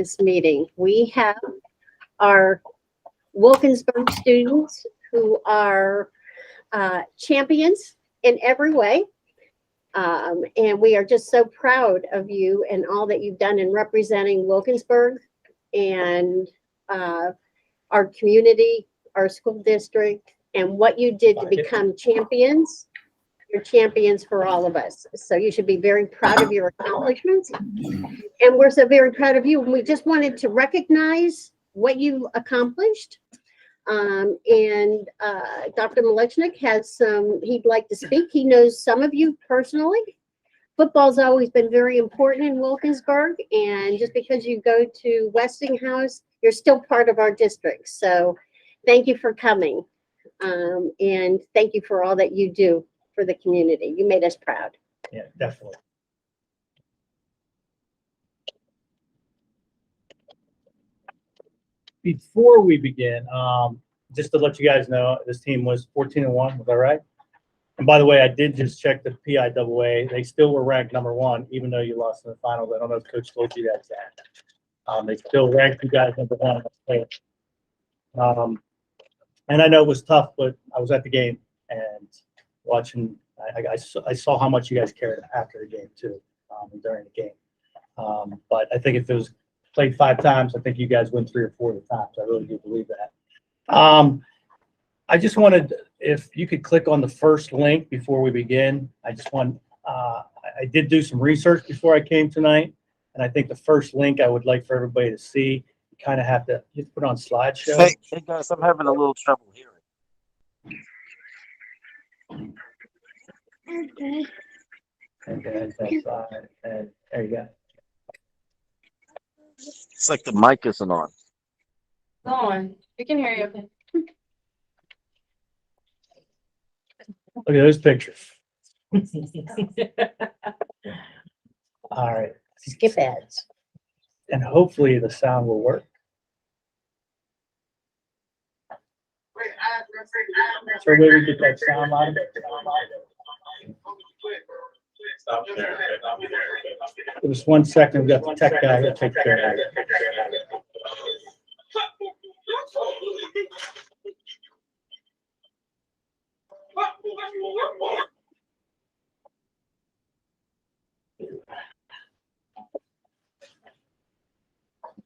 this meeting. We have our Wilkinsburg students who are champions in every way. And we are just so proud of you and all that you've done in representing Wilkinsburg and our community, our school district, and what you did to become champions. You're champions for all of us. So you should be very proud of your accomplishments. And we're so very proud of you. And we just wanted to recognize what you accomplished. And Dr. Malechnik has he'd like to speak. He knows some of you personally. Football's always been very important in Wilkinsburg. And just because you go to Westinghouse, you're still part of our district. So thank you for coming. And thank you for all that you do for the community. You made us proud. Yeah, definitely. Before we begin, just to let you guys know, this team was 14-1. Was that right? And by the way, I did just check the PIAA. They still were ranked #1, even though you lost in the finals. I don't know if Coach told you that, Zach. They still ranked you guys #1. And I know it was tough, but I was at the game and watching. I saw how much you guys cared after the game too, and during the game. But I think if it was played 5 times, I think you guys win 3 or 4 of the times. I really do believe that. I just wanted, if you could click on the first link before we begin. I just want, I did do some research before I came tonight, and I think the first link I would like for everybody to see, you kind of have to just put on slideshow. Hey guys, I'm having a little trouble hearing. Okay. And then that side, and there you go. It's like the mic isn't on. Go on. We can hear you. Look at those pictures. All right. Skip ads. And hopefully the sound will work. So where we get that sound line? Just 1 second. We got the tech guy to take care of it.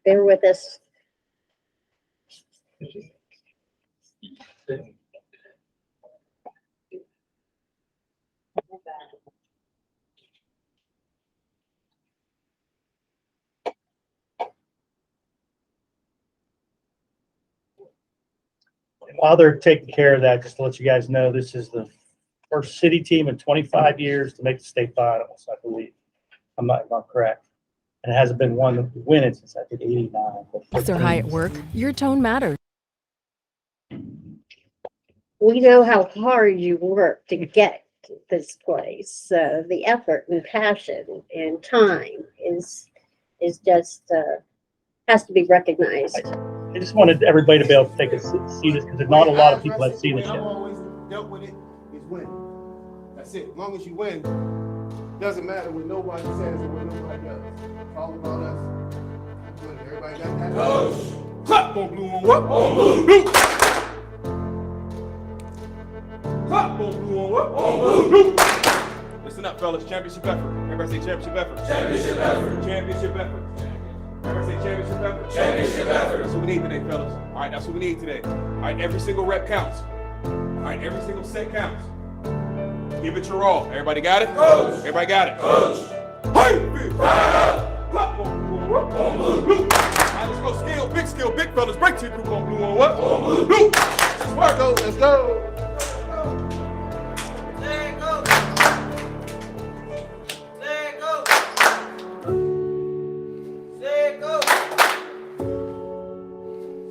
Bear with us. While they're taking care of that, just to let you guys know, this is the first city team in 25 years to make the state finals, I believe. I'm not correct. And it hasn't been one win it since I think 89. If they're high at work, your tone matters. We know how hard you work to get to this place. So the effort and passion and time is just has to be recognized. I just wanted everybody to be able to take a see this because there's not a lot of people that see this I've yet. always dealt with it is win. That's it. As long as you win, doesn't matter what nobody says or what nobody does. It's all about us. Win. Everybody got that? Coach! Clap on blue on what? On blue. Clap on blue on what? On blue. Listen up, fellas. Championship effort. Everybody say championship effort. Championship effort. Championship effort. Everybody say championship effort. Championship effort. That's what we need today, fellas. All right, that's what we need today. All right, every single rep counts. All right, every single set counts. Give it your all. Everybody got it? Coach. Everybody got it? Coach. Hey! Clap on blue on blue. All right, let's go. Skill, big fellas. Break to your group on blue on what? On blue. Let's work, go. Let's go. There it goes. There it goes. There it goes.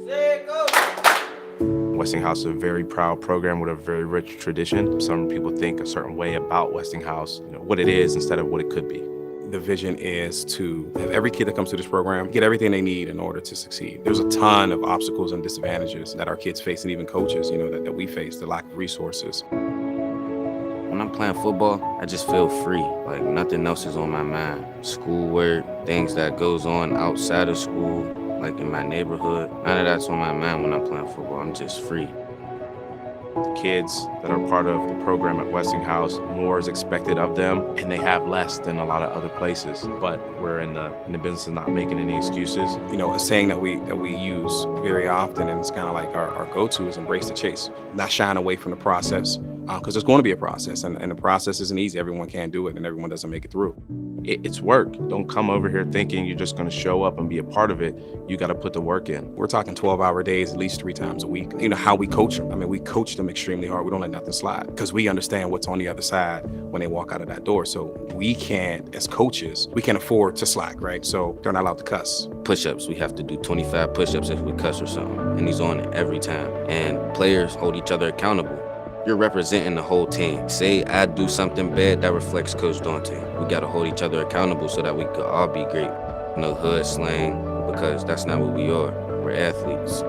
There it goes. Westinghouse is a very proud program with a very rich tradition. Some people think a certain way about Westinghouse, what it is instead of what it could be. The vision is to have every kid that comes to this program get everything they need in order to succeed. There's a ton of obstacles and disadvantages that our kids face and even coaches, that we face, the lack of resources. When I'm playing football, I just feel free. Like nothing else is on my mind. Schoolwork, things that goes on outside of school, like in my neighborhood, none of that's on my mind when I'm playing football. I'm just free. The kids that are part of the program at Westinghouse, more is expected of them, and they have less than a lot of other places. But we're in the business of not making any excuses. You know, a saying that we use very often, and it's kind of like our go-to, is embrace the chase, not shying away from the process, because there's going to be a process, and the process isn't easy. Everyone can't do it, and everyone doesn't make it through. It's work. Don't come over here thinking you're just going to show up and be a part of it. You got to put the work in. We're talking 12-hour days at least 3 times a week. You know, how we coach them. I mean, we coach them extremely hard. We don't let nothing slide because we understand what's on the other side when they walk out of that door. So we can't, as coaches, we can't afford to slack, right? So they're not allowed to cuss. Push-ups, we have to do 25 push-ups if we cuss or something, and he's on it every time. And players hold each other accountable. You're representing the whole team. Say I do something bad, that reflects Coach Dante. We got to hold each other accountable so that we could all be great. No hood slang, because that's not what we are. We're athletes.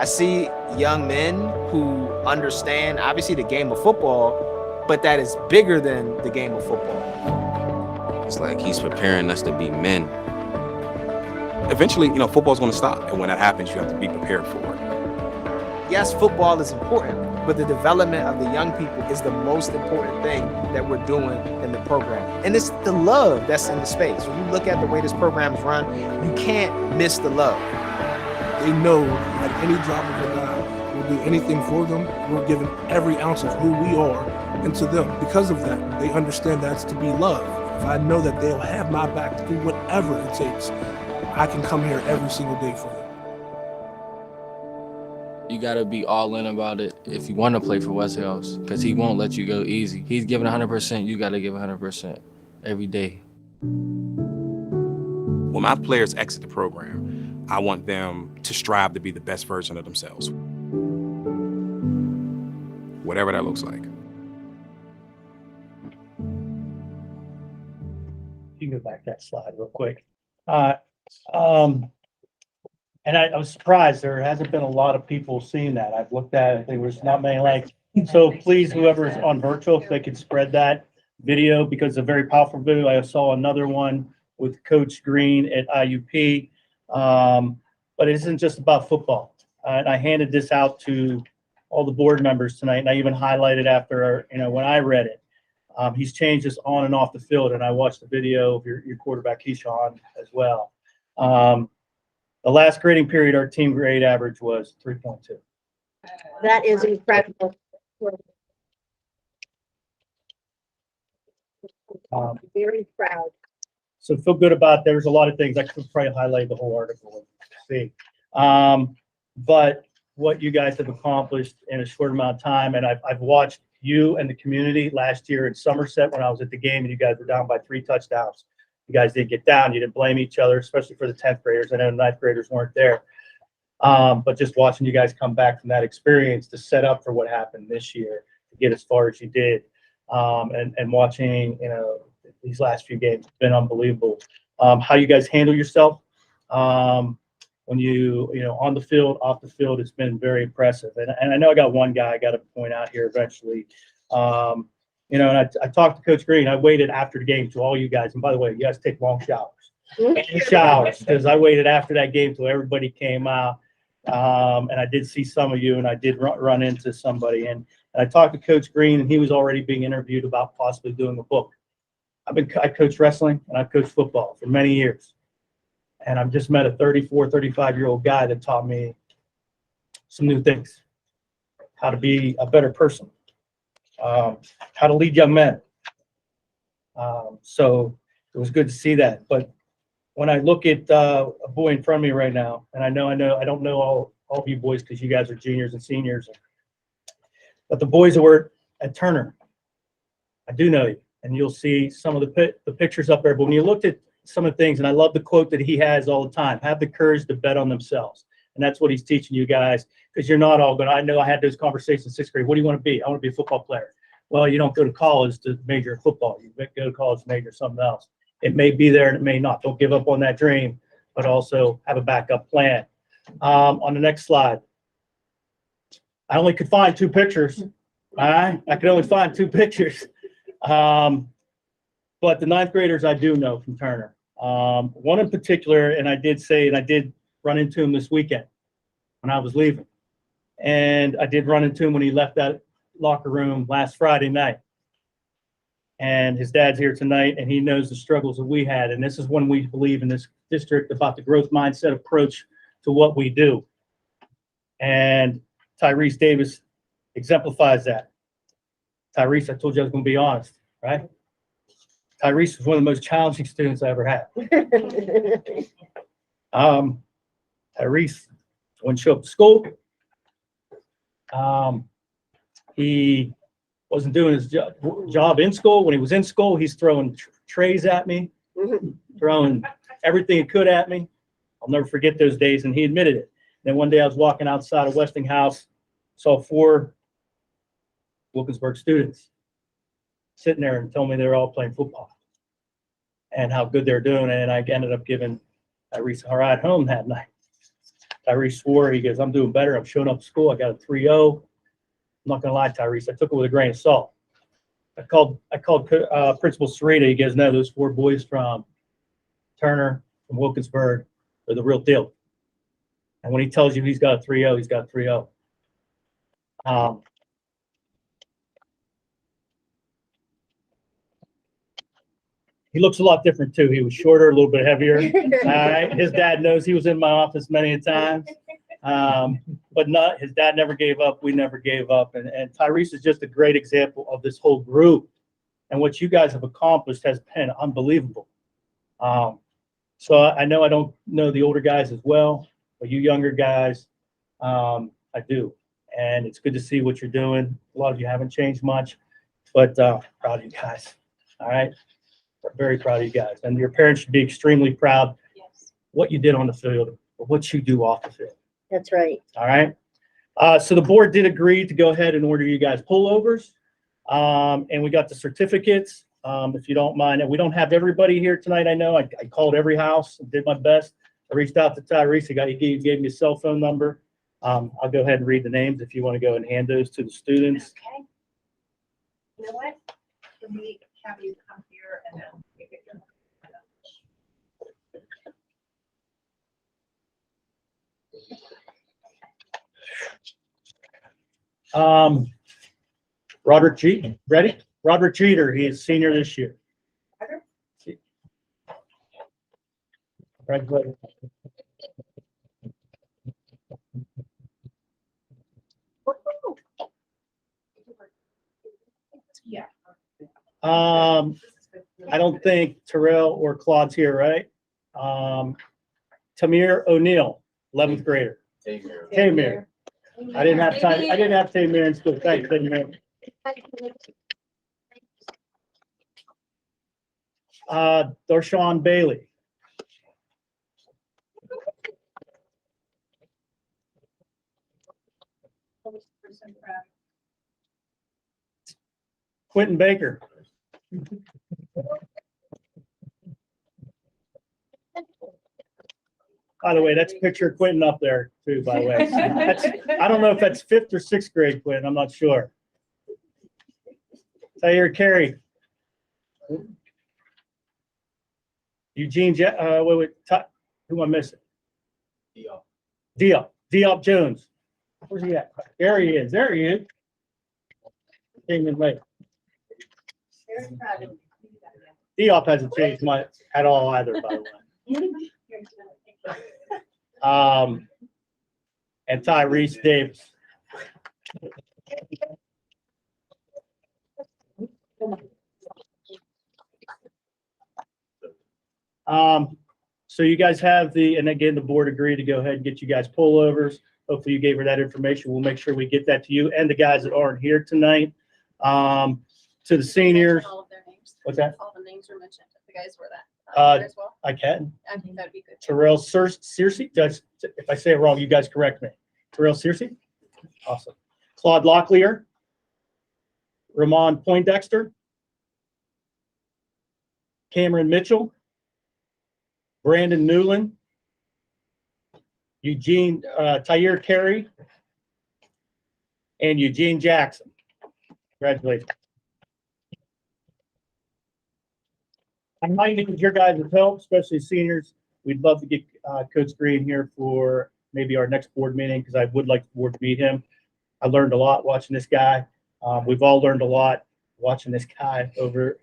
I see young men who understand, obviously, the game of football, but that is bigger than the game of football. It's like he's preparing us to be men. Eventually, you know, football's going to stop. And when that happens, you have to be prepared for it. Yes, football is important, but the development of the young people is the most important thing that we're doing in the program. And it's the love that's in the space. When you look at the way this program is run, you can't miss the love. They know that any drop of a dime will do anything for them. We're giving every ounce of who we are into them. Because of that, they understand that's to be loved. If I know that they'll have my back through whatever it takes, I can come here every single day for them. You gotta be all in about it if you want to play for Westinghouse, because he won't let you go easy. He's giving 100%. You gotta give 100% every day. When my players exit the program, I want them to strive to be the best version of themselves, whatever that looks like. You can go back that slide real quick. And I was surprised there hasn't been a lot of people seeing that. I've looked at it, I think there's not many likes. So please, whoever's on virtual, if they could spread that video, because it's a very powerful video. I saw another one with Coach Green at IUP, but it isn't just about football. And I handed this out to all the board members tonight, and I even highlighted after, when I read it. He's changed this on and off the field, and I watched the video of your quarterback, Keyshawn, as well. The last grading period, our team grade average was 3.2. That is incredible. Very proud. So feel good about, there's a lot of things. I could probably highlight the whole article and see. But what you guys have accomplished in a short amount of time, and I've watched you and the community last year in Somerset when I was at the game, and you guys were down by 3 touchdowns. You guys didn't get down. You didn't blame each other, especially for the 10th graders. I know the 9th graders weren't there. But just watching you guys come back from that experience to set up for what happened this year, to get as far as you did, and watching, these last few games, it's been unbelievable. How you guys handle yourself when you on the field, off the field, it's been very impressive. And I know I got one guy I got to point out here eventually. And I talked to Coach Green. I waited after the game to all you guys. And by the way, you guys take long showers. Because I waited after that game till everybody came out. And I did see some of you, and I did run into somebody. And I talked to Coach Green, and he was already being interviewed about possibly doing a book. I coached wrestling, and I've coached football for many years. And I've just met a 34, 35-year-old guy that taught me some new things, how to be a better person. How to lead young men. So it was good to see that. But when I look at a boy in front of me right now, and I don't know all of you boys because you guys are juniors and seniors, but the boys that were at Turner, I do know you, and you'll see some of the pictures up there. But when you looked at some of the things, and I love the quote that he has all the time: have the courage to bet on themselves. And that's what he's teaching you guys, because you're not all going to, I know I had those conversations in 6th grade. What do you want to be? I want to be a football player. Well, you don't go to college to major in football. You go to college to major in something else. It may be there and it may not. Don't give up on that dream, but also have a backup plan. On the next slide, I only could find 2 pictures. I could only find 2 pictures. But the 9th graders I do know from Turner. One in particular, and I did run into him this weekend when I was leaving. And I did run into him when he left that locker room last Friday night. And his dad's here tonight, and he knows the struggles that we had. And this is when we believe in this district about the growth mindset approach to what we do. And Tyrese Davis exemplifies that. Tyrese, I told you I was going to be honest, right? Tyrese was one of the most challenging students I ever had. Tyrese wouldn't show up to school. He wasn't doing his job in school. When he was in school, he's throwing trays at me, throwing everything he could at me. I'll never forget those days, and he admitted it. Then one day I was walking outside of Westinghouse, saw 4 Wilkinsburg students sitting there and told me they were all playing football and how good they're doing. And I ended up giving Tyrese a ride home that night. Tyrese swore, he goes, I'm doing better. I'm showing up to school. I got a 3.0. I'm not going to lie, Tyrese. I took it with a grain of salt. I called Principal Sarita. He goes, no, those 4 boys from Turner, from Wilkinsburg, are the real deal. And when he tells you he's got a 3.0, he's got a 3.0. He looks a lot different too. He was shorter, a little bit heavier. All right. His dad knows he was in my office many a times. But his dad never gave up. We never gave up. And Tyrese is just a great example of this whole group. And what you guys have accomplished has been unbelievable. So I know I don't know the older guys as well, but you younger guys, I do. And it's good to see what you're doing. A lot of you haven't changed much, but proud of you guys. All right. We're very proud of you guys. And your parents should be extremely proud what you did on the field, or what you do off the field. That's right. All right. So the board did agree to go ahead and order you guys pullovers. And we got the certificates. If you don't mind, and we don't have everybody here tonight. I know I called every house and did my best. I reached out to Tyrese. He gave me a cell phone number. I'll go ahead and read the names if you want to go and hand those to the students. Okay. You know what? Can we have you come here and then we get your Roderick Jeter, ready? Roderick Jeter, he is senior this year. Congratulations. Yeah. I don't think Terrell or Claude's here, right? Tamir O'Neill, 11th grader. Tamir. I didn't have time. I didn't have Tamir in school. Thanks, Tamir. Darshawn Bailey. Quentin Baker. By the way, that's a picture of Quentin up there too, by the way. I don't know if that's 5th or 6th grade Quentin. I'm not sure. Tyre Carey. Eugene, who am I missing? Diop Jones. Where's he at? There he is. There he is. Came in late. Diop hasn't changed much at all either, by the way. And Tyrese Davis. So you guys have and again, the board agreed to go ahead and get you guys pullovers. Hopefully you gave her that information. We'll make sure we get that to you and the guys that aren't here tonight. To the seniors. All of their names. What's that? All the names were mentioned. If the guys were that as well. I can. I think that'd be good. Terrell Searcy. If I say it wrong, you guys correct me. Terrell Searcy. Awesome. Claude Locklear. Ramon Poindexter. Cameron Mitchell. Brandon Newland. Tyre Carey. And Eugene Jackson. Congratulations. I might need your guys' help, especially seniors. We'd love to get Coach Green here for maybe our next board meeting because I would like the board to meet him. I learned a lot watching this guy. We've all learned a lot watching this guy over,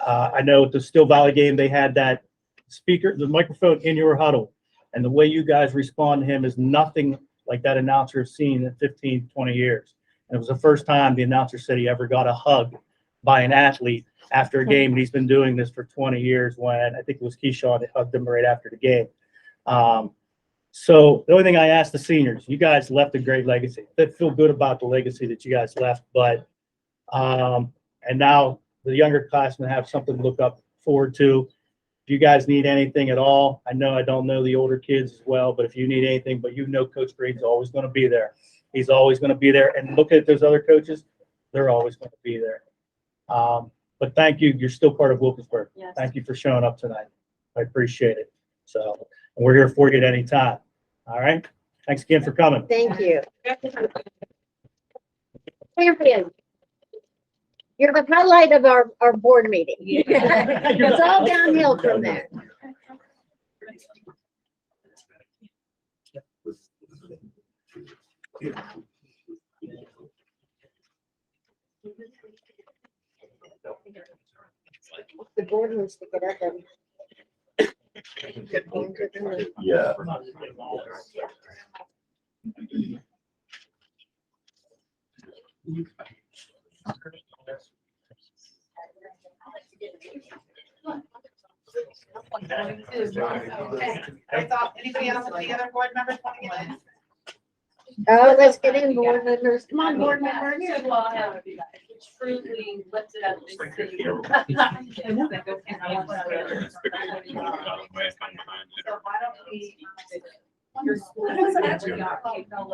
I know at the Still Valley game, they had that speaker, the microphone in your huddle. And the way you guys respond to him is nothing like that announcer has seen in 15, 20 years. And it was the first time the announcer said he ever got a hug by an athlete after a game. And he's been doing this for 20 years when I think it was Keyshawn that hugged him right after the game. So the only thing I ask the seniors, you guys left a great legacy. I feel good about the legacy that you guys left, but and now the younger classmen have something to look up forward to. If you guys need anything at all, I know I don't know the older kids as well, but if you need anything, but Coach Green's always going to be there. He's always going to be there. And look at those other coaches, they're always going to be there. But thank you. You're still part of Wilkinsburg. Yes. Thank you for showing up tonight. I appreciate it. So, and we're here for you at any time. All right. Thanks again for coming. Thank you. Champion. You're the highlight of our board meeting. It's all downhill from there. The board wants to get up and. Yeah. I thought, anybody else, any other board members want to get in? Oh, let's get in, board members. Come on, board members. Truly lifted up this city. So why don't we? Your school. That's so important. A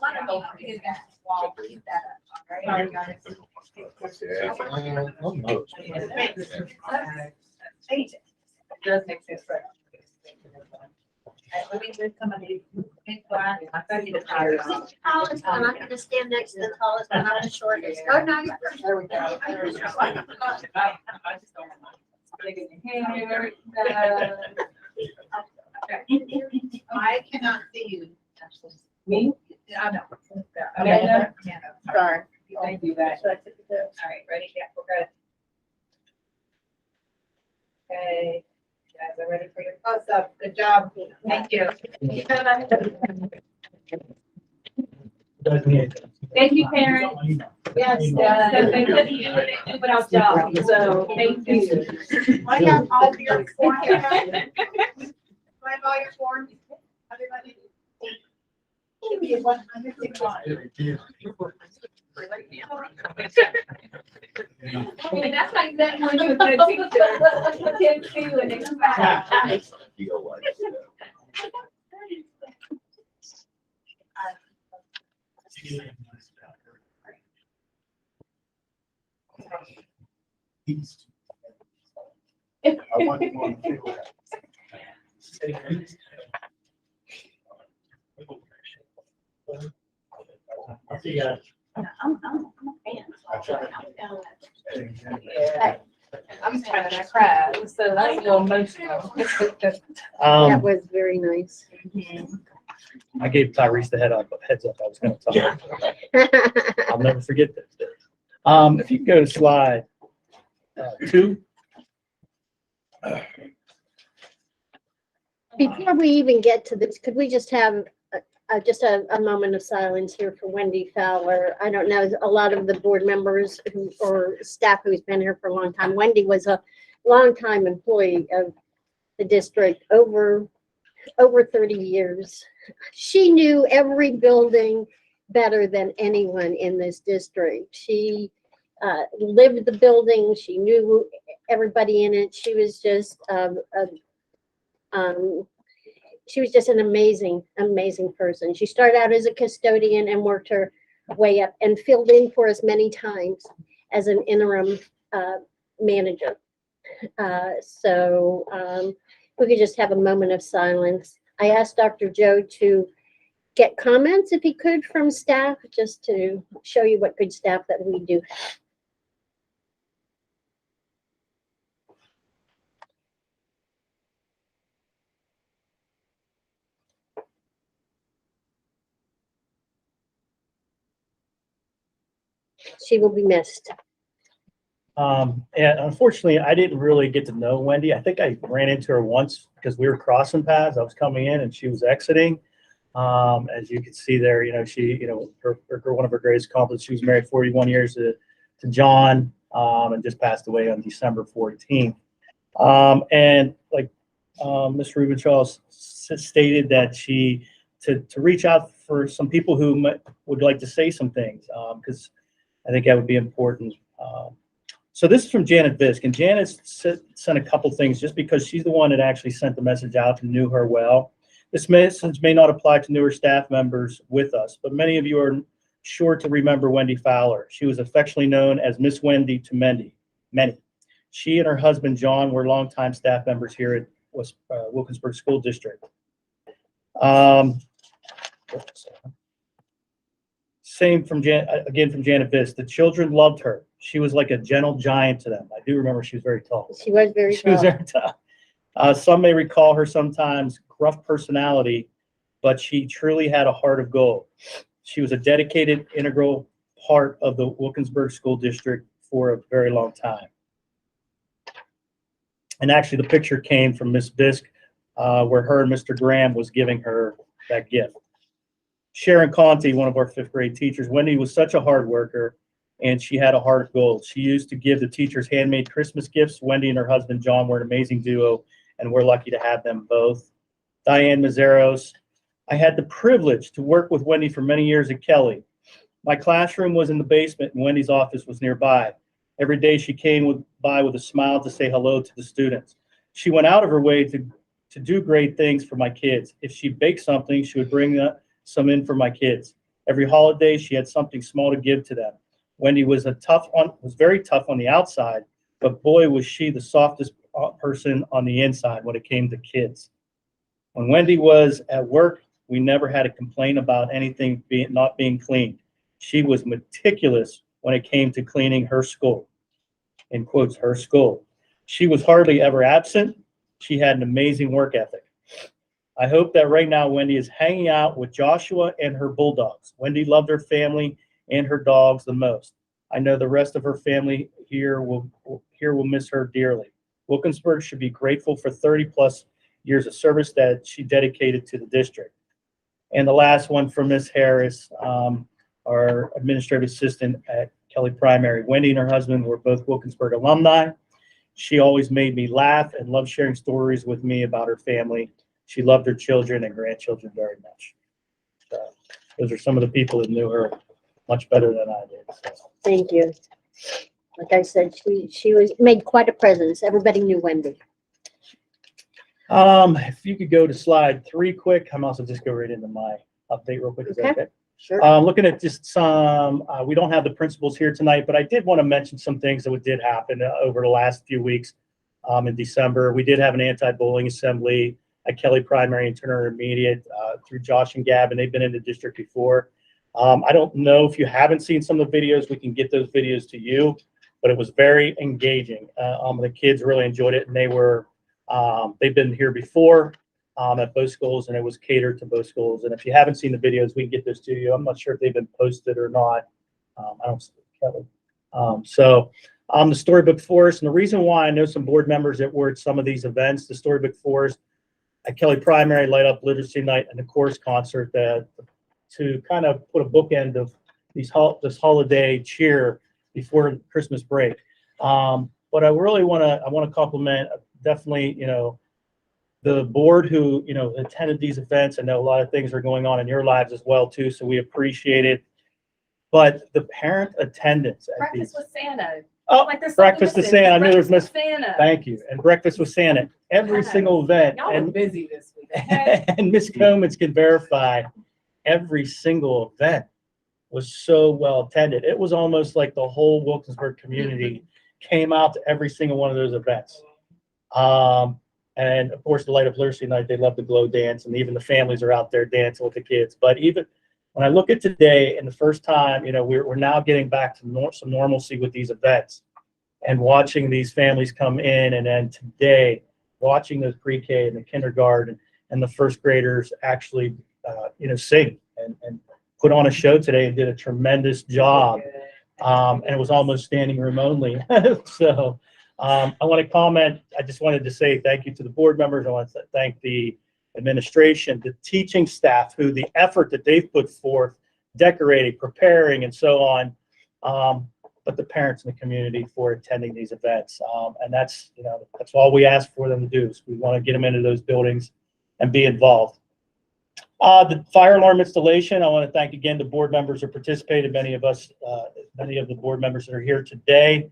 lot of those kids while keep that up, all right? It does make sense, right? Let me just come and big black. Tallest one, I'm gonna stand next to the tallest one, I'm the shortest. Oh, no, you're first. There we go. I cannot see you. Me? I know. Amanda? Sorry. Thank you, guys. All right, ready? Yeah, we're good. Okay, you guys are ready for your close up. Good job. Thank you. Thank you, parents. Yes, they couldn't do it without y'all, so thank you. I have all of your forms. I have all your forms. Everybody. Give me 161. Okay, that's like that when you're a teacher. You can see when it's back. I'll see you guys. I'm a fan. I'm trying to cry, so that's a little emotional. That was very nice. I gave Tyrese the heads up. I was going to tell him. I'll never forget this. If you can go to slide 2. Before we even get to this, could we just have just a moment of silence here for Wendy Fowler? I don't know, a lot of the board members or staff who's been here for a long time. Wendy was a longtime employee of the district, over 30 years. She knew every building better than anyone in this district. She lived the building. She knew everybody in it. She was just an amazing, amazing person. She started out as a custodian and worked her way up and filled in for us many times as an interim manager. So we could just have a moment of silence. I asked Dr. Joe to get comments, if he could, from staff, just to show you what good staff that we do have. She will be missed. And unfortunately, I didn't really get to know Wendy. I think I ran into her once because we were crossing paths. I was coming in and she was exiting. As you can see there, one of her greatest accomplishments, she was married 41 years to John, and just passed away on December 14th. And like Ms. Rubenshaw stated, that to reach out for some people who would like to say some things, because I think that would be important. So this is from Janet Visk, and Janet sent a couple things just because she's the one that actually sent the message out and knew her well. This message may not apply to newer staff members with us, but many of you are sure to remember Wendy Fowler. She was affectionately known as Miss Wendy to many. She and her husband, John, were longtime staff members here at Wilkinsburg School District. Same from again from Janet Visk. The children loved her. She was like a gentle giant to them. I do remember she was very tall. She was very She was tall. very tall. Some may recall her sometimes gruff personality, but she truly had a heart of gold. She was a dedicated, integral part of the Wilkinsburg School District for a very long time. And actually, the picture came from Miss Visk, where her and Mr. Graham was giving her that gift. Sharon Conti, one of our 5th grade teachers, Wendy was such a hard worker, and she had a heart of gold. She used to give the teachers handmade Christmas gifts. Wendy and her husband, John, were an amazing duo, and we're lucky to have them both. Diane Mazeros, I had the privilege to work with Wendy for many years at Kelly. My classroom was in the basement, and Wendy's office was nearby. Every day she came by with a smile to say hello to the students. She went out of her way to do great things for my kids. If she baked something, she would bring some in for my kids. Every holiday, she had something small to give to them. Wendy was very tough on the outside, but boy, was she the softest person on the inside when it came to kids. When Wendy was at work, we never had a complaint about anything not being cleaned. She was meticulous when it came to cleaning her school, in quotes, her school. She was hardly ever absent. She had an amazing work ethic. I hope that right now Wendy is hanging out with Joshua and her bulldogs. Wendy loved her family and her dogs the most. I know the rest of her family here will miss her dearly. Wilkinsburg should be grateful for 30+ years of service that she dedicated to the district. And the last one from Miss Harris, our administrative assistant at Kelly Primary. Wendy and her husband were both Wilkinsburg alumni. She always made me laugh and loved sharing stories with me about her family. She loved her children and grandchildren very much. So those are some of the people that knew her much better than I did. So. Thank you. Like I said, she made quite a presence. Everybody knew Wendy. If you could go to slide 3 quick, I'm also just go right into my update real quick. Is that okay? Sure. Looking at just some, we don't have the principals here tonight, but I did want to mention some things that did happen over the last few weeks. In December, we did have an anti-bullying assembly at Kelly Primary and Turner Intermediate through Josh and Gab, and they've been in the district before. I don't know if you haven't seen some of the videos, we can get those videos to you, but it was very engaging. The kids really enjoyed it, and they've been here before at both schools, and it was catered to both schools. And if you haven't seen the videos, we can get those to you. I'm not sure if they've been posted or not. I don't see Kelly. The Storybook Forest, and the reason why I know some board members that were at some of these events, the Storybook Forest at Kelly Primary light up Literacy Night and the chorus concert to kind of put a bookend of this holiday cheer before Christmas break. But I really want to compliment definitely, the board who, attended these events. I know a lot of things are going on in your lives as well too, so we appreciate it. But the parent attendance at Breakfast with Santa. Oh, Like there's Breakfast with Santa. I knew there's Breakfast with Santa. Thank you. And Breakfast with Santa. Every single event. Y'all are busy this week. And Ms. Comans can verify every single event was so well attended. It was almost like the whole Wilkinsburg community came out to every single one of those events. And of course, the Light Up Literacy Night, they love the glow dance, and even the families are out there dancing with the kids. But even when I look at today and the first time, we're now getting back to some normalcy with these events and watching these families come in. And then today, watching those pre-K and the kindergarten and the first graders actually, sing and put on a show today and did a tremendous job. And it was almost standing room only. So I want to comment. I just wanted to say thank you to the board members. I want to thank the administration, the teaching staff, who the effort that they've put forth, decorating, preparing, and so on. But the parents in the community for attending these events. And that's all we ask for them to do. Is we want to get them into those buildings and be involved. The fire alarm installation, I want to thank again the board members who participated. Many of the board members that are here today.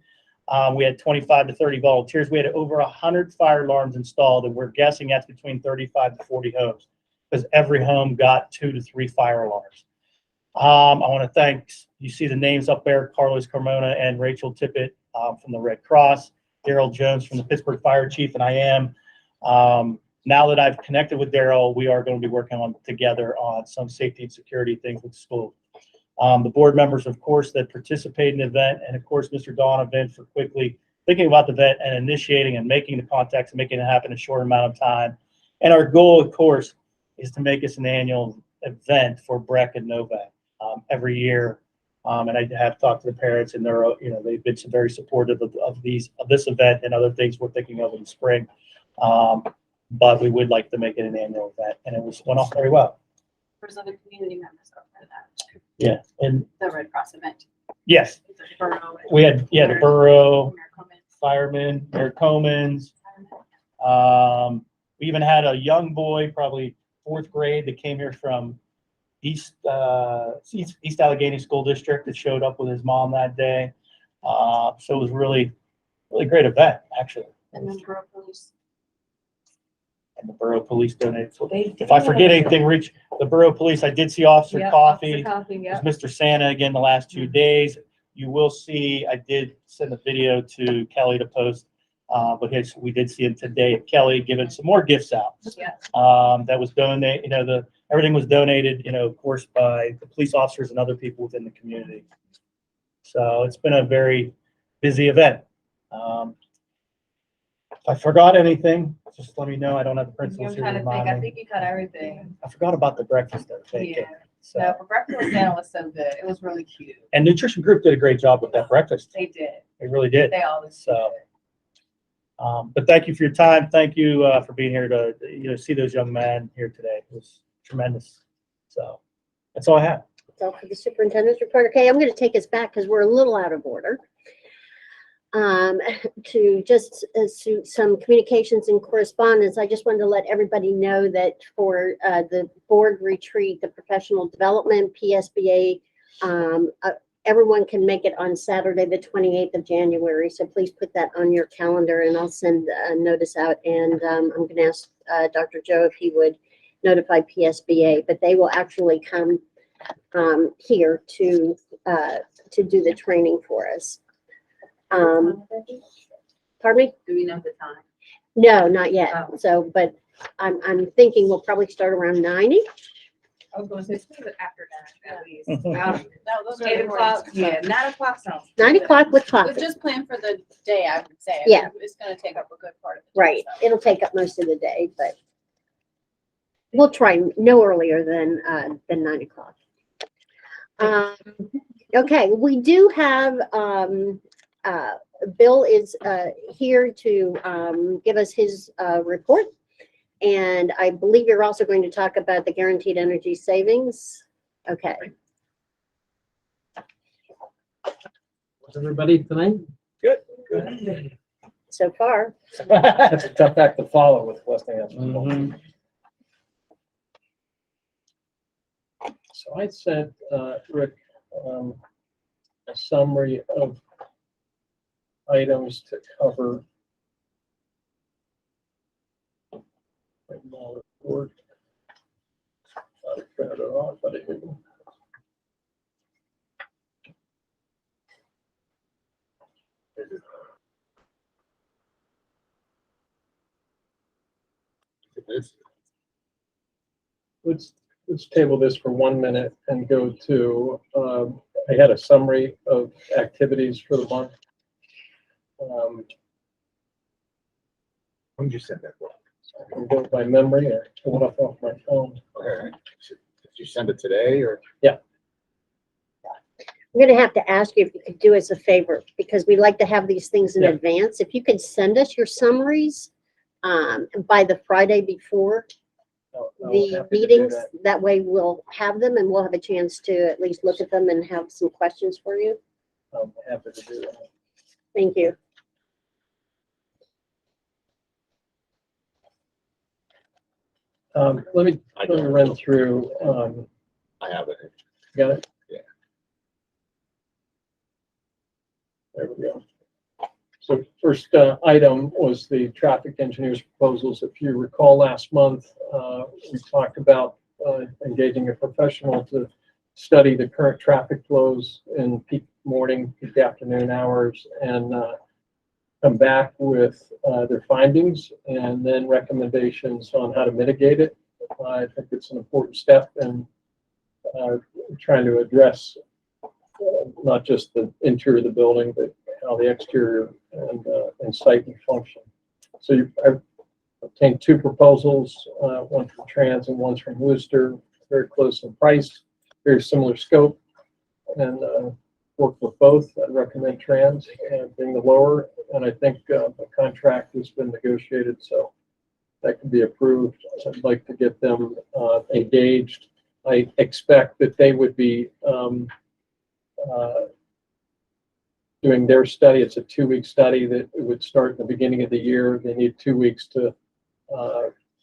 We had 25 to 30 volunteers. We had over 100 fire alarms installed, and we're guessing that's between 35 to 40 homes, because every home got 2 to 3 fire alarms. I want to thank, you see the names up there, Carlos Carmona and Rachel Tippett from the Red Cross, Daryl Jones from the Pittsburgh Fire Chief, and I am. Now that I've connected with Daryl, we are going to be working together on some safety and security things with the school. The board members, of course, that participate in the event, and of course, Mr. Donovan for quickly thinking about the event and initiating and making the contacts and making it happen in a short amount of time. And our goal, of course, is to make this an annual event for Breck and Novak every year. And I have talked to the parents, and they've been very supportive of this event and other things we're thinking of in the spring. But we would like to make it an annual event, and it went off very well. There's other community members over that. Yeah, and The Red Cross event. yes, The borough. we had the borough, firemen, Mayor Comans. We even had a young boy, probably 4th grade, that came here from East Allegheny School District that showed up with his mom that day. So it was really great event, actually. And then borough police. And the borough police donated. So if I forget anything, reach the borough police. I did see Officer Coffee. It was Mr. Santa again the last 2 days. You will see, I did send a video to Kelly to post, but we did see him today. Kelly giving some more gifts out. Yeah. That was donated. Everything was donated, of course, by the police officers and other people within the community. So it's been a very busy event. If I forgot anything, just let me know. I don't have the principals here to remind I me. think you got everything. I forgot about the breakfast though. Thank you. So, No, but breakfast with Santa was so good. It was really cute. and Nutrition Group did a great job with that breakfast. They did. They really did. They always So, but thank you for your time. Thank you for being here to see those young men here today. It was tremendous. So that's all I have. So for the superintendent's report, okay, I'm going to take us back because we're a little out of order. To just some communications and correspondence. I just wanted to let everybody know that for the board retreat, the professional development PSBA, everyone can make it on Saturday, the 28th of January. So please put that on your calendar, and I'll send a notice out. And I'm going to ask Dr. Joe if he would notify PSBA, but they will actually come here to do the training for us. Pardon me? Do we know the time? No, not yet. Oh. So, but I'm thinking we'll probably start around 90. I was going to say after that at least. Mhm. No, those are 8 o'clock. Yeah, 9 o'clock sounds. 9 o'clock with But coffee. just plan for the day, I would say. Yeah. It's going to take up a good part of the day. Right. so. It'll take up most of the day, but we'll try no earlier than 9 o'clock. Okay, we do have Bill is here to give us his report. And I believe you're also going to talk about the guaranteed energy savings. Okay. Was everybody tonight? Good. So far. That's a tough act to follow with Westinghouse. So I sent Rick a summary of items to cover. Report. I printed it off, but it didn't. Let's table this for 1 minute and go to, I had a summary of activities for the month. When did you send that book? I can go by memory or pull it up off my phone. Okay. Did you send it today or? Yeah. I'm gonna have to ask you if you could do us a favor, because we like to have these things in Yeah. advance. If you could send us your summaries, by the Friday before I'll the happy to do meetings, that way we'll have them and we'll have a chance to at least look at them and have some questions for you. I'm happy to do that. Thank you. Let me run through, I have it. got it? Yeah. There we go. So first item was the traffic engineer's proposals. If you recall last month, we talked about engaging a professional to study the current traffic flows in peak morning, peak afternoon hours, and come back with their findings and then recommendations on how to mitigate it. I think it's an important step in trying to address not just the interior of the building, but how the exterior and site and function. So I've obtained 2 proposals, one from Trans and one's from Worcester, very close in price, very similar scope, and worked with both. I recommend Trans being the lower, and I think the contract has been negotiated, so that can be approved. I'd like to get them engaged. I expect that they would be doing their study. It's a 2-week study that it would start in the beginning of the year. They need 2 weeks to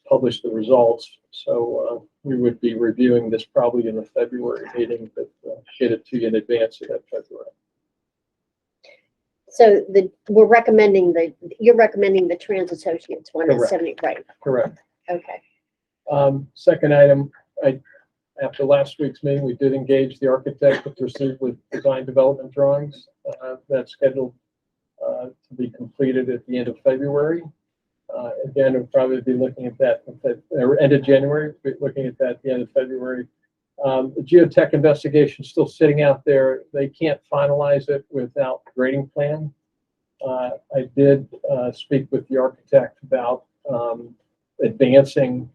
publish the results. So we would be reviewing this probably in the February meeting, but get it to you in advance of that February. So you're recommending the Trans Associates one at Correct. 70, right? Correct. Okay. Second item, after last week's meeting, we did engage the architect to proceed with design development drawings. That's scheduled to be completed at the end of February. Again, we'll probably be looking at that end of January, looking at that at the end of February. The geotech investigation is still sitting out there. They can't finalize it without the grading plan. I did speak with the architect about advancing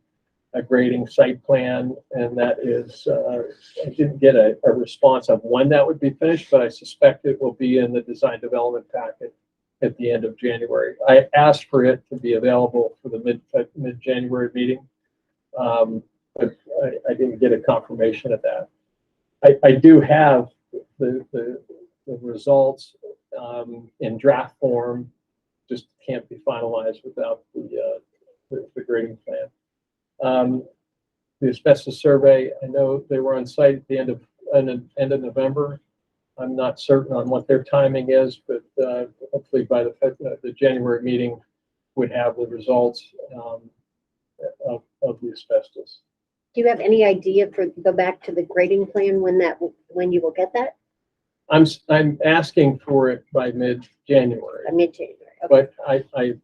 a grading site plan, and that is, I didn't get a response of when that would be finished, but I suspect it will be in the design development packet at the end of January. I asked for it to be available for the mid-January meeting, but I didn't get a confirmation of that. I do have the results in draft form, just can't be finalized without the grading plan. The asbestos survey, I know they were on site at the end of November. I'm not certain on what their timing is, but hopefully by the January meeting would have the results of the asbestos. Do you have any idea go back to the grading plan when you will get that? I'm asking for it by mid-January. Mid-January. Okay. But I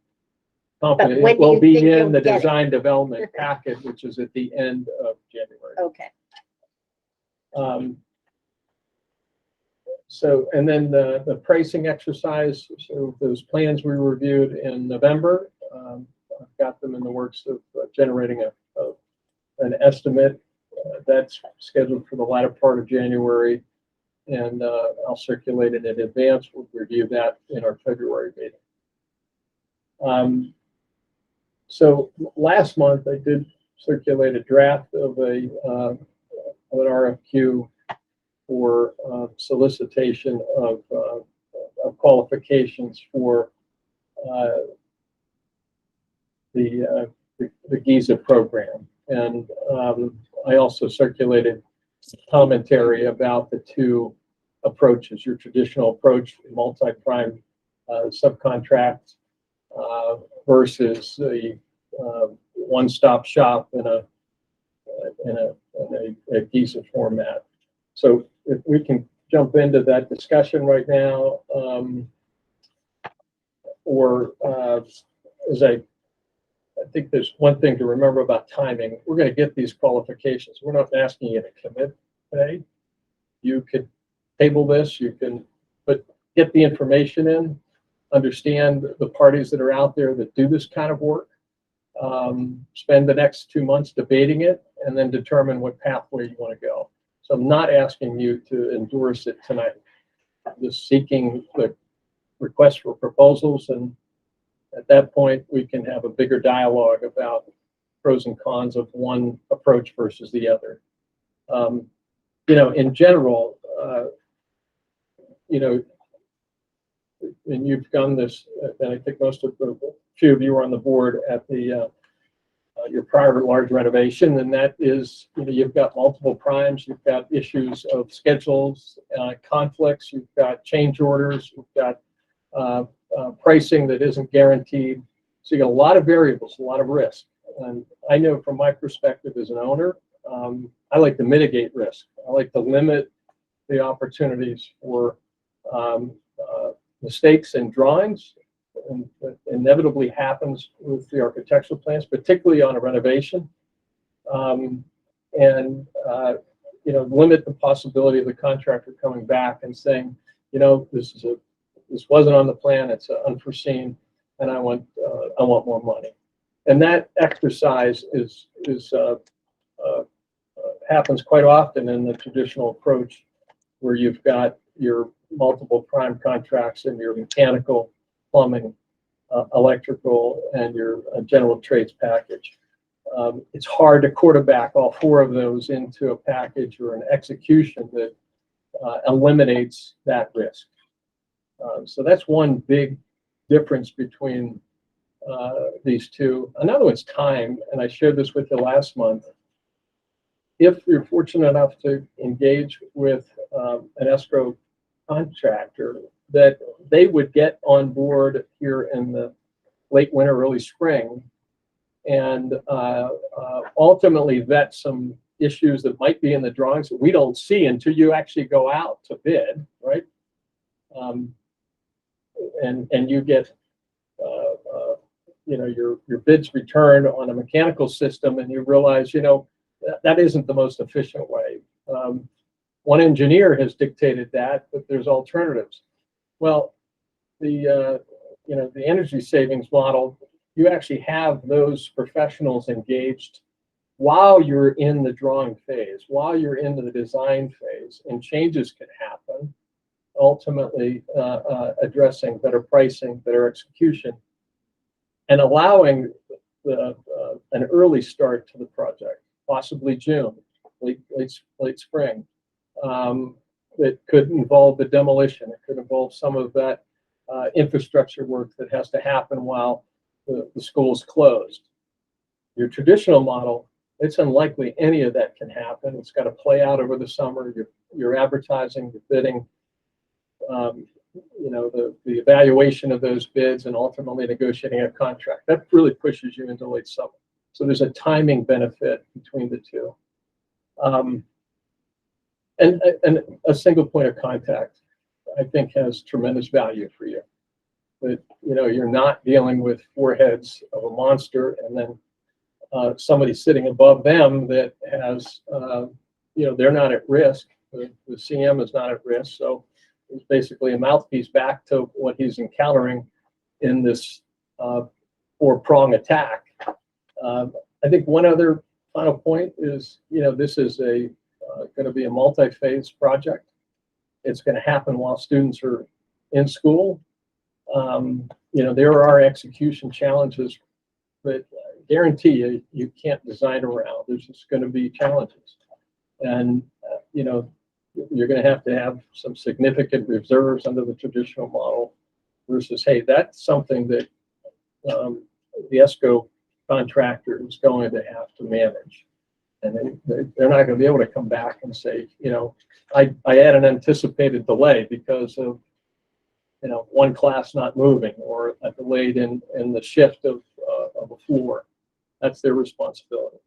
confident when it do you will be think in you'll the get it? design development packet, which is at the end of January. Okay. So, and then the pricing exercise, so those plans we reviewed in November, I've got them in the works of generating an estimate. That's scheduled for the latter part of January, and I'll circulate it in advance. We'll review that in our February meeting. So last month I did circulate a draft of an RFQ for solicitation of qualifications for the GIZA program. And I also circulated commentary about the 2 approaches, your traditional approach, multi-prime subcontract versus a one-stop shop in a GIZA format. So if we can jump into that discussion right now, or as I I think there's one thing to remember about timing. We're going to get these qualifications. We're not asking you to commit today. You could table this, you can, but get the information in, understand the parties that are out there that do this kind of work, spend the next 2 months debating it, and then determine what pathway you want to go. So I'm not asking you to endorse it tonight. I'm just seeking the request for proposals, and at that point, we can have a bigger dialogue about pros and cons of one approach versus the other. You know, in general, you know, and you've done this, and I think most of the few of you were on the board at the your prior large renovation, and that is, you know, you've got multiple primes, you've got issues of schedules, conflicts, you've got change orders, you've got pricing that isn't guaranteed. So you got a lot of variables, a lot of risk. And I know from my perspective as an owner, I like to mitigate risk. I like to limit the opportunities for mistakes in drawings, and that inevitably happens with the architectural plans, particularly on a renovation. You know, limit the possibility of the contractor coming back and saying, you know, this wasn't on the plan, it's unforeseen, and I want more money. And that exercise happens quite often in the traditional approach, where you've got your multiple prime contracts and your mechanical, plumbing, electrical, and your general trades package. It's hard to quarterback all four of those into a package or an execution that eliminates that risk. So that's one big difference between these two. Another one's time, and I shared this with you last month. If you're fortunate enough to engage with an escrow contractor, that they would get on board here in the late winter, early spring, and ultimately vet some issues that might be in the drawings that we don't see until you actually go out to bid, right? And you get you know, your bids returned on a mechanical system, and you realize, you know, that isn't the most efficient way. One engineer has dictated that, but there's alternatives. Well, you know, the energy savings model, you actually have those professionals engaged while you're in the drawing phase, while you're into the design phase, and changes can happen, ultimately addressing better pricing, better execution, and allowing an early start to the project, possibly June, late spring. It could involve the demolition. It could involve some of that infrastructure work that has to happen while the school's closed. Your traditional model, it's unlikely any of that can happen. It's got to play out over the summer. You're advertising, you're bidding, you know, the evaluation of those bids, and ultimately negotiating a contract. That really pushes you into late summer. So there's a timing benefit between the two. And a single point of contact, I think, has tremendous value for you. That, you know, you're not dealing with four heads of a monster, and then somebody sitting above them that has, you know, they're not at risk. The CM is not at risk, so it's basically a mouthpiece back to what he's encountering in this four-prong attack. I think one other final point is, you know, this is going to be a multi-phase project. It's going to happen while students are in school. You know, there are execution challenges, but I guarantee you can't design around. There's just going to be challenges, and you know, you're going to have some significant reserves under the traditional model versus, hey, that's something that the ESCO contractor is going to have to manage. And they're not going to be able to come back and say, you know, I had an anticipated delay because of, you know, one class not moving, or a delayed in the shift of a floor. That's their responsibility.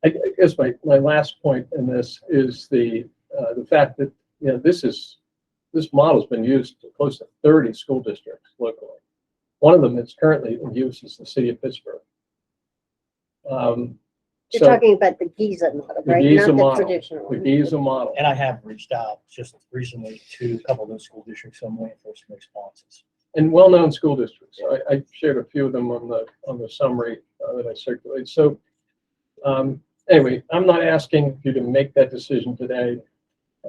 I guess my last point in this is the fact that, you know, this model's been used to close to 30 school districts locally. One of them that's currently in use is the city of Pittsburgh. You're So talking about the Giza model, the right? Giza Not the model, traditional the one. Giza model. And I have reached out just recently to a couple of those school districts, so I'm waiting for some responses. And well-known school districts. I shared a few of them on the summary that I circulated. So anyway, I'm not asking you to make that decision today.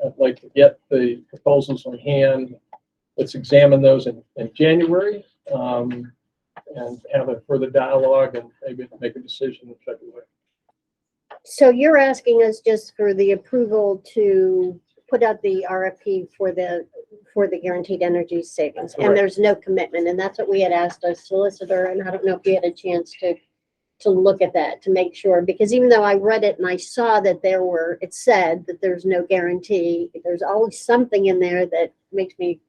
I'd like to get the proposals on hand. Let's examine those in January and have a further dialogue and maybe make a decision in February. So you're asking us just for the approval to put out the RFP for the guaranteed energy savings, and Correct. there's no commitment, and that's what we had asked our solicitor, and I don't know if you had a chance to look at that, to make sure, because even though I read it and I saw that it said that there's no guarantee, there's always something in there that makes me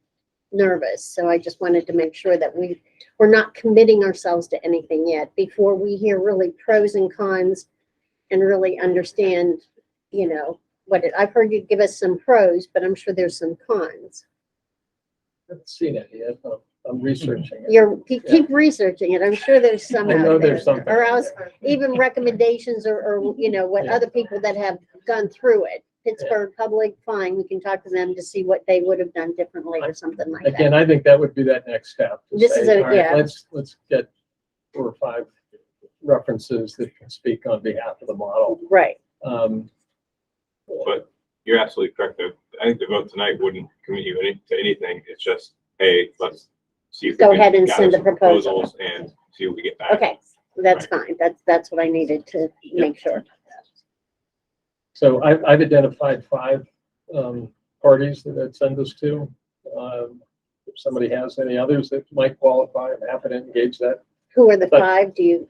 nervous. So I just wanted to make sure that we're not committing ourselves to anything yet before we hear really pros and cons and really understand, I've heard you give us some pros, but I'm sure there's some cons. I haven't seen it yet. I'm researching it. Keep researching it. I'm sure there's some I out know there. there's something. Or else even recommendations or what Yeah. other people that have gone through it. Pittsburgh Public, fine, we can talk to them to see what they would have done differently or something like Again, that. I think that would be that next step. to This is say, a- all right, yeah. Let's get 4 or 5 references that can speak on behalf of the model. Right. But you're absolutely correct, though. I think the vote tonight wouldn't commit you to anything. It's just, hey, let's see if we Go can ahead and gather send the some proposal. proposals and see what we get back. Okay, that's fine. That's what I needed to make sure. So I've identified 5 parties that I'd send this to. If somebody has any others that might qualify, I'm happy to engage that. Who are the But, 5? Could you?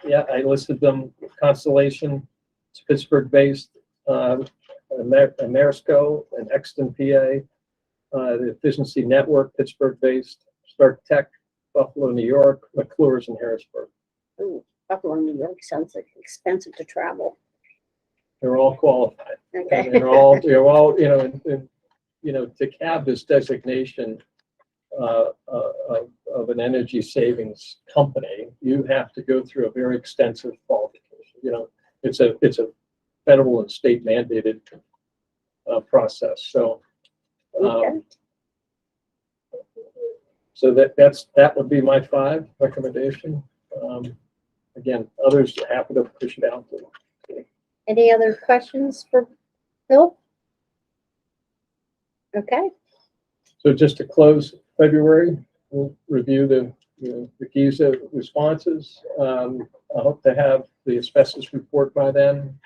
Yeah, I listed them. Constellation, it's Pittsburgh-based, Amerisco and Exton, PA, the Efficiency Network, Pittsburgh-based, Start Tech, Buffalo, New York, McClure's in Harrisburg. Ooh, Buffalo, New York sounds like expensive to travel. They're all qualified. Okay. And they're all, to have this designation of an energy savings company, you have to go through a very extensive qualification. It's a federal and state mandated process. So, Okay. so that would be my 5 recommendation. Again, others are happy to push it out. Any other questions for Phil? Okay. So just to close February, we'll review the Giza responses. I hope to have the asbestos report by then.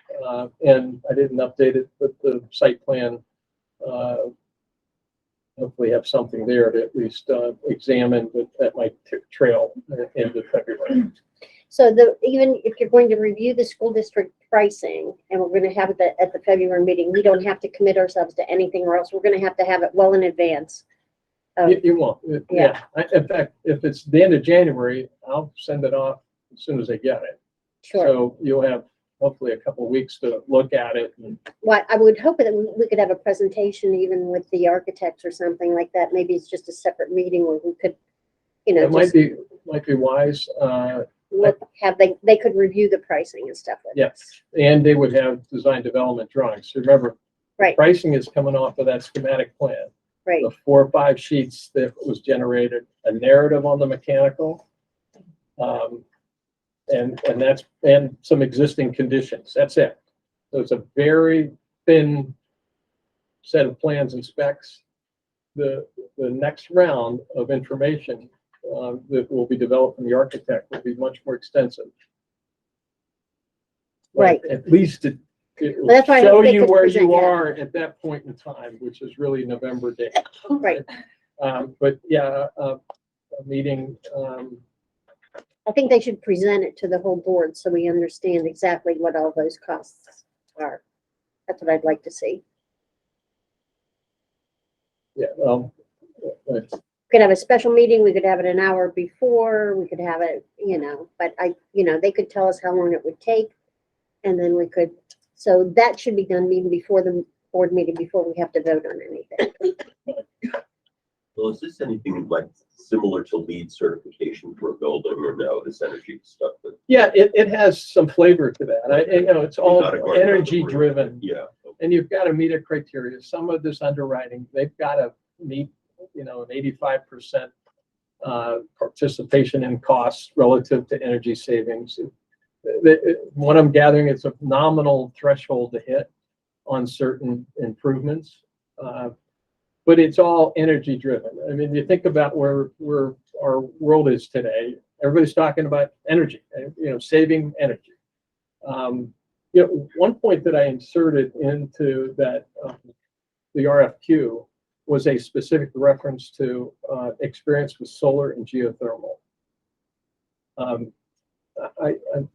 And I didn't update it, but the site plan, hopefully have something there to at least examine, but that might trail into February. So even if you're going to review the school district pricing, and we're going to have it at the February meeting, we don't have to commit ourselves to anything, or else we're going to have it well in advance. You won't. Yeah. In fact, if it's the end of January, I'll send it off as soon as I get it. Sure. So you'll have hopefully a couple of weeks to look at it. What I would hope that we could have a presentation even with the architects or something like that. Maybe it's just a separate meeting where we could, It just might be wise. they could review the pricing and stuff like that. Yes, and they would have design development drawings. So remember, Right. pricing is coming off of that schematic plan. Right. The 4 or 5 sheets that was generated, a narrative on the mechanical, and some existing conditions. That's it. So it's a very thin set of plans and specs. The next round of information that will be developed from the architect will be much more extensive. Right. At least it will Well, that's why I show hope they you could where present you that. are at that point in time, which is really November day. Right. But yeah, a meeting, I think they should present it to the whole board so we understand exactly what all those costs are. That's what I'd like to see. yeah, We could have a special meeting, we could have it an hour before, we could have it, but they could tell us how long it would take. And then we could, so that should be done even before the board meeting, before we have to vote on anything. Well, is this anything like similar to LEED certification for a building, or no, this energy stuff? Yeah, it has some flavor to that. It's all Not a garden, energy driven. Yeah. And you've got to meet a criteria. Some of this underwriting, they've got to meet, an 85% participation in costs relative to energy savings. What I'm gathering, it's a nominal threshold to hit on certain improvements, but it's all energy driven. I mean, you think about where our world is today. Everybody's talking about energy, saving energy. One point that I inserted into that the RFQ was a specific reference to experience with solar and geothermal. I'd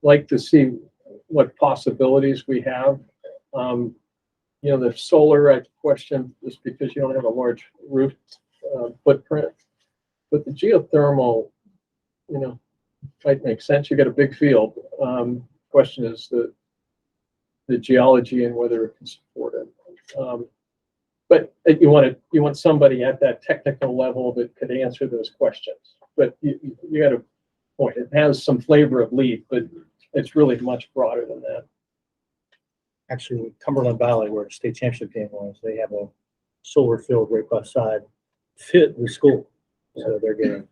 like to see what possibilities we have. The solar, I question just because you don't have a large roof footprint, but the geothermal, might make sense. You got a big field. Question is the geology and whether it can support it. But you want somebody at that technical level that could answer those questions. But you got a point. It has some flavor of LEED, but it's really much broader than that. Actually, in Cumberland Valley, where the state championship game was, they have a solar field right beside the school. So they're getting.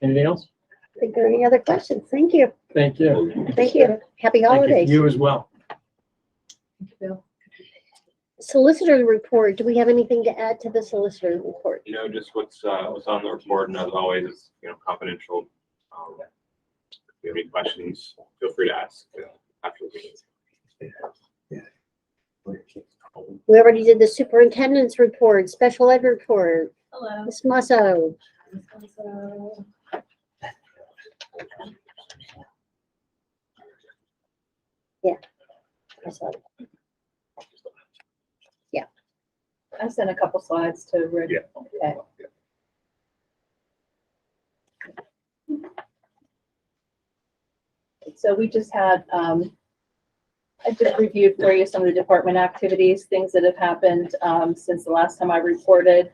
Anything else? I think there are any other questions? Thank you. Thank you. Thank you. Happy holidays. You as well. Solicitor report. Do we have anything to add to the solicitor report? Just what's on the report, and as always, is confidential. If you have any questions, feel free to ask after the meeting. We already did the superintendent's report, special ed report. Hello. Ms. Musso. Yeah. I saw it. Yeah. I sent a couple slides to Rick. Yeah. Okay. So we just had, I just reviewed for you some of the department activities, things that have happened since the last time I reported.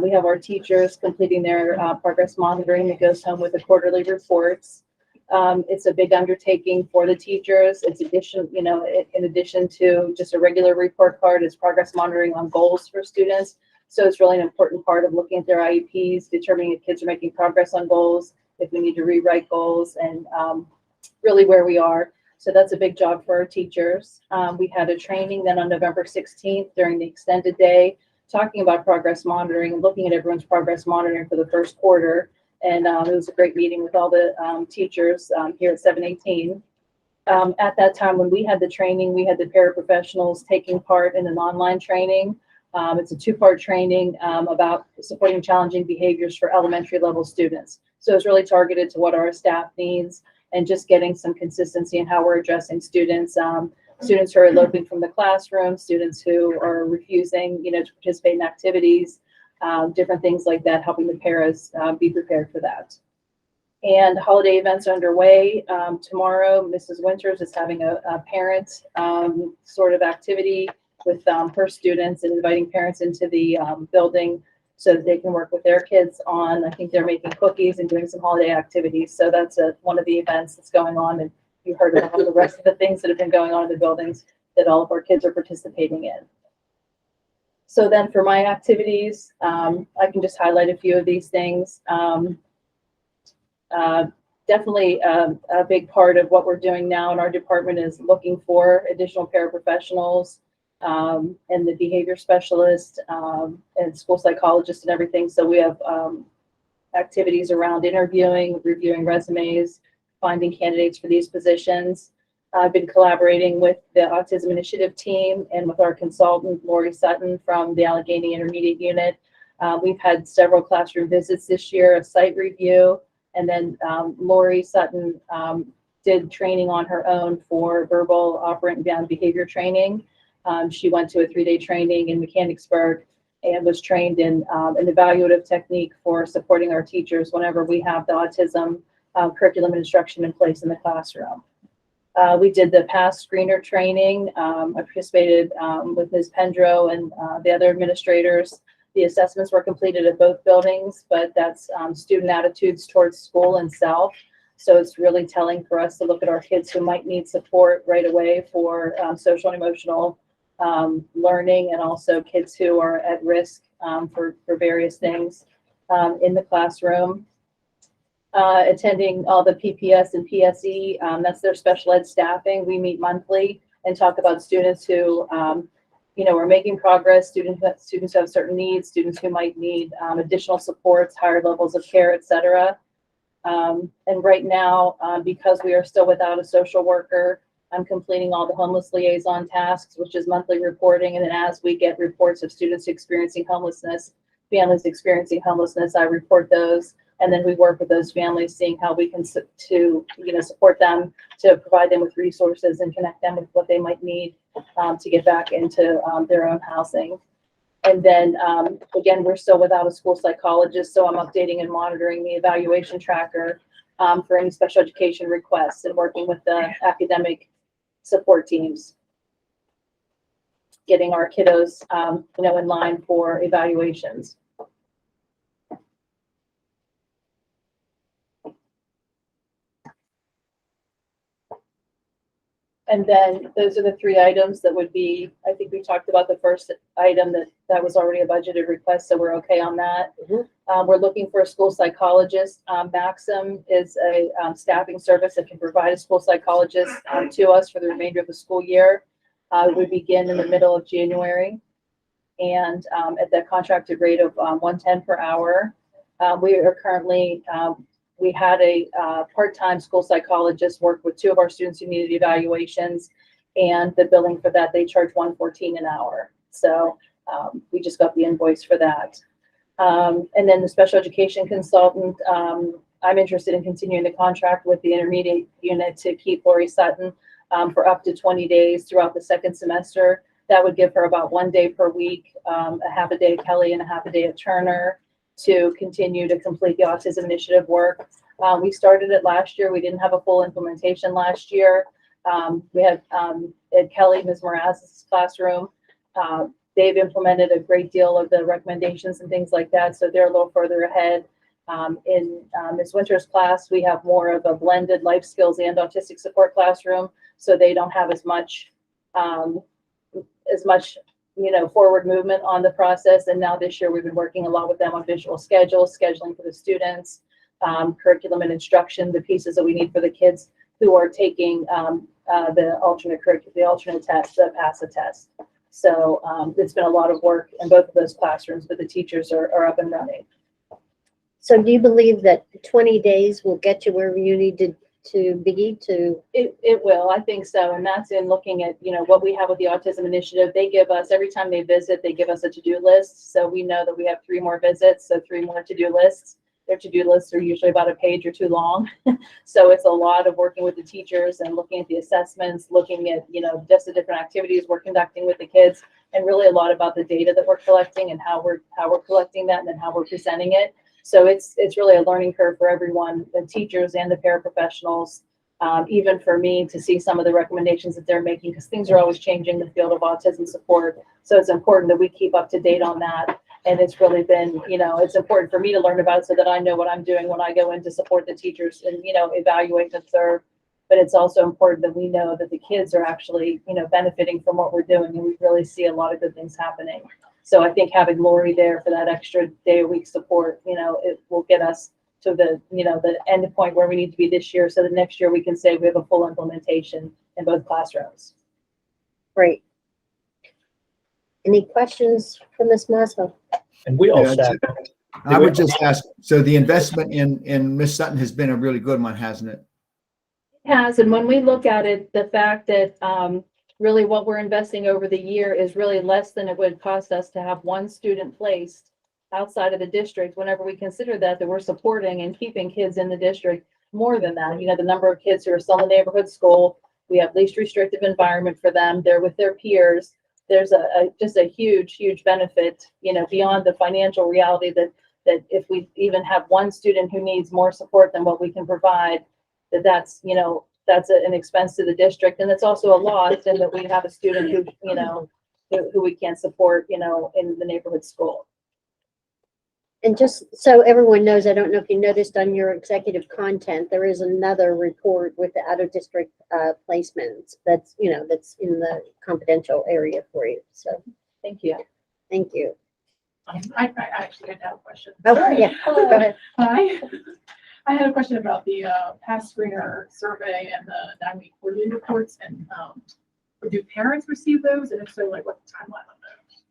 We have our teachers completing their progress monitoring that goes home with the quarterly reports. It's a big undertaking for the teachers. It's in addition to just a regular report card, it's progress monitoring on goals for students. So it's really an important part of looking at their IEPs, determining if kids are making progress on goals, if we need to rewrite goals, and really where we are. So that's a big job for our teachers. We had a training then on November 16th during the extended day, talking about progress monitoring and looking at everyone's progress monitoring for the first quarter. And it was a great meeting with all the teachers here at 718. At that time, when we had the training, we had the paraprofessionals taking part in an online training. It's a two-part training about supporting challenging behaviors for elementary level students. So it's really targeted to what our staff needs and just getting some consistency in how we're addressing students. Students who are eloping from the classroom, students who are refusing, to participate in activities, different things like that, helping the paras be prepared for that. And holiday events are underway. Tomorrow, Mrs. Winters is having a parent sort of activity with her students and inviting parents into the building so that they can work with their kids on, I think they're making cookies and doing some holiday activities. So that's one of the events that's going on. And you heard about the rest of the things that have been going on in the buildings that all of our kids are participating in. So then for my activities, I can just highlight a few of these things. Definitely a big part of what we're doing now in our department is looking for additional paraprofessionals and the behavior specialist and school psychologist and everything. So we have activities around interviewing, reviewing resumes, finding candidates for these positions. I've been collaborating with the Autism Initiative team and with our consultant, Lori Sutton from the Allegheny Intermediate Unit. We've had several classroom visits this year, a site review, and then Lori Sutton did training on her own for verbal operant bound behavior training. She went to a 3-day training in Wilkinsburg and was trained in an evaluative technique for supporting our teachers whenever we have the autism curriculum and instruction in place in the classroom. We did the pass screener training. I participated with Ms. Pendro and the other administrators. The assessments were completed at both buildings, but that's student attitudes towards school and self. So it's really telling for us to look at our kids who might need support right away for social and emotional learning, and also kids who are at risk for various things in the classroom. Attending all the PPS and PSE, that's their special ed staffing. We meet monthly and talk about students who, are making progress, students who have certain needs, students who might need additional supports, higher levels of care, etc. And right now, because we are still without a social worker, I'm completing all the homeless liaison tasks, which is monthly reporting. And then as we get reports of students experiencing homelessness, families experiencing homelessness, I report those. And then we work with those families, seeing how we can support them, to provide them with resources and connect them with what they might need to get back into their own housing. And then again, we're still without a school psychologist, so I'm updating and monitoring the evaluation tracker for any special education requests and working with the academic support teams, getting our kiddos in line for evaluations. And then those are the three items that would be, I think we talked about the first item that was already a budgeted request, so we're okay on that. We're looking for a school psychologist. Maxim is a staffing service that can provide a school psychologist to us for the remainder of the school year. We begin in the middle of January, and at the contracted rate of $110 per hour. We are currently we had a part-time school psychologist work with two of our students who needed evaluations, and the billing for that, they charge $114 an hour. So we just got the invoice for that. And then the special education consultant, I'm interested in continuing the contract with the intermediate unit to keep Lori Sutton for up to 20 days throughout the second semester. That would give her about 1 day per week, a half a day at Kelly and a half a day at Turner, to continue to complete the autism initiative work. We started it last year. We didn't have a full implementation last year. We had at Kelly, Ms. Moraz's classroom, they've implemented a great deal of the recommendations and things like that, so they're a little further ahead. In Ms. Winter's class, we have more of a blended life skills and autistic support classroom, so they don't have as much forward movement on the process. And now this year, we've been working a lot with them on visual schedules, scheduling for the students, curriculum and instruction, the pieces that we need for the kids who are taking the alternate test, the PASA test. So it's been a lot of work in both of those classrooms, but the teachers are up and running. So do you believe that 20 days will get you where you need to be to? It will, I think so. And that's in looking at, what we have with the autism initiative. They give us, every time they visit, they give us a to-do list. So we know that we have 3 more visits, so 3 more to-do lists. Their to-do lists are usually about a page or 2 long. So it's a lot of working with the teachers and looking at the assessments, looking at, just the different activities we're conducting with the kids, and really a lot about the data that we're collecting and how we're collecting that and then how we're presenting it. So it's really a learning curve for everyone, the teachers and the paraprofessionals, even for me to see some of the recommendations that they're making, because things are always changing in the field of autism support. So it's important that we keep up to date on that. And it's really been, it's important for me to learn about it so that I know what I'm doing when I go in to support the teachers and, evaluate and observe. But it's also important that we know that the kids are actually, benefiting from what we're doing. And we really see a lot of good things happening. So I think having Lori there for that extra day a week support, it will get us to the, the end point where we need to be this year. So that next year we can say we have a full implementation in both classrooms. Great. Any questions for Ms. Maslow? And we all Yeah, said. I would just ask, so the investment in Miss Sutton has been a really good one, hasn't it? It has, and when we look at it, the fact that really what we're investing over the year is really less than it would cost us to have one student placed outside of the district. Whenever we consider that we're supporting and keeping kids in the district, more than that, the number of kids who are still in the neighborhood school, we have least restrictive environment for them. They're with their peers. There's just a huge benefit, beyond the financial reality that if we even have one student who needs more support than what we can provide, that's, that's an expense to the district, and it's also a loss in that we have a student who, you know, who we can't support, you know, in the neighborhood school. And just so everyone knows, I don't know if you noticed on your executive content, there is another report with the out of district placements that's, you know, that's in the confidential area for you. So thank you. Thank you. I actually did have a question. Oh, yeah. Go ahead. I had a question about the past screener survey and the 9-week quarterly reports, and do parents receive those? And if so, like what's the timeline on those?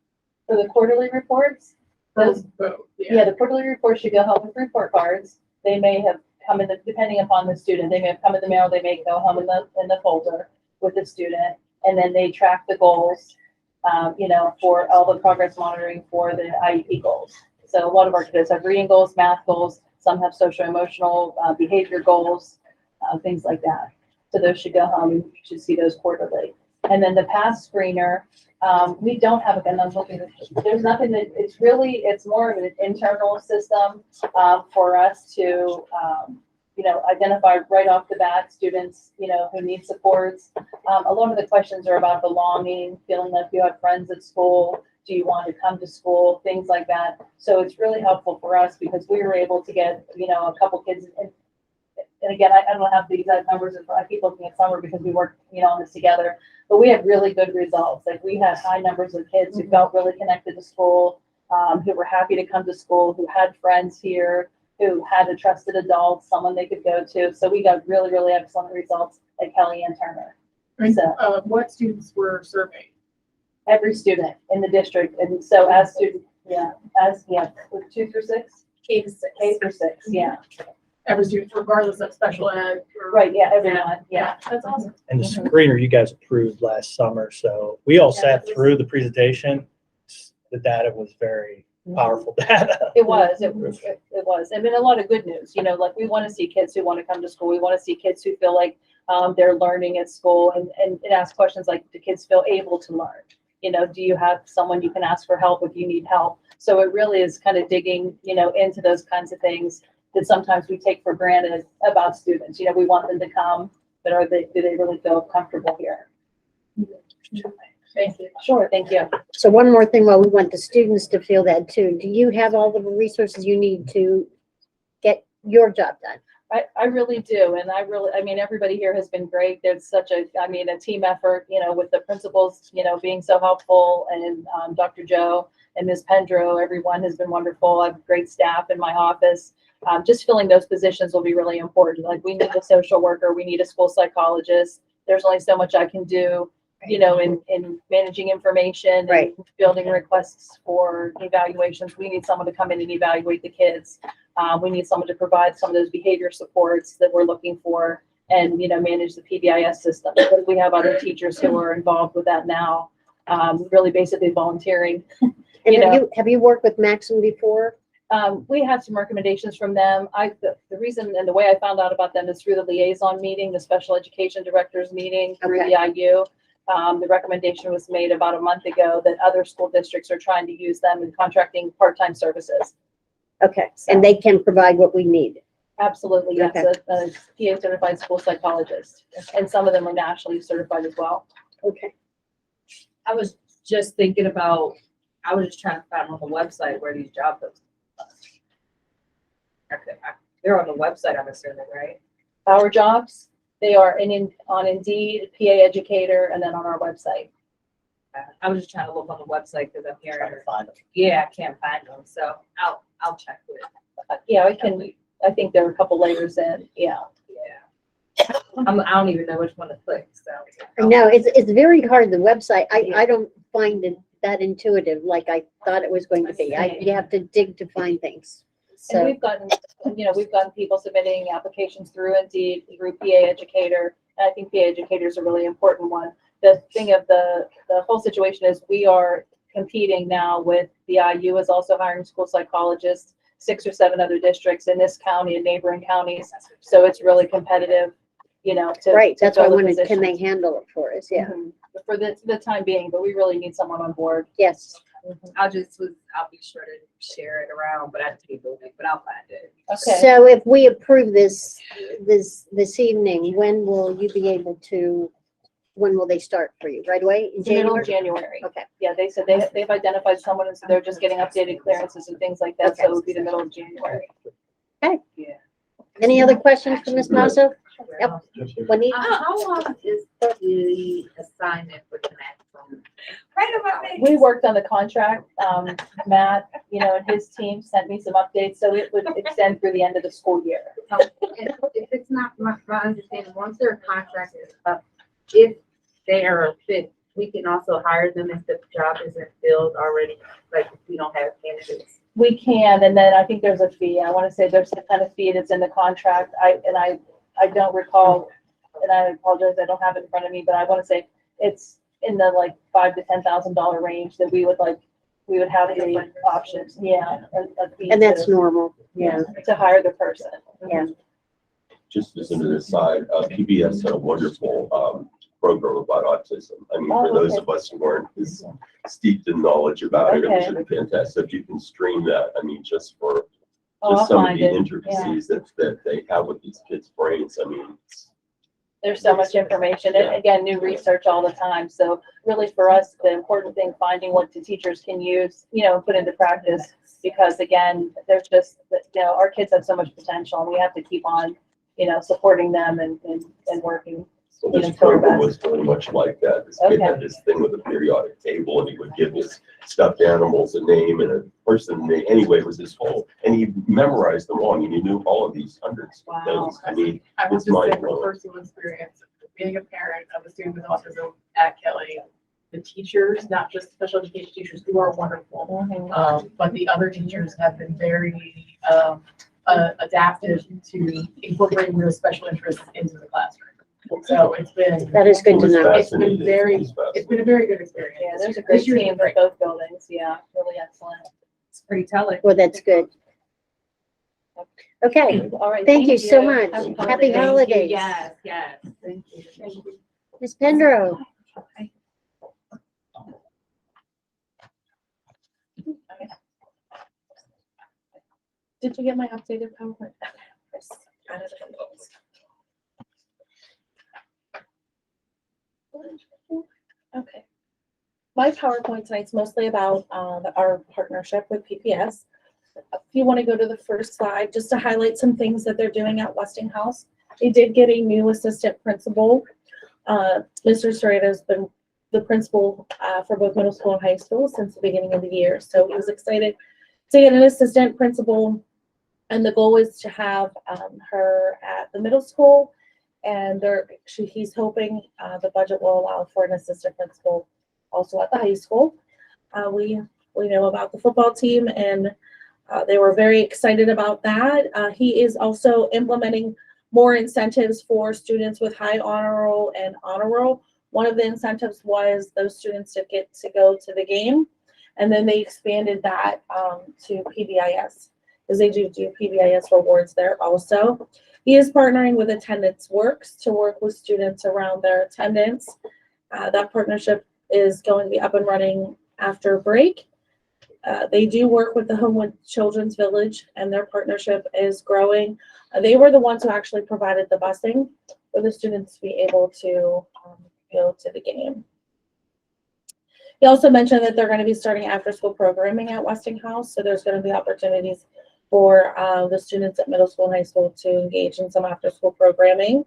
For the quarterly reports, those, Both. yeah, the quarterly reports should go home with report cards. They may have come in, depending upon the student, they may have come in the mail, they may go home in the folder with the student, and then they track the goals, you know, for all the progress monitoring for the IEP goals. So a lot of our kids have reading goals, math goals, some have social emotional behavior goals, things like that. So those should go home, and you should see those quarterly. And then the past screener, we don't have a, and I'm hoping that there's nothing that, it's more of an internal system for us to, you know, identify right off the bat students, you know, who need supports. A lot of the questions are about belonging, feeling like you have friends at school. Do you want to come to school? Things like that. So it's really helpful for us because we were able to get, you know, a couple kids. And again, I don't have the exact numbers. I keep looking at summer because we work, you know, on this together. But we had really good results. Like we had high numbers of kids who felt really connected to school, who were happy to come to school, who had friends here, who had a trusted adult, someone they could go to. So we got really, really excellent results at Kelly and Turner. And, So what students were surveyed? every student in the district. And so as student, with 2 through 6? K through 6, yeah. Every student, regardless of special ed. Right, yeah, everyone, yeah. That's awesome. And the screener you guys approved last summer, so we all sat through the presentation. The data was very powerful data. It was. I mean, a lot of good news, you know, like we want to see kids who want to come to school. We want to see kids who feel like they're learning at school, and ask questions like, do kids feel able to learn? You know, do you have someone you can ask for help if you need help? So it really is kind of digging, you know, into those kinds of things that sometimes we take for granted about students. You know, we want them to come, but do they really feel comfortable here? Thank you. Sure, thank you. So one more thing, while we want the students to feel that too, do you have all the resources you need to get your job done? I really do. And I mean, everybody here has been great. There's such a team effort, you know, with the principals, you know, being so helpful, and Dr. Joe and Ms. Pendro, everyone has been wonderful. I have great staff in my office. Just filling those positions will be really important. Like we need a social worker, we need a school psychologist. There's only so much I can do, you know, in managing information and building requests for evaluations. We need someone to come in and evaluate the kids. We need someone to provide some of those behavior supports that we're looking for, and, you know, manage the PBIS system. Because we have other teachers who are involved with that now, really basically volunteering. And have you worked with Maxim before? We have some recommendations from them. The reason and the way I found out about them is through the liaison meeting, the special education directors meeting through the IU. The recommendation was made about a month ago that other school districts are trying to use them in contracting part-time services. Okay, and they can provide what we need. Absolutely, yes. Okay. A PA certified school psychologist, and some of them are nationally certified as well. Okay. I was just thinking about, I was just trying to find on the website where these job postings are. They're on the website, I'm assuming, right? Our jobs, they are on Indeed, PA Educator, and then on our website. I was just trying to look on the website because I'm hearing. Trying to find them. Yeah, I can't find them, so I'll check with it. Yeah, I think there are a couple layers in. Yeah. Yeah. I don't even know which one to click. So. No, it's very hard. The website, I don't find it that intuitive like I thought it was going to be. You have to dig to find things. And So we've gotten people submitting applications through Indeed, through PA Educator. And I think PA Educator is a really important one. The thing of the whole situation is we are competing now with the IU is also hiring school psychologists, 6 or 7 other districts in this county and neighboring counties. So it's really competitive, you know. that's why I fill the wanted, can they positions. handle it for us? Yeah. Mhm. For the time being, but we really need someone on board. Yes. I'll be sure to share it around, but I have to keep moving, but I'll find it. Okay. So if we approve this, this evening, when will you be able to, when will they start for you? Right away in The middle of January? January. Okay. Yeah, they said they've identified someone, and so they're just getting updated clearances and things like that, so it would be the middle of January. Okay. Any other questions for Ms. Mazza? Yep. Juanita? How long is the assignment for the next? We worked on the contract, Matt, and his team sent me some updates, so it would extend through the end of the school year. If it's not my understanding, once their contract is up, if they are fit, we can also hire them if the job isn't filled already, like if we don't have candidates. We can, and then I think there's a fee. I want to say there's some kind of fee that's in the contract. I don't recall, and I apologize, I don't have it in front of me, but I want to say it's in the like $5,000 to $10,000 range that we would have the options. Yeah. a fee And that's to- normal. Yeah. To hire the person. Yeah. Just as an aside, PBS had a wonderful program about autism. I mean, for Oh, those okay. of us who aren't as steeped in knowledge about it, it was Okay. fantastic. If you can stream that, I mean, just for Oh, I'll just some of find the it. intricacies that they have with these kids' brains. I mean, There's so much information, and again, new research all the time. So really for us, the important thing, finding what the teachers can use, put into practice, because again, there's just, our kids have so much potential, and we have to keep on, supporting them and working. so this to our program best. was very much like that. This kid had this thing with a periodic table, and he would give his stuffed animals a name and a person name. Anyway, it was this whole, and he memorized them all, and he knew all of these hundreds of things. I mean, I will it's just say mind from blowing. personal experience, being a parent of a student with autism at Kelly, the teachers, not just special education teachers, who are wonderful, but the other teachers have been very adaptive to incorporating those special interests into the classroom. So it's been. That is good to know. It's been it's been a very good experience. Yeah, there's a great This year's team been at both buildings. Yeah, really excellent. It's pretty telling. Well, that's good. Okay. All right. Thank you so much. Happy Happy holidays. Yes, yes. Thank you. Ms. Pendro? Did you get my updated PowerPoint? Yes. Okay. My PowerPoint tonight's mostly about our partnership with PPS. If you want to go to the first slide, just to highlight some things that they're doing at Westinghouse. They did get a new assistant principal. Mr. Serrata has been the principal for both middle school and high school since the beginning of the year. So he was excited to get an assistant principal. And the goal is to have her at the middle school. And he's hoping the budget will allow for an assistant principal also at the high school. We know about the football team, and they were very excited about that. He is also implementing more incentives for students with high honor roll and honor roll. One of the incentives was those students to get to go to the game, and then they expanded that to PBIS, because they do PBIS rewards there also. He is partnering with Attendance Works to work with students around their attendance. That partnership is going to be up and running after break. They do work with the Homewood Children's Village, and their partnership is growing. They were the ones who actually provided the busing for the students to be able to go to the game. He also mentioned that they're going to be starting after-school programming at Westinghouse, so there's going to be opportunities for the students at middle school and high school to engage in some after-school programming.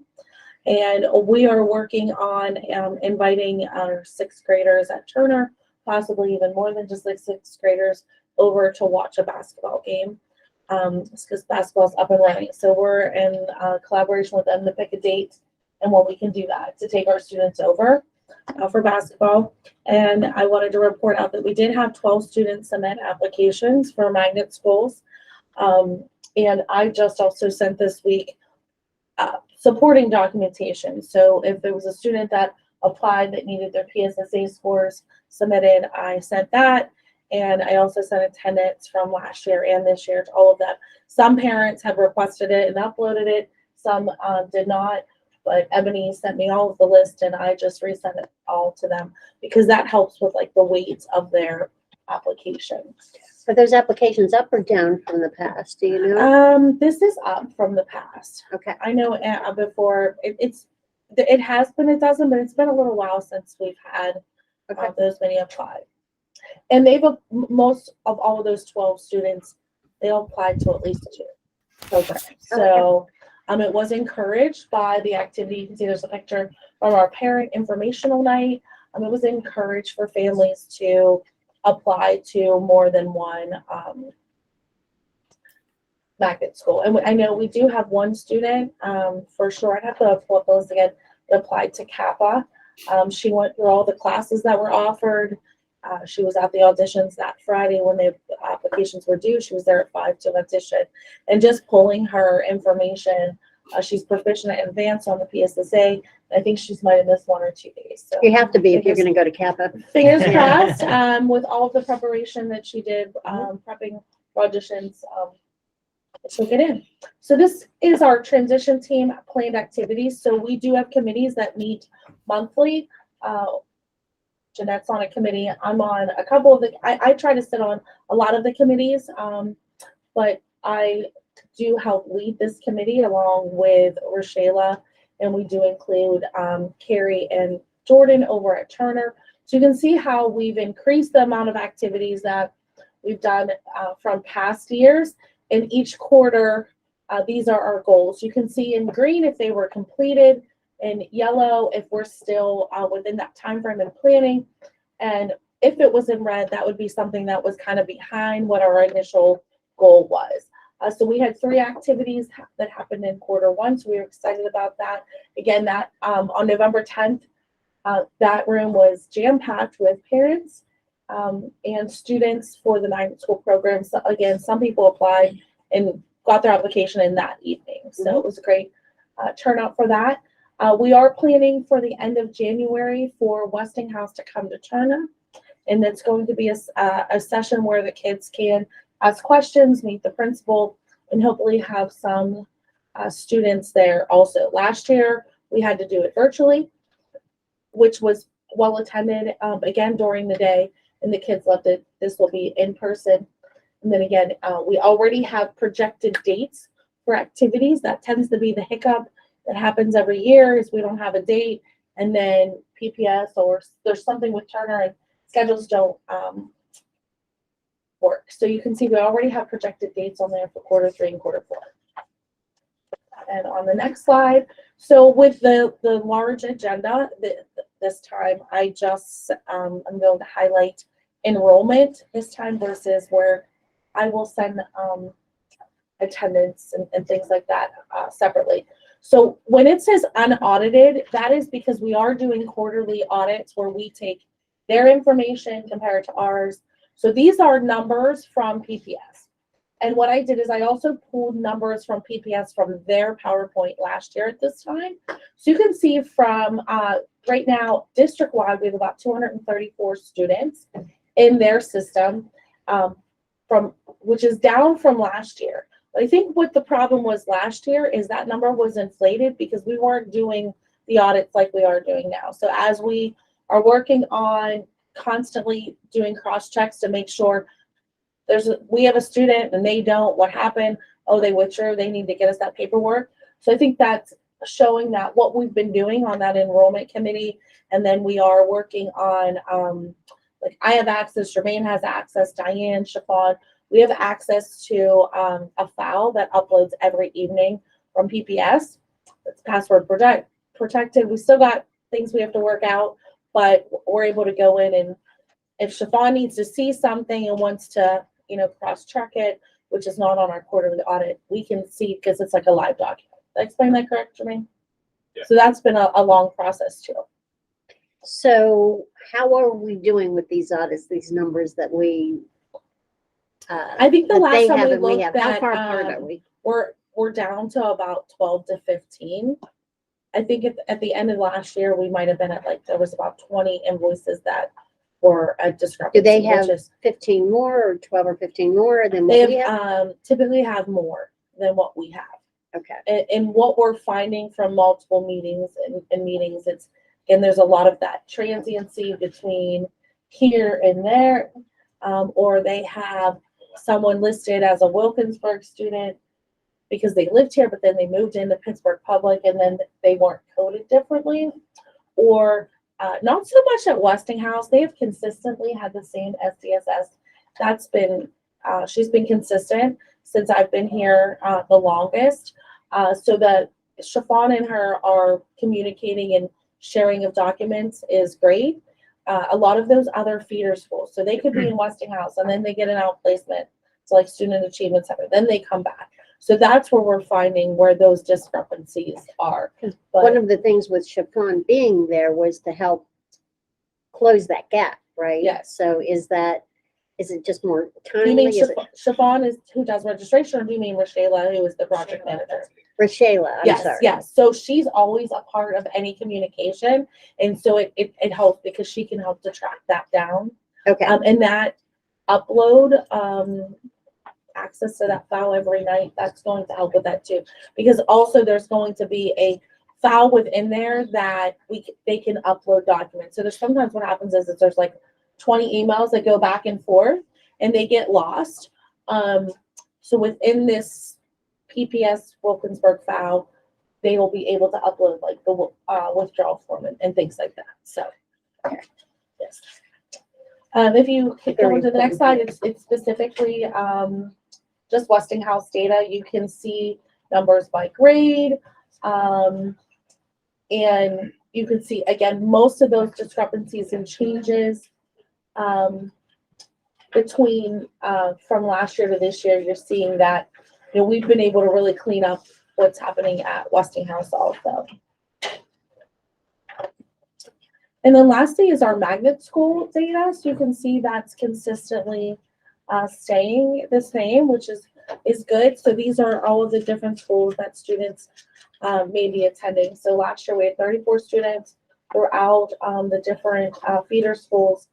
And we are working on inviting our sixth graders at Turner, possibly even more than just like sixth graders, over to watch a basketball game, because basketball's up and running. So we're in collaboration with them to pick a date and when we can do that, to take our students over for basketball. And I wanted to report out that we did have 12 students submit applications for magnet schools. And I just also sent this week supporting documentation. So if there was a student that applied that needed their PSSA scores submitted, I sent that. And I also sent attendance from last year and this year to all of them. Some parents have requested it and uploaded it. Some did not, but Ebony sent me all of the list and I just resent it all to them, because that helps with like the weight of their application. Are those applications up or down from the past? Do you know? This is up from the past. Okay. I know before it has been a dozen, but it's been a little while since we've had those many apply. And most of all of those 12 students, they all applied to at least 2 programs. So it was encouraged by the activity. You can see there's a picture from our parent informational night. It was encouraged for families to apply to more than one magnet school. And I know we do have one student for sure. I'd have to pull up those again. That applied to Kappa. She went through all the classes that were offered. She was at the auditions that Friday when the applications were due. She was there at 5 to audition, and just pulling her information. She's proficient at advanced on the PSSA. I think she's might have missed 1 or 2 days. So You have to be if you're going to go to Kappa. fingers crossed. With all of the preparation that she did, prepping for auditions, she'll get in. So this is our transition team planned activities. So we do have committees that meet monthly. Jeanette's on a committee. I'm on a couple of I try to sit on a lot of the committees, but I do help lead this committee along with Rochela, and we do include Carrie and Jordan over at Turner. So you can see how we've increased the amount of activities that we've done from past years. And each quarter, these are our goals. You can see in green if they were completed, in yellow if we're still within that time frame and planning, and if it was in red, that would be something that was kind of behind what our initial goal was. So we had 3 activities that happened in quarter 1, so we were excited about that. Again, that on November 10th, that room was jam-packed with parents and students for the magnet school program. So again, some people applied and got their application in that evening, so it was a great turnout for that. We are planning for the end of January for Westinghouse to come to Turner, and it's going to be a session where the kids can ask questions, meet the principal, and hopefully have some students there also. Last year, we had to do it virtually, which was well attended, again, during the day, and the kids loved it. This will be in person. And then again, we already have projected dates for activities. That tends to be the hiccup that happens every year, is we don't have a date, and then PPS or there's something with Turner and schedules don't work. So you can see we already have projected dates on there for quarter 3 and quarter 4. And on the next slide, so with the large agenda this time, I just I'm going to highlight enrollment this time versus where I will send attendance and things like that separately. So when it says unaudited, that is because we are doing quarterly audits where we take their information, compare it to ours. So these are numbers from PPS. And what I did is I also pulled numbers from PPS from their PowerPoint last year at this time. So you can see from right now, district-wide, we have about 234 students in their system, which is down from last year. I think what the problem was last year is that number was inflated because we weren't doing the audits like we are doing now. So as we are working on constantly doing cross checks to make sure we have a student and they don't, what happened? Oh, they withdrew, they need to get us that paperwork. So I think that's showing that what we've been doing on that enrollment committee, and then we are working on, like I have access, Jermaine has access, Diane, Chiffon, we have access to a file that uploads every evening from PPS. It's password protected. We still got things we have to work out, but we're able to go in, and if Chiffon needs to see something and wants to, cross-check it, which is not on our quarterly audit, we can see because it's like a live document. Did I explain that correct, Jermaine? Yeah. So that's been a long process too. So how are we doing with these audits, these numbers that we I think the last time we looked at, how far apart are we? We're down to about 12 to 15. I think at the end of last year, we might have been at there was about 20 invoices that were a discrepancy. Do they have 15 more or 12 or 15 more than what we have? Typically have more than what we have. Okay. And what we're finding from multiple meetings and meetings, there's a lot of that transiency between here and there, or they have someone listed as a Wilkinsburg student because they lived here, but then they moved into Pittsburgh Public and then they weren't coded differently. Or not so much at Westinghouse. They have consistently had the same SDSS. That's been, she's been consistent since I've been here the longest. So that Chiffon and her are communicating and sharing of documents is great. A lot of those other feeder schools, so they could be in Westinghouse and then they get an outplacement to like Student Achievement Center, then they come back. So that's where we're finding where those discrepancies are. One of the things with Chiffon being there was to help close that gap, right? Yes. So is it just more Do you mean timely? Is it Chiffon is who does registration, or do you mean Rashayla, who is the project manager? Rashayla? I'm Yes, sorry. yes. So she's always a part of any communication, and so it helps because she can help to track that down. Okay. And that upload, access to that file every night, that's going to help with that too. Because also there's going to be a file within there that they can upload documents. So there's sometimes what happens is there's like 20 emails that go back and forth and they get lost. So within this PPS Wilkinsburg file, they will be able to upload like the withdrawal form and things like that. So, yes. If you go into the next slide, it's specifically just Westinghouse data. You can see numbers by grade. And you can see, again, most of those discrepancies and changes between from last year to this year, you're seeing that, you know, we've been able to really clean up what's happening at Westinghouse also. And then lastly is our magnet school data. So you can see that's consistently staying the same, which is good. So these are all of the different schools that students may be attending. So last year we had 34 students throughout the different feeder schools.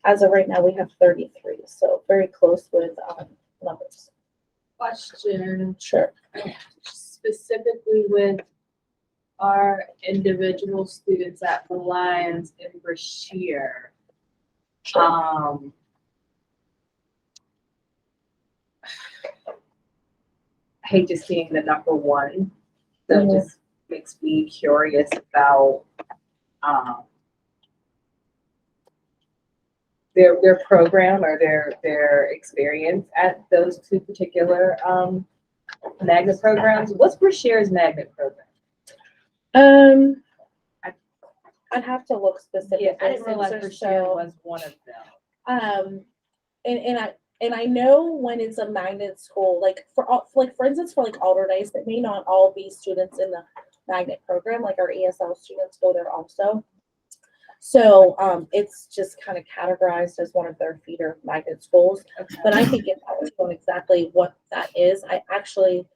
As of right now, we have 33. So very close with numbers. Question. Sure. Specifically with our individual students at the Lions in Brashear. I hate just seeing the number one. So it just makes me curious about their program or their experience at those two particular magnet programs. What's Brashear's magnet program? I'd have to look specifically. Yeah, I didn't realize Brashear was one of them. And I know when it's a magnet school, like for instance, for like Alderdice, it may not all be students in the magnet program, like our ESL students go there also. So it's just kind of categorized as one of their feeder magnet schools. Okay. But I can get back on exactly what that is. I actually,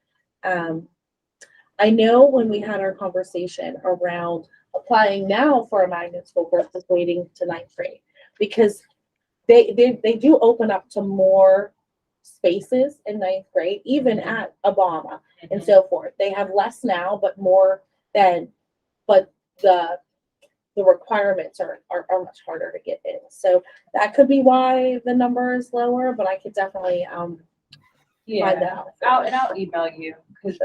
I know when we had our conversation around applying now for a magnet school versus waiting to 9th grade, because they do open up to more spaces in 9th grade, even at Obama and so forth. They have less now, but more than, but the requirements are much harder to get in. So that could be why the number is lower, but I could definitely find that out. I'll email you because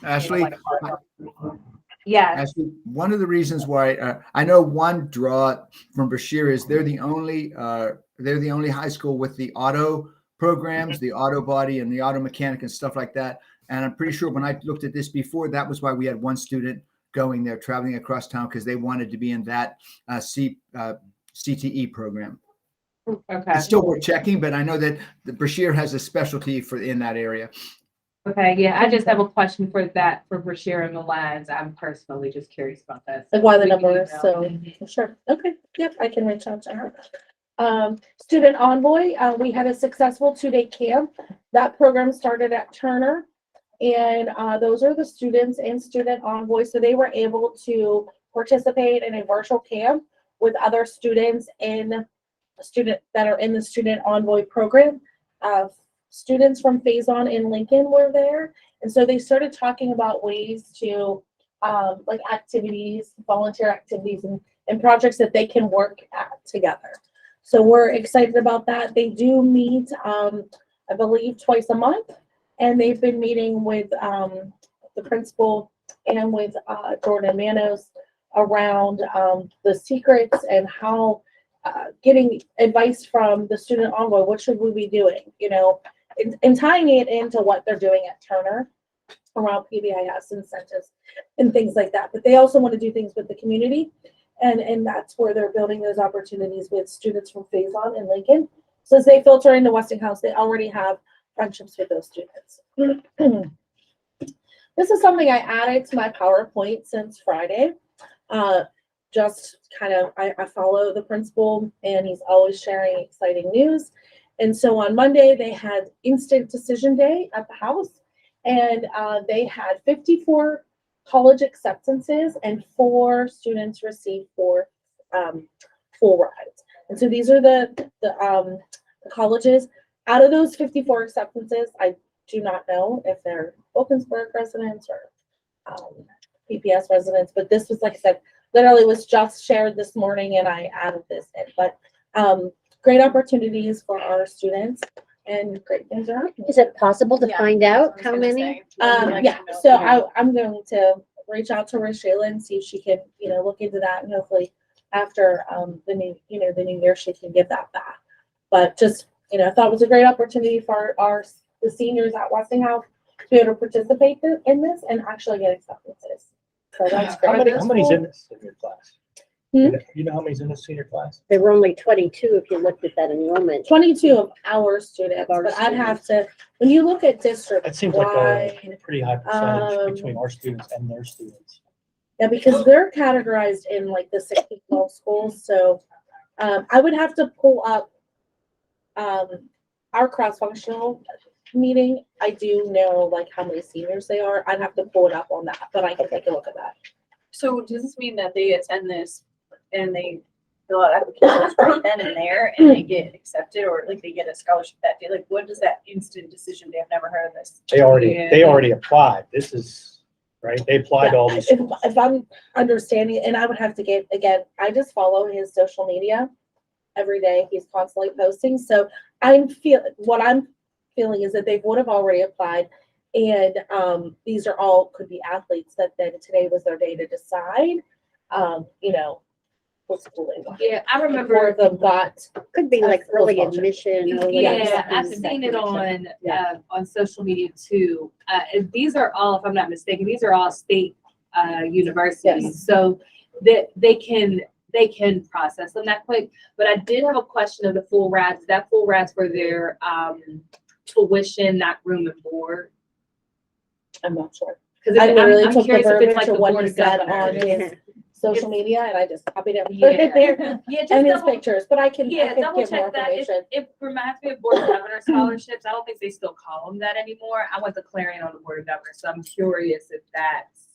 Ashley, yeah. Ashley, one of the reasons why I know one draw from Brashear is they're the only high school with the auto programs, the auto body and the auto mechanic and stuff like that. And I'm pretty sure when I looked at this before, that was why we had one student going there, traveling across town, because they wanted to be in that CTE program. Okay. It's still worth checking, but I know that the Brashear has a specialty in that area. Okay, yeah, I just have a question for Brashear and the Lions. I'm personally just curious about that. Like why the number is so sure. Okay, yep, I can reach out to her. Student Envoy, we had a successful 2-day camp. That program started at Turner. And those are the students in Student Envoy. So they were able to participate in a virtual camp with other students that are in the Student Envoy program. Students from Faison in Lincoln were there. And so they started talking about ways to like activities, volunteer activities and projects that they can work at together. So we're excited about that. They do meet, I believe, twice a month, and they've been meeting with the principal and with Jordan Manos around the secrets and how getting advice from the student envoy. What should we be doing? You know, and tying it into what they're doing at Turner around PBIS incentives and things like that. But they also want to do things with the community, and that's where they're building those opportunities with students from Faison and Lincoln. So as they filter into Westinghouse, they already have friendships with those students. This is something I added to my PowerPoint since Friday. Just kind of, I follow the principal, and he's always sharing exciting news. And so on Monday, they had instant decision day at the house, and they had 54 college acceptances, and 4 students received 4 full rides. And so these are the colleges. Out of those 54 acceptances, I do not know if they're Wilkinsburg residents or PPS residents, but this was, like I said, literally was just shared this morning, and I added this in. But great opportunities for our students, and great things are happening. Is it possible to find out how many? Yeah, so I'm going to reach out to Rashayla and see if she can, look into that, and hopefully after the new year, she can give that back. But just, I thought it was a great opportunity for the seniors at Westinghouse to be able to participate in this and actually get acceptances. So that's great. How many's in this in your class? Hmm? You know how many's in this senior class? There were only 22 if you looked at that enrollment. 22 of our students, but I'd have to, when you look at district It seems like a wide, pretty high percentage between our students and their students. yeah, because they're categorized in like the 6-12 schools. So I would have to pull up our cross-functional meeting. I do know like how many seniors they are. I'd have to pull it up on that, but I can take a look at that. So does this mean that they attend this and they fill out applications right then and there and they get accepted, or like they get a scholarship that day? Like, what does that instant decision day? I've never heard of this. They already applied. This is, right? They applied to all these schools. If I'm understanding, and I would have to get, again, I just follow his social media every day. He's constantly posting. So what I'm feeling is that they would have already applied, and these are all could be athletes that then today was their day to decide, what school they want. Yeah, I remember 4 of them got could be like early admission. Or yeah, I've seen it on social media too. These are all, if I'm not mistaken, these are all state universities, Yes. so that they can process them that quick. But I did have a question of the full rides. That full rides for their tuition, not room and board. I'm not sure. Because I literally took the curious if it's verbiage like of the what board he of said on governors. his social media, and I just copied it, put Yeah. it there, Yeah, just and his double- pictures, but I can Yeah, double get more check that. information. It reminds me of Board of Governors scholarships. I don't think they still call them that anymore. I went to Clarion on the Board of Governors, so I'm curious if that's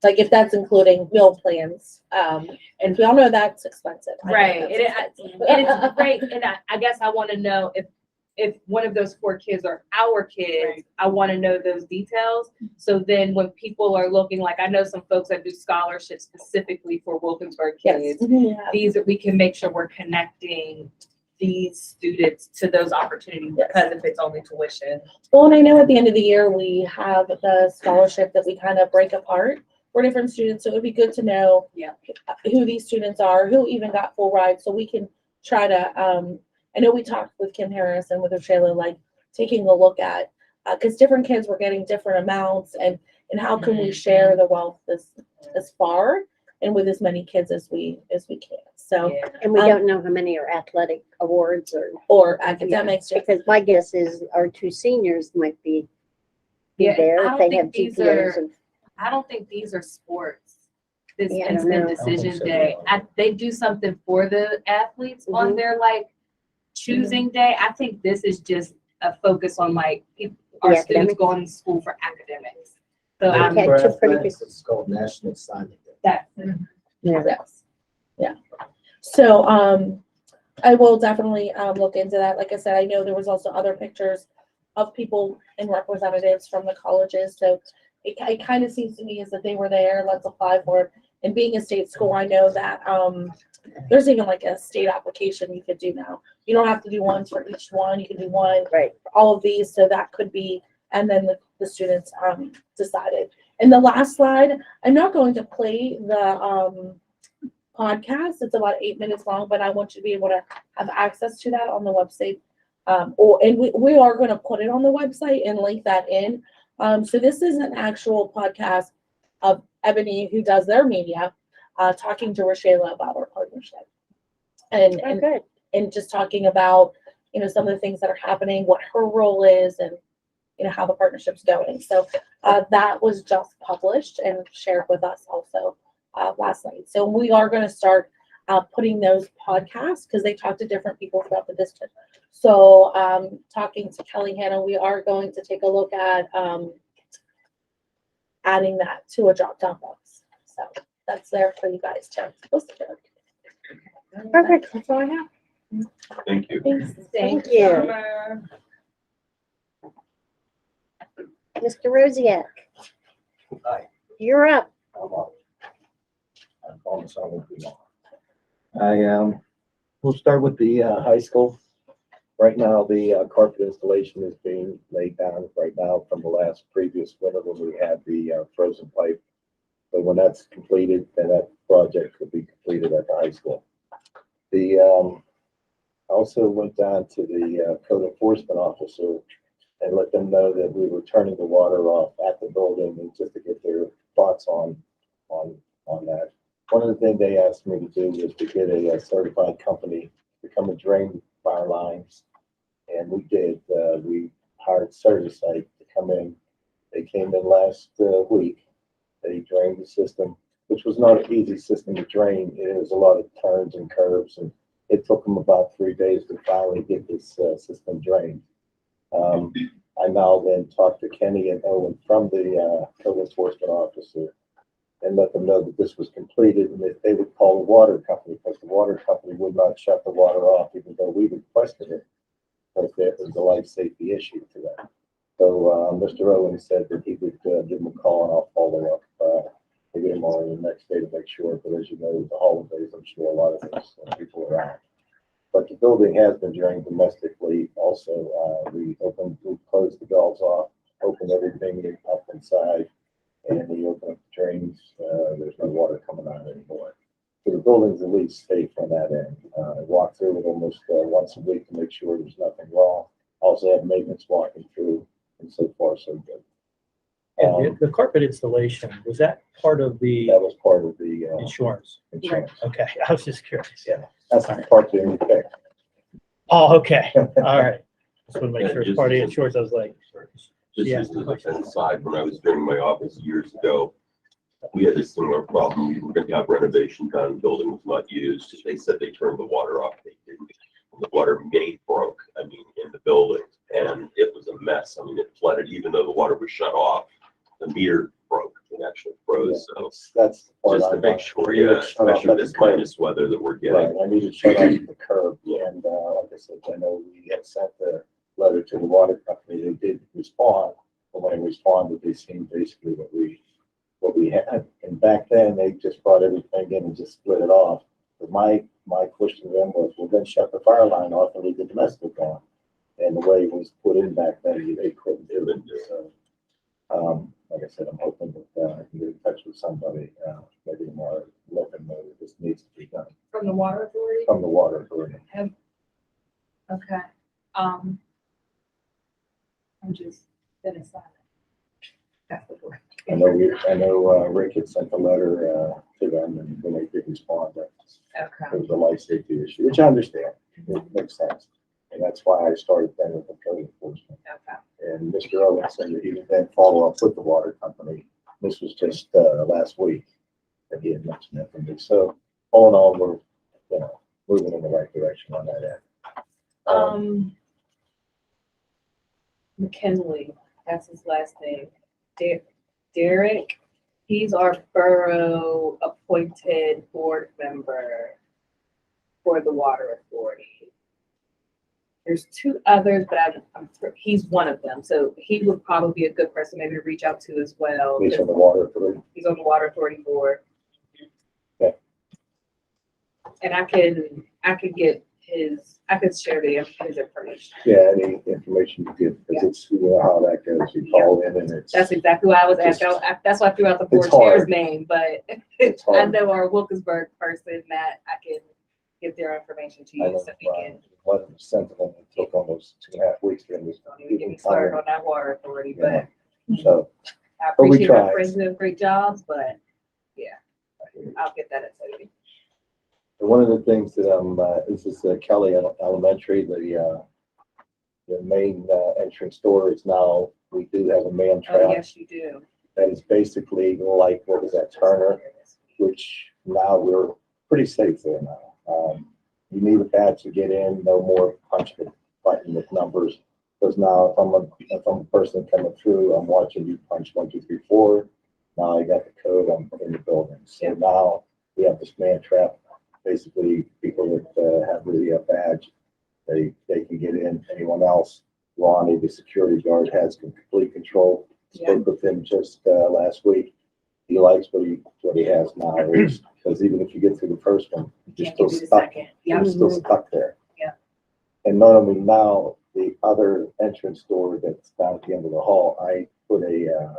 Like if that's including meal plans, and we all know that's expensive. I know right. that's It expensive. is great, and I guess I want to know if one of those 4 kids are our kids. Right. I want to know those details. So then when people are looking, like I know some folks that do scholarships specifically for Wilkinsburg kids. Yes. Mhm. These we can make sure we're connecting these students to those opportunities, Yes. because if it's only tuition. Well, and I know at the end of the year, we have the scholarship that we kind of break apart for different students. So it would be good to know who these students are, who even got full rides, so we can try to, I know we talked with Kim Harris and with Shayla, like taking a look at, because different kids were getting different amounts, and how can we share the wealth this far and with as many kids as we can. So, and we don't know how many are athletic awards or academics. Because my guess is our 2 seniors might be there if they have GPAs of. I don't think these are sports. This Yeah, I don't instant know. decision so. day. They do something for the athletes on their like choosing day. I think this is just a focus on like our The students academics. going to school for academics. So Okay, I'm two pretty big- It's called National Signing Day. that. Yes. Yeah. So, I will definitely, look into that. Like I said, I know there was also other pictures of people and representatives from the colleges. So it kind of seems to me as that they were there, let's apply for it. And being a state school, I know that, there's even like a state application you could do now. You don't have to do one for each one. You can do one Right. for all of these. So that could be, and then the students decided. And the last slide, I'm not going to play the podcast. It's about 8 minutes long, but I want you to be able to have access to that on the website. And we are going to put it on the website and link that in. So this is an actual podcast of Ebony, who does their media, talking to Rashayla about our partnership. And just talking about, some of the things that are happening, what her role is, and how the partnership's going. So that was just published and shared with us also last night. So we are going to start putting those podcasts because they talk to different people throughout the district. So talking to Kelly Hanna, we are going to take a look at adding that to a drop-down box. So that's there for you guys to listen to. Perfect. That's all I have. Thank you. Thanks. Thank you. Mr. Rosiak. Hi. You're up. We'll start with the high school. Right now, the carpet installation is being laid down right now from the last previous winter when we had the frozen pipe. So when that's completed, then that project will be completed at the high school. Also went down to the code enforcement officer and let them know that we were turning the water off at the building, and just to get their thoughts on that. One of the things they asked me to do was to get a certified company to come and drain fire lines, and we did. We hired Servicite to come in. They came in last week. They drained the system, which was not an easy system to drain. It was a lot of turns and curves, and it took them about 3 days to finally get this system drained. I now then talked to Kenny and Owen from the code enforcement officer and let them know that this was completed and that they would call the water company, because the water company would not shut the water off even though we requested it, because it was a life safety issue to them. So Mr. Owen said that he would give them a call, and I'll follow up maybe tomorrow or the next day to make sure. But as you know, the holidays, I'm sure a lot of those people are out. But the building has been drained domestically. Also, we closed the valves off, opened everything up inside, and we opened up the drains. There's no water coming out anymore. So the building's at least safe on that end. I walk through it almost once a week to make sure there's nothing wrong. Also have maintenance walking through, and so far so good. And the carpet installation, was that part of the? That was part of the insurance. insurance. Okay, I was just curious. Yeah, that's the part that we picked. Oh, okay, all right. Just want to make Yeah, sure it's just part of the as- insurance. I was like, Just yeah. as an aside, when I was doing my office years ago, we had a similar problem. We were going to have renovation done, the building was not used. They said they turned the water off. They didn't. The water main broke, in the building, and it was a mess. It flooded, even though the water was shut off. The meter broke and actually froze. Yeah, So that's the part just to I make want. sure, I need to yeah, shut off especially at this the curb. minus weather that we're Right, getting. I need to shut off the curb, and like I said, I know we had sent the letter to the water company. They did respond, but when they responded, they seen basically what we had. And back then, they just brought everything in and just split it off. But my question to them was, well, then shut the fire line off and leave the domestic on. And the way it was put in back then, they couldn't do it. So, like I said, I'm hoping that I can get in touch with somebody, maybe tomorrow, let them know that this needs to be done From the water authority? from the water authority. Okay. I'm just gonna sign it. That's the word. I know Rick had sent a letter to them, and then they did respond that it was a life safety issue, which I understand. It makes sense. And that's why I started then with the code enforcement. And Mr. Owen said that he would then follow up with the water company. This was just last week that he had mentioned that to me. So all in all, we're moving in the right direction on that end. McKinley, that's his last name. Derek, he's our borough appointed board member for the water authority. There's two others, but he's one of them. So he would probably be a good person maybe to reach out to as well. He's on the water authority. He's on the water authority board. Okay. And I could get I could share his information. Yeah, any information you get, because it's, you know how that goes, you call in and it's. That's exactly why I was asking. That's why I threw out the board It's hard. chair's name, but It's I hard. know our Wilkinsburg person that I can get their information to I you know, so we can. one sent them, it took almost 2.5 weeks for them to Don't even get me started on that water authority, but So, I but we appreciate our tried. friends doing great jobs, but yeah, I'll get that at you. And one of the things that this is Kelly Elementary, the main entrance door is now, we do have a man trap. Oh, yes, you do. That is basically like, what is that, Turner, which now we're pretty safe there now. You need a badge to get in, no more punch the button with numbers. Because now if I'm a person coming through, I'm watching you punch 1, 2, 3, 4. Now I got the code, I'm in the building. So now we have this man trap. Basically, people that have the badge, they can get in. Anyone else, Ronnie, the security guard, has complete control. Spoke with him just last week. He likes what he has now, because even if you get through the first one, you're still stuck. You're still stuck there. Yeah. And not only now, the other entrance door that's down at the end of the hall, I put a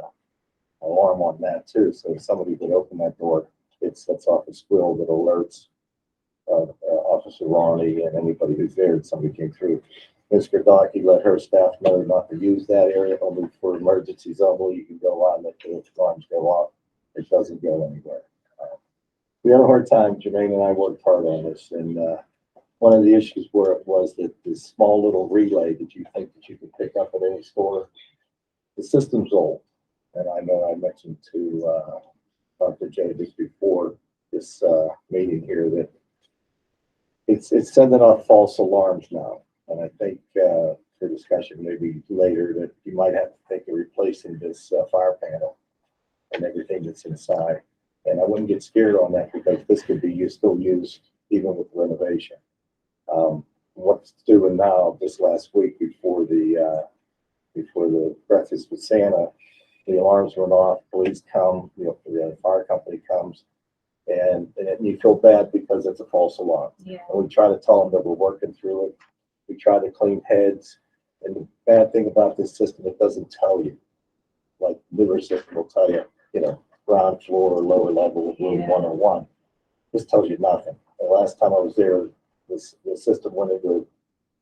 alarm on that too. So if somebody would open that door, it sets off a squeal that alerts Officer Ronnie and anybody who's there that somebody came through. Ms. Gardaki let her staff know not to use that area, only for emergencies only. You can go on, let the alarms go off. It doesn't go anywhere. We had a hard time. Jermaine and I worked hard on this, and one of the issues was that this small little relay that you think that you can pick up at any store, the system's old. And I know I mentioned to Dr. J just before this meeting here that it's sending off false alarms now. And I think for discussion maybe later that you might have to think of replacing this fire panel and everything that's inside. And I wouldn't get scared on that because this could be still used even with renovation. What's doing now this last week before the breakfast with Santa, the alarms went off, police come, the fire company comes, and you feel bad because it's a false alarm. Yeah. And we try to tell them that we're working through it. We try to clean heads. And the bad thing about this system, it doesn't tell you. Like the newer system will tell you, ground floor or lower level of room 101. This tells you nothing. The last time I was there, the system went into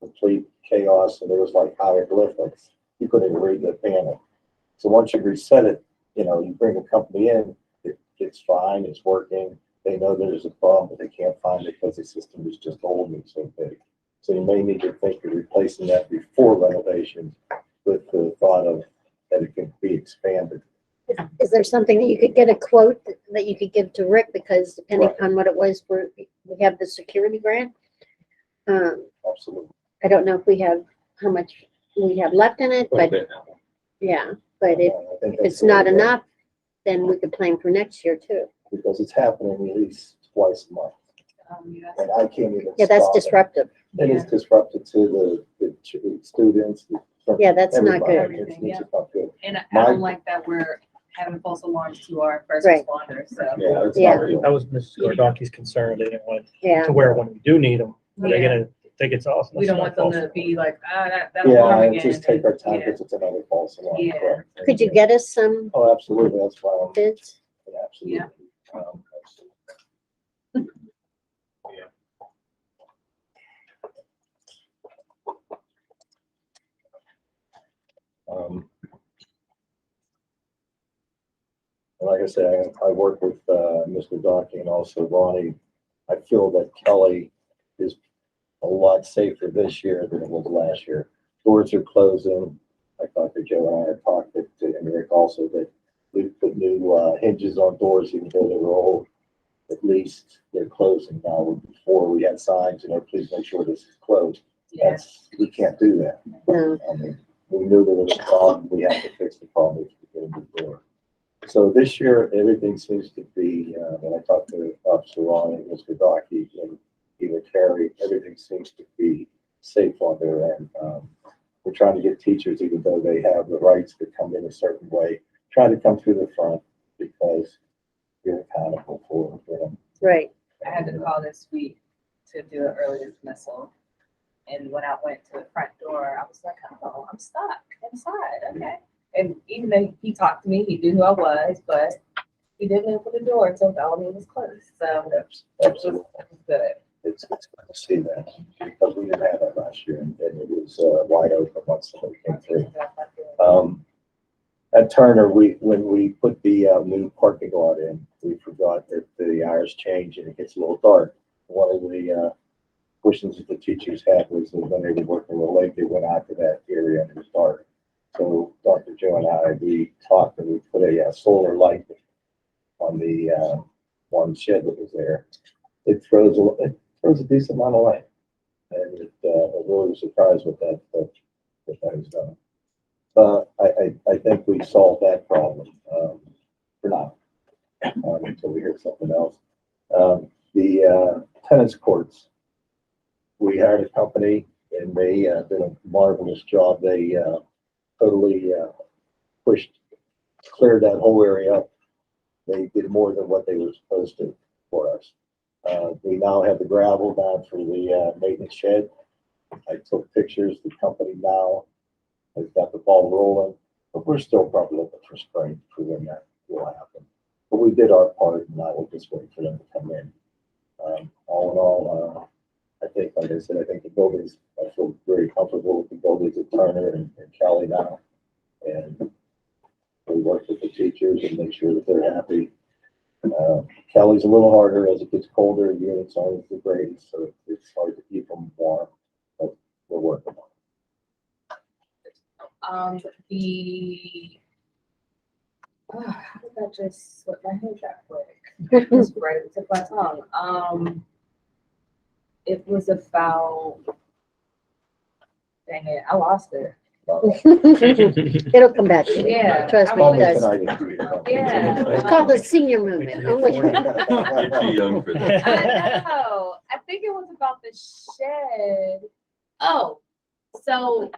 complete chaos and there was like hieroglyphics. You couldn't even read the panel. So once you reset it, you bring a company in, it's fine, it's working. They know there's a problem, but they can't find it because the system is just old and so big. So you may need to think of replacing that before renovation with the thought of that it can be expanded. Is there something that you could get a quote that you could give to Rick, because depending on what it was, we have the security grant. Absolutely. I don't know if we have how much we have left in it, but yeah, but if it's not enough, then we could plan for next year too. Because it's happening at least twice a month. And I can't even. Yeah, that's stop it. disruptive. And it's disruptive to the students. Yeah, that's not everybody. good. It's just not good. And I My- don't like that we're having false alarms to our first Right. responders, so. Yeah, it's Yeah. not real. That was Mrs. Gardaki's concern. They didn't want Yeah. to where when we do need them, they're Yeah. gonna think it's awesome. We don't want them to be like, that Yeah, alarm and again. just take our time Yeah. because it's another false alarm. Yeah. Correct. Could you get us some Oh, absolutely. That's why I'm. bids? Absolutely. Yeah. Absolutely. Like I said, I work with Mr. Docky and also Ronnie. I feel that Kelly is a lot safer this year than it was last year. Doors are closing. Like Dr. Joe and I have talked to Rick also that we put new hinges on doors, even though they were old. At least they're closing now. Before we had signs, please make sure this is closed. We can't do that. No. I mean, we knew there was a problem. We had to fix the problem if we get a new door. So this year, everything seems to be, when I talked to Officer Ron and Mr. Docky and even Carrie, everything seems to be safe on their end. We're trying to get teachers, even though they have the rights to come in a certain way, try to come through the front because you're accountable for them. Right. I had to call this week to do an early dismissal. And when I went to the front door, I was like, oh, I'm stuck inside. Okay. And even though he talked to me, he knew who I was, but he didn't open the door until Bellamy was closed. So Absolutely. good. It's good to see that because we didn't have that last year and it was wide open once somebody came through. At Turner, when we put the new parking lot in, we forgot that the hours change and it gets a little dark. One of the questions that the teachers had was that when they were working the lake, they went out to that area and it was dark. So Dr. Joe and I, we talked and we put a solar light on the one shed that was there. It throws a decent amount of light, and it really was surprised with that was done. I think we solved that problem for now until we hear something else. The tennis courts, we hired a company and they did a marvelous job. They totally cleared that whole area up. They did more than what they were supposed to for us. We now have the gravel down for the maintenance shed. I took pictures. The company now has got the ball rolling, but we're still probably looking for spring for when that will happen. But we did our part, and now we're just waiting for them to come in. All in all, I think, like I said, I think the buildings, I feel very comfortable with the buildings at Turner and Kelly now. And we work with the teachers and make sure that they're happy. Kelly's a little harder as it gets colder. Units aren't the greatest, so it's hard to keep them warm, but we're working on How did that just slip my head that quick? It's right at the tip of my tongue. It was about, dang it, I lost it. It'll come back to you. Yeah. Trust me, it does. Yeah. It's called the senior movement. Only- You're too young for that. I know. I think it was about the shed. Oh, so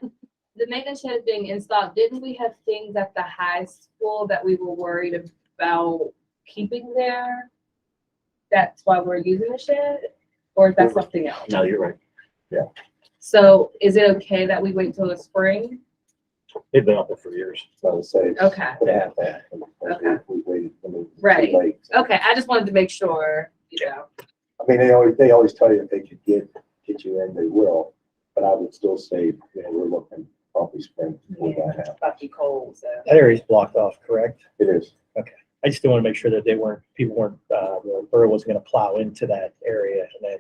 the maintenance shed being installed, didn't we have things at the high school that we were worried about keeping there? That's why we're using the shed? Or is that something else? No, you're right. Yeah. So is it okay that we wait till the spring? They've been up there for years. So I would say. Okay. Okay. Okay. We waited. I mean, it's Right. too late. Okay, I just wanted to make sure, you know. I mean, they always tell you if they could get you in, they will. But I would still say, we're looking probably spring before that happens. About to be cold, so. That area's blocked off, correct? It is. Okay. I just didn't want to make sure that people weren't, the borough wasn't going to plow into that area and then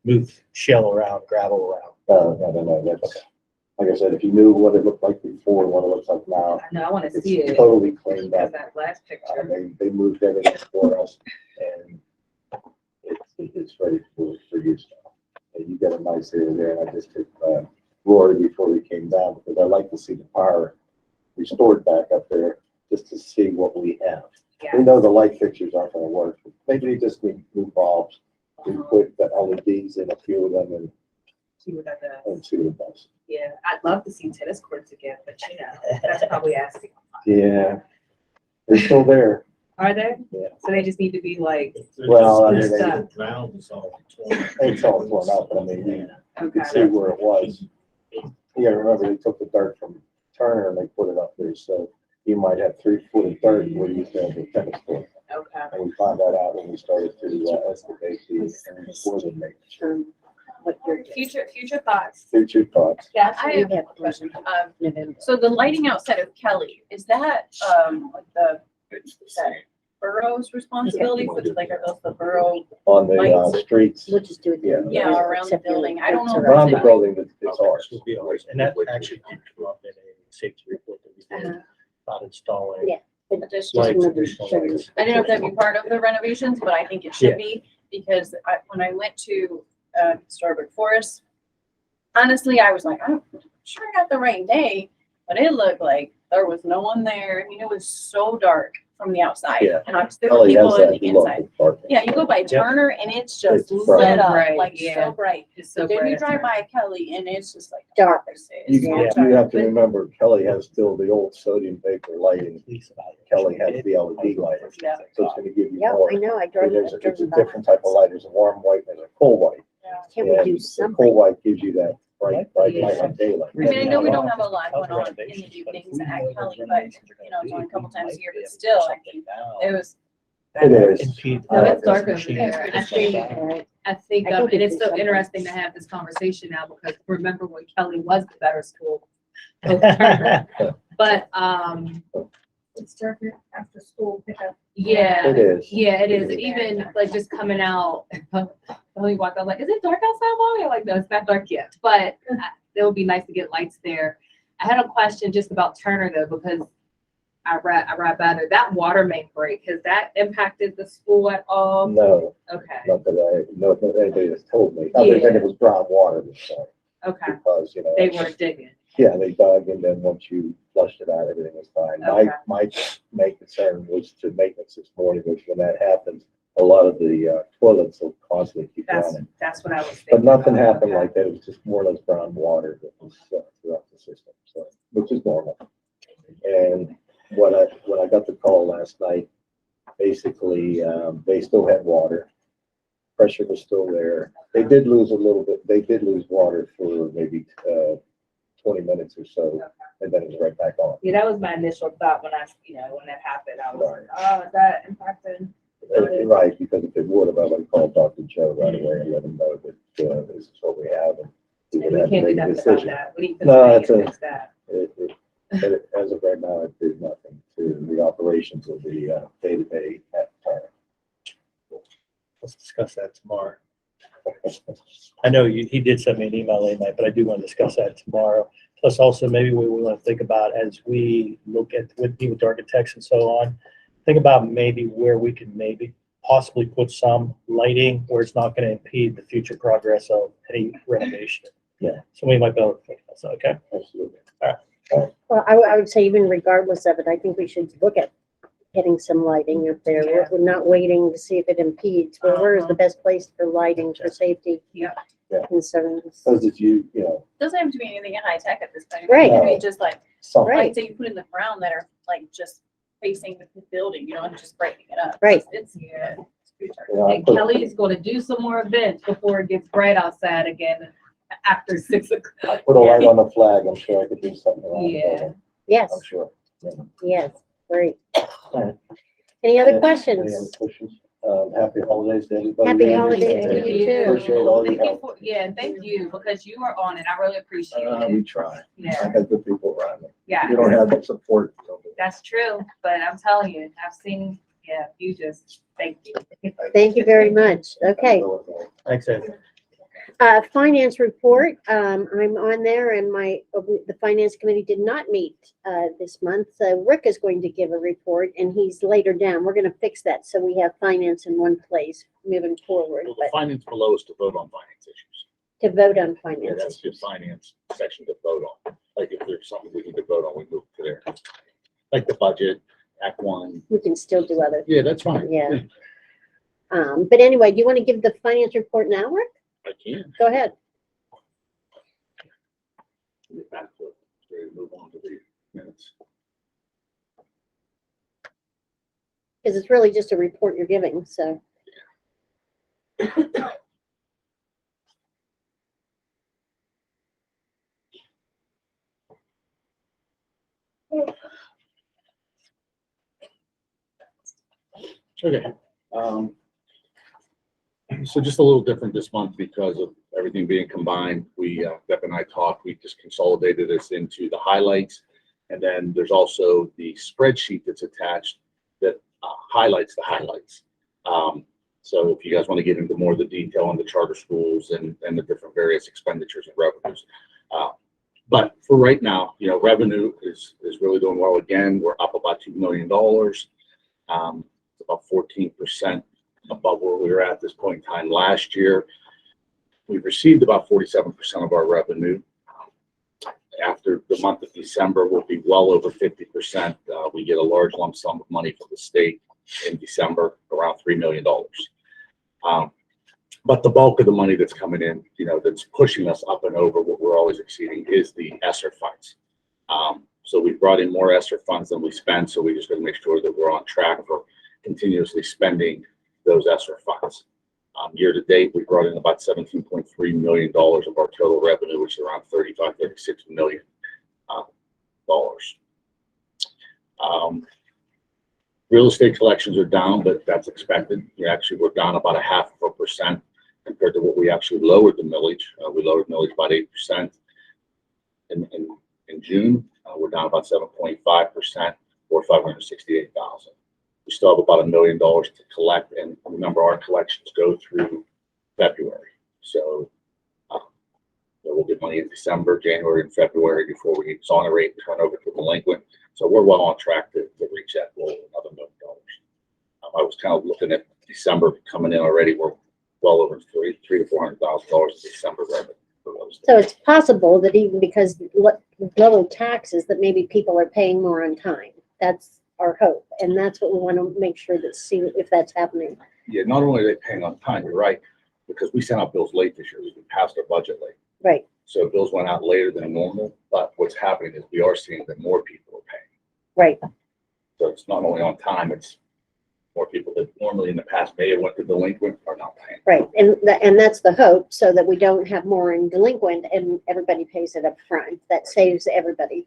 move shell around, gravel around. No. That's, like I said, if you knew what it looked like before and what it looks like now. I know, I want to it's see it. Totally cleaned Because up. that last picture. They moved everything for us and it's ready for use now. And you got a nice area there. And I just took Rory before we came down because I like to see the power restored back up there just to see what we have. Yeah. We know the light fixtures aren't going to work. Maybe they just need new bulbs. We put the LEDs in a few of them and See what that does. see what it does. Yeah, I'd love to see tennis courts again, but you know, that's probably asking. Yeah, they're still there. Are they? Yeah. So they just need to be like. Well, I mean, stuff. it's all torn up, but I mean, you Okay. can see where it was. You gotta remember, they took the dirt from Turner and they put it up there, so you might have 3 foot of dirt where you used to have the tennis court. Okay. And we found that out when we started to excavate the make Future thoughts. future thoughts. Yeah, I have a question. So the lighting outside of Kelly, is that, like the, is that borough's responsibility? Which like are those the borough On the lights? streets. We'll just do it. Yeah. Yeah, around the building. I don't know. if Around the it's- building, it's ours. Will be ours. And that actually did come up in a safety report that we did about installing. Yeah. Lights, additional lights. I don't know if that'd be part of the renovations, but I think it should be, because when I went to Historic Forest, honestly, I was like, I'm sure I got the right day, but it looked like there was no one there. I mean, it was so dark from the outside, Yeah. and there were Kelly people has on that the inside. local parking. Yeah, you go by Turner and it's just It's lit bright. up, Bright, like yeah. so bright. It's so But then you bright. drive by Kelly and it's just like Dark. You have to remember, Kelly has still the old sodium vapor lighting. Kelly has the LED lighting. Yeah. So it's gonna give you Yeah, more. I know. I drove. It's a different type of light. There's a warm white and a cold white. Can we do And something? Cold white gives you that bright light Yeah. of daylight. I mean, I know we don't have a lot going on in the evenings at Kelly, but, you know, it's only a couple times a year, but still, I mean, it was. It is. No, it's dark over Machine. there. I think, and it's so interesting to have this conversation now, because remember when Kelly was the better school. But, It's darker after school pickup. yeah. It is. Yeah, it is. Even like just coming out, we walked out like, is it dark outside, Mommy? I'm like, no, it's not dark yet, but it would be nice to get lights there. I had a question just about Turner though, because I read better. That water main break, has that impacted the school at all? No, Okay, not that anybody has told me, other than it was brown water this time. okay. Because, you know. They weren't digging. Yeah, they dug, and then once you flushed it out, everything was fine. Okay. My main concern was to maintenance this morning, which when that happens, a lot of the toilets will constantly keep running. That's what I was thinking. But nothing about. happened like that. It was just more or less brown water that was throughout the system, so, which is normal. And when I got the call last night, basically, they still had water. Pressure was still there. They did lose a little bit. They did lose water for maybe 20 minutes or so, and then it was right back on. Yeah, that was my initial thought when when that happened. I was like, oh, is that impacted? Right, because if it would have, I would have called Dr. Joe right away and let him know that this is what we have, and he would We have to can't do make a nothing about decision. that. What do you No, think it's fix that? As of right now, it did nothing to the operations of the day-to-day at the time. Let's discuss that tomorrow. I know he did send me an email late night, but I do want to discuss that tomorrow. Plus also maybe we want to think about as we look at with architects and so on, think about maybe where we can maybe possibly put some lighting where it's not going to impede the future progress of any renovation. Yeah. So we might be able to think about that, okay? Absolutely. Well, I would say even regardless of it, I think we should look at getting some lighting up there. Yeah. We're not waiting to see if it impedes, but where is the best place for lighting for safety Yeah. concerns? Because if you know, Doesn't have to be anything high tech at this point. Right. It could be just like something. Right. lights that you put in the ground that are like just facing the building, you know, and just brightening it up. Right. It's Yeah, I And put- Kelly's going to do some more events before it gets bright outside again after 6 o'clock. Put a light on the flag, I'm sure I could do something around Yeah. the building. Yes, I'm sure. yes, great. Alright. Any other Any other questions? questions? Happy holidays to everybody. Happy holidays to you too. Appreciate all your Thank you help. for, thank you, because you are on it. I really appreciate We it. try. I Yeah, got good people around me. yeah, You don't have the support. you don't do it. that's true, but I'm telling you, I've seen, you just, thank you. Thank you very much. Okay. Thanks, Ed. Finance report, I'm on there and the finance committee did not meet, this month. So Rick is going to give a report and he's later down. We're gonna fix that so we have finance in one place moving forward, Well, the but finance below is to vote on finance issues. to vote on Yeah, finance. that's the finance section to vote on. Like if there's something we need to vote on, we move to there. Like the budget, Act One. We can still do other, Yeah, that's fine. yeah. But anyway, do you want to give the finance report now, Rick? I can. Go ahead. Back to, move on to the minutes. Because it's really just a report you're giving, so. Okay. So just a little different this month because of everything being combined. Deb and I talked, we just consolidated this into the highlights. And then there's also the spreadsheet that's attached that highlights the highlights. So if you guys want to get into more of the detail on the charter schools and the different various expenditures and revenues. But for right now, revenue is really doing well. Again, we're up about $2 million. It's about 14% above where we were at this point in time last year. We've received about 47% of our revenue. After the month of December, we'll be well over 50%. We get a large lump sum of money from the state in December, around $3 million. But the bulk of the money that's coming in, that's pushing us up and over what we're always exceeding is the ESSER funds. So we brought in more ESSER funds than we spent, so we just got to make sure that we're on track for continuously spending those ESSER funds. Year to date, we brought in about $17.3 million of our total revenue, which is around 36 million dollars. Real estate collections are down, but that's expected. We're down about 0.5% compared to what we actually lowered the millage. We lowered millage about 8% in June. We're down about 7.5% or 568,000. We still have about $1 million to collect, and remember, our collections go through February. So we'll get money in December, January, and February before we exonerate and turn over to delinquent. So we're well on track to reach that goal of another $1 million. I was kind of looking at December coming in already. We're well over $300,000 to $400,000 in December revenue for those. So it's possible that even because lower taxes, that maybe people are paying more on time. That's our hope, and that's what we want to make sure that see if that's happening. Yeah, not only are they paying on time, you're right, because we sent out bills late this year. We passed our budget late. Right. So bills went out later than normal, but what's happening is we are seeing that more people are paying. Right. So it's not only on time, it's more people that normally in the past may have went to delinquent are not paying. Right, and that's the hope, so that we don't have more in delinquent and everybody pays it up front. That saves everybody.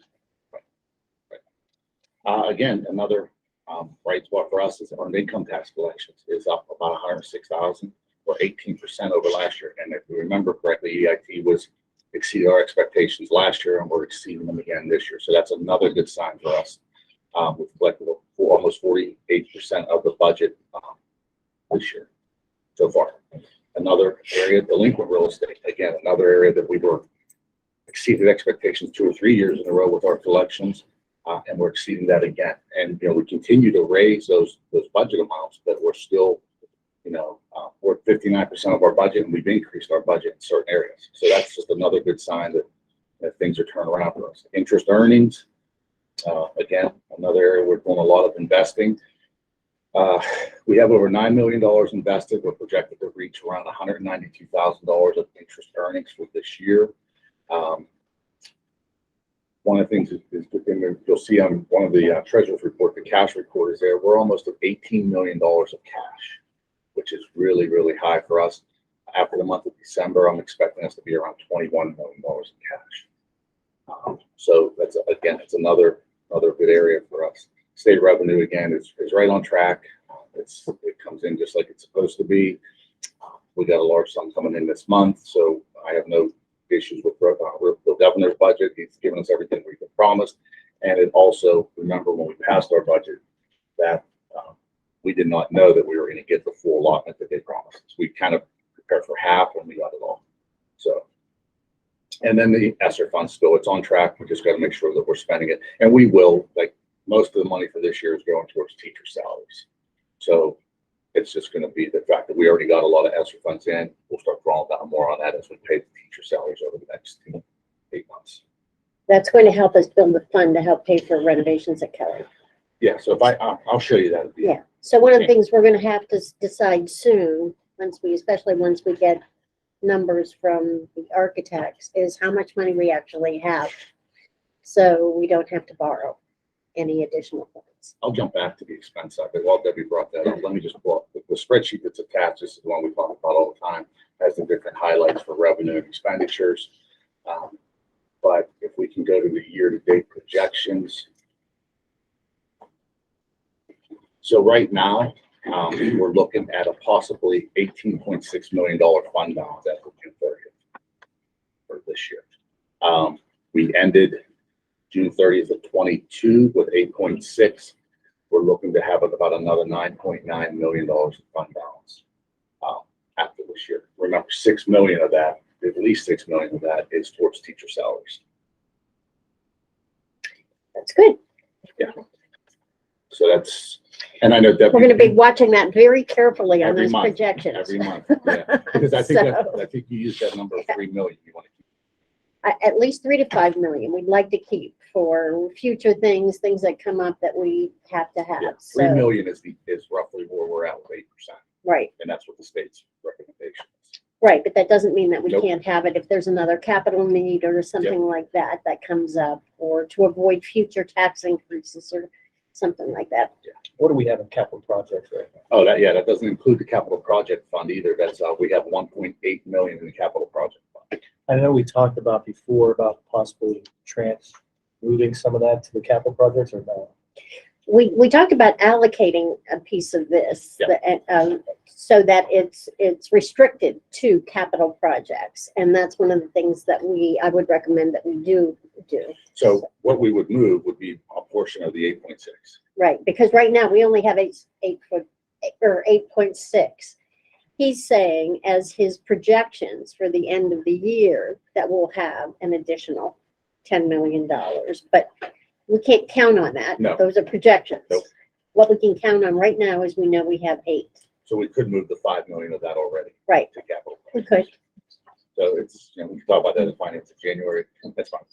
Again, another bright spot for us is our income tax collections is up about 106,000 or 18% over last year. And if we remember correctly, EIT exceeded our expectations last year, and we're exceeding them again this year. So that's another good sign for us. We've collected almost 48% of the budget this year so far. Another area, delinquent real estate. Again, another area that we were exceeded expectations 2 or 3 years in a row with our collections. And we're exceeding that again. And, we continue to raise those budget amounts, but we're still, we're at 59% of our budget, and we've increased our budget in certain areas. So that's just another good sign that things are turning around for us. Interest earnings, again, another area we're doing a lot of investing. We have over $9 million invested. We're projected to reach around $192,000 of interest earnings for this year. One of the things is you'll see on one of the treasurer's report, the cash report is there. We're almost at $18 million of cash, which is really, really high for us. After the month of December, I'm expecting us to be around $21 million in cash. So that's, again, it's another good area for us. State revenue, again, is right on track. It comes in just like it's supposed to be. We got a large sum coming in this month, so I have no issues with the governor's budget. He's given us everything we've been promised. And it also, remember when we passed our budget, that we did not know that we were going to get the full allotment that they promised us. We kind of prepared for half when we got it all. So, and then the ESSER fund still, it's on track. We just got to make sure that we're spending it. And we will, like most of the money for this year is going towards teacher salaries. So it's just going to be the fact that we already got a lot of ESSER funds in. We'll start drawing down more on that as we pay the teacher salaries over the next 8 months. That's going to help us build a fund to help pay for renovations at Kelly. Yeah, so if I'll show you that. Yeah. So one of the things we're going to have to decide soon, especially once we get numbers from the architects, is how much money we actually have, so we don't have to borrow any additional funds. I'll jump back to the expense side, but while Debbie brought that up, let me just pull up the spreadsheet that's attached. This is the one we talk about all the time, has the different highlights for revenue and expenditures. But if we can go to the year-to-date projections. So right now, we're looking at a possibly $18.6 million fund balance as of June 30th for this year. We ended June 30th of 22 with 8.6. We're looking to have about another $9.9 million in fund balance after this year. Remember, 6 million of that, at least 6 million of that, is towards teacher salaries. That's good. Yeah. So that's, and I know Debbie, we're going to be watching that very carefully on those month, projections. every month, yeah. Because I think I think you used that number of 3 million. You want to keep at least 3 to 5 million. We'd like to keep for future things that come up that we have to have. Yeah, so 3 million is roughly where we're at with 8%. Right. And that's what the state's recommendation is. Right, but that doesn't mean that we Nope. can't have it if there's another capital need or something like that comes up, or to avoid future tax increases or something like that. What do we have in capital projects right now? Oh, that doesn't include the capital project fund either. That's, we have 1.8 million in the capital project fund. I know we talked about before about possibly moving some of that to the capital projects or no? We talked about allocating a piece of this, so that it's restricted to capital projects. And that's one of the things that I would recommend that we do. So what we would move would be a portion of the 8.6. Right, because right now we only have 8.6. He's saying as his projections for the end of the year that we'll have an additional $10 million, but we can't count on that. No. Those are projections. Nope. What we can count on right now is we know we have 8. So we could move the 5 million of that already. Right. To capital. We could. So it's, we can talk about that in finance in January. That's fine.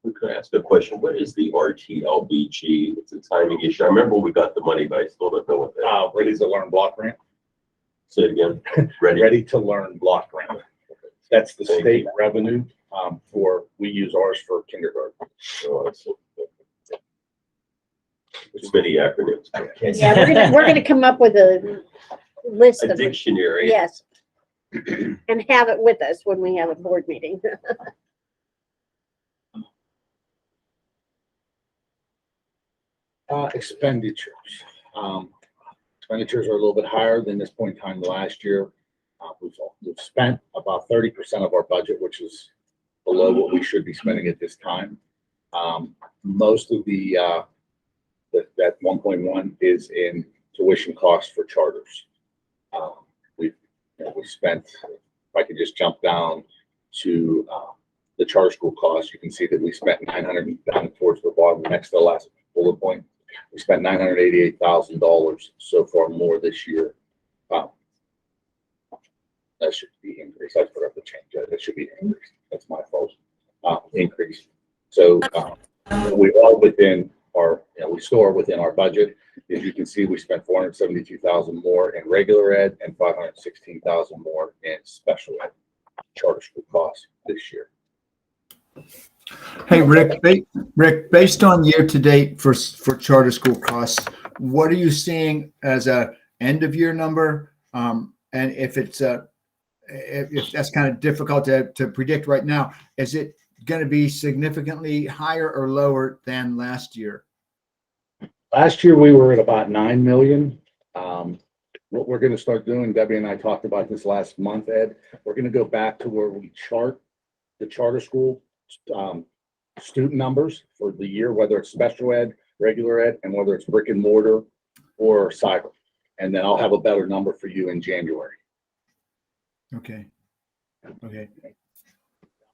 Could I ask a question? What is the RTLBG? It's a timing issue. I remember we got the money, but I still don't know what that. Ready to Learn block grant. Say it again. Ready to Learn block grant. That's the Thank state you. revenue we use ours for kindergarten. Oh, I see. There's many acronyms. Yeah, we're gonna come up with a list A of. dictionary. Yes. And have it with us when we have a board meeting. Expenditures. Expenditures are a little bit higher than this point in time last year. We've spent about 30% of our budget, which is below what we should be spending at this time. Most of that 1.1 is in tuition costs for charters. We spent, if I could just jump down to the charter school costs, you can see that we spent 900 down towards the bottom, next to the last bullet point. We spent $988,000 so far more this year. That should be increased. I forgot to change that. That should be increased. That's my fault. Increase. So we are within our, we still are within our budget. As you can see, we spent 472,000 more in regular ed and 516,000 more in special ed charter school costs this year. Hey, Rick, based on year to date for charter school costs, what are you seeing as a end of year number? And if it's if that's kind of difficult to predict right now, is it going to be significantly higher or lower than last year? Last year, we were at about 9 million. What we're going to start doing, Debbie and I talked about this last month, Ed, we're going to go back to where we chart the charter school student numbers for the year, whether it's special ed, regular ed, and whether it's brick and mortar or cyber. And then I'll have a better number for you in January. Okay. Okay.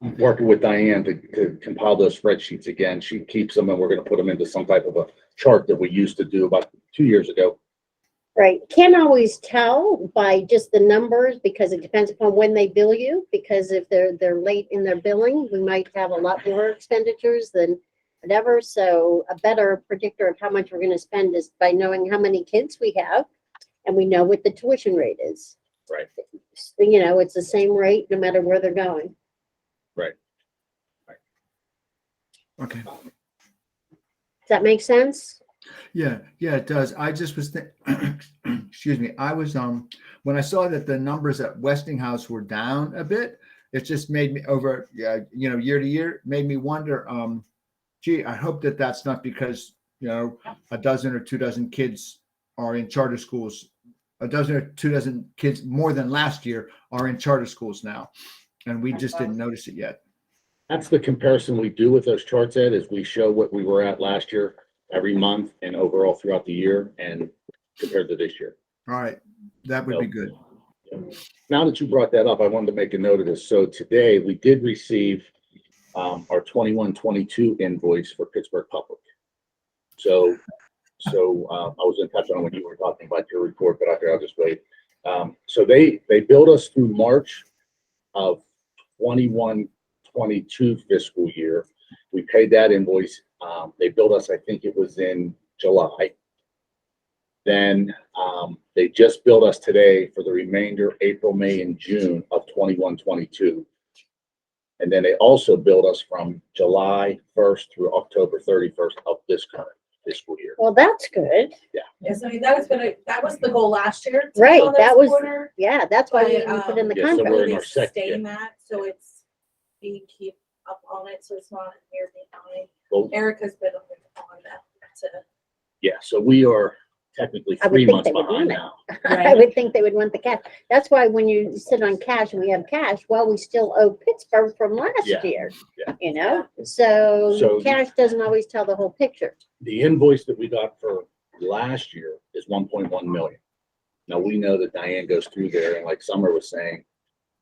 I'm working with Diane to compile those spreadsheets again. She keeps them and we're going to put them into some type of a chart that we used to do about 2 years ago. Right. Can't always tell by just the numbers because it depends upon when they bill you. Because if they're late in their billing, we might have a lot more expenditures than whatever. So a better predictor of how much we're going to spend is by knowing how many kids we have, and we know what the tuition rate is. Right. You know, it's the same rate no matter where they're going. Right. Okay. Does that make sense? Yeah, it does. I just was excuse me. I was when I saw that the numbers at Westinghouse were down a bit, it just made me year to year, made me wonder, gee, I hope that that's not because, a dozen or 2 dozen kids are in charter schools. A dozen or 2 dozen kids more than last year are in charter schools now. And we just didn't notice it yet. That's the comparison we do with those charts, Ed, is we show what we were at last year every month and overall throughout the year and compared to this year. All right. That would be good. Now that you brought that up, I wanted to make a note of this. So today we did receive our 21-22 invoice for Pittsburgh Public. So I was in touch on when you were talking about your report, but I'll just wait. So they billed us through March of 21-22 fiscal year. We paid that invoice. They billed us, I think it was in July. Then they just billed us today for the remainder April, May, and June of 21-22. And then they also billed us from July 1st through October 31st of this current this school year. Well, that's good. Yes, I mean, that was the goal last year. to be Right, on that this was, corner, yeah, that's why we but, didn't put in the Yeah, so contract. we're in our second, Sustain that, so it's, we keep up on it, so it's not a year behind. well, Erica's been on that to. yeah, so we are technically I would 3 think months they would behind want it. now. I would think they would want the cash. That's why when you sit on cash and we have cash, well, we still owe Pittsburgh from last Yeah, year, yeah. you know? So So- cash doesn't always tell the whole picture. The invoice that we got for last year is 1.1 million. Now, we know that Diane goes through there, and like Summer was saying,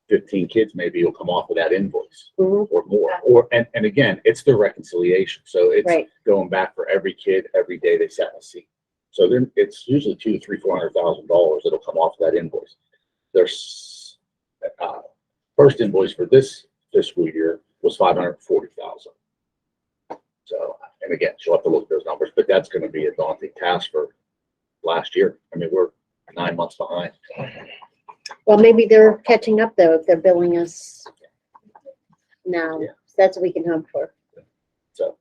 15 kids maybe will come off of that invoice Mhm. or more. And again, it's the reconciliation. So it's Right. going back for every kid, every day they sat in a seat. So then it's usually $200,000 to $400,000 that'll come off that invoice. There's first invoice for this fiscal year was 540,000. So, and again, she'll have to look at those numbers, but that's going to be a daunting task for last year. I mean, we're 9 months behind. Well, maybe they're catching up though, if they're billing us now. Yeah. That's what we can hope for. So.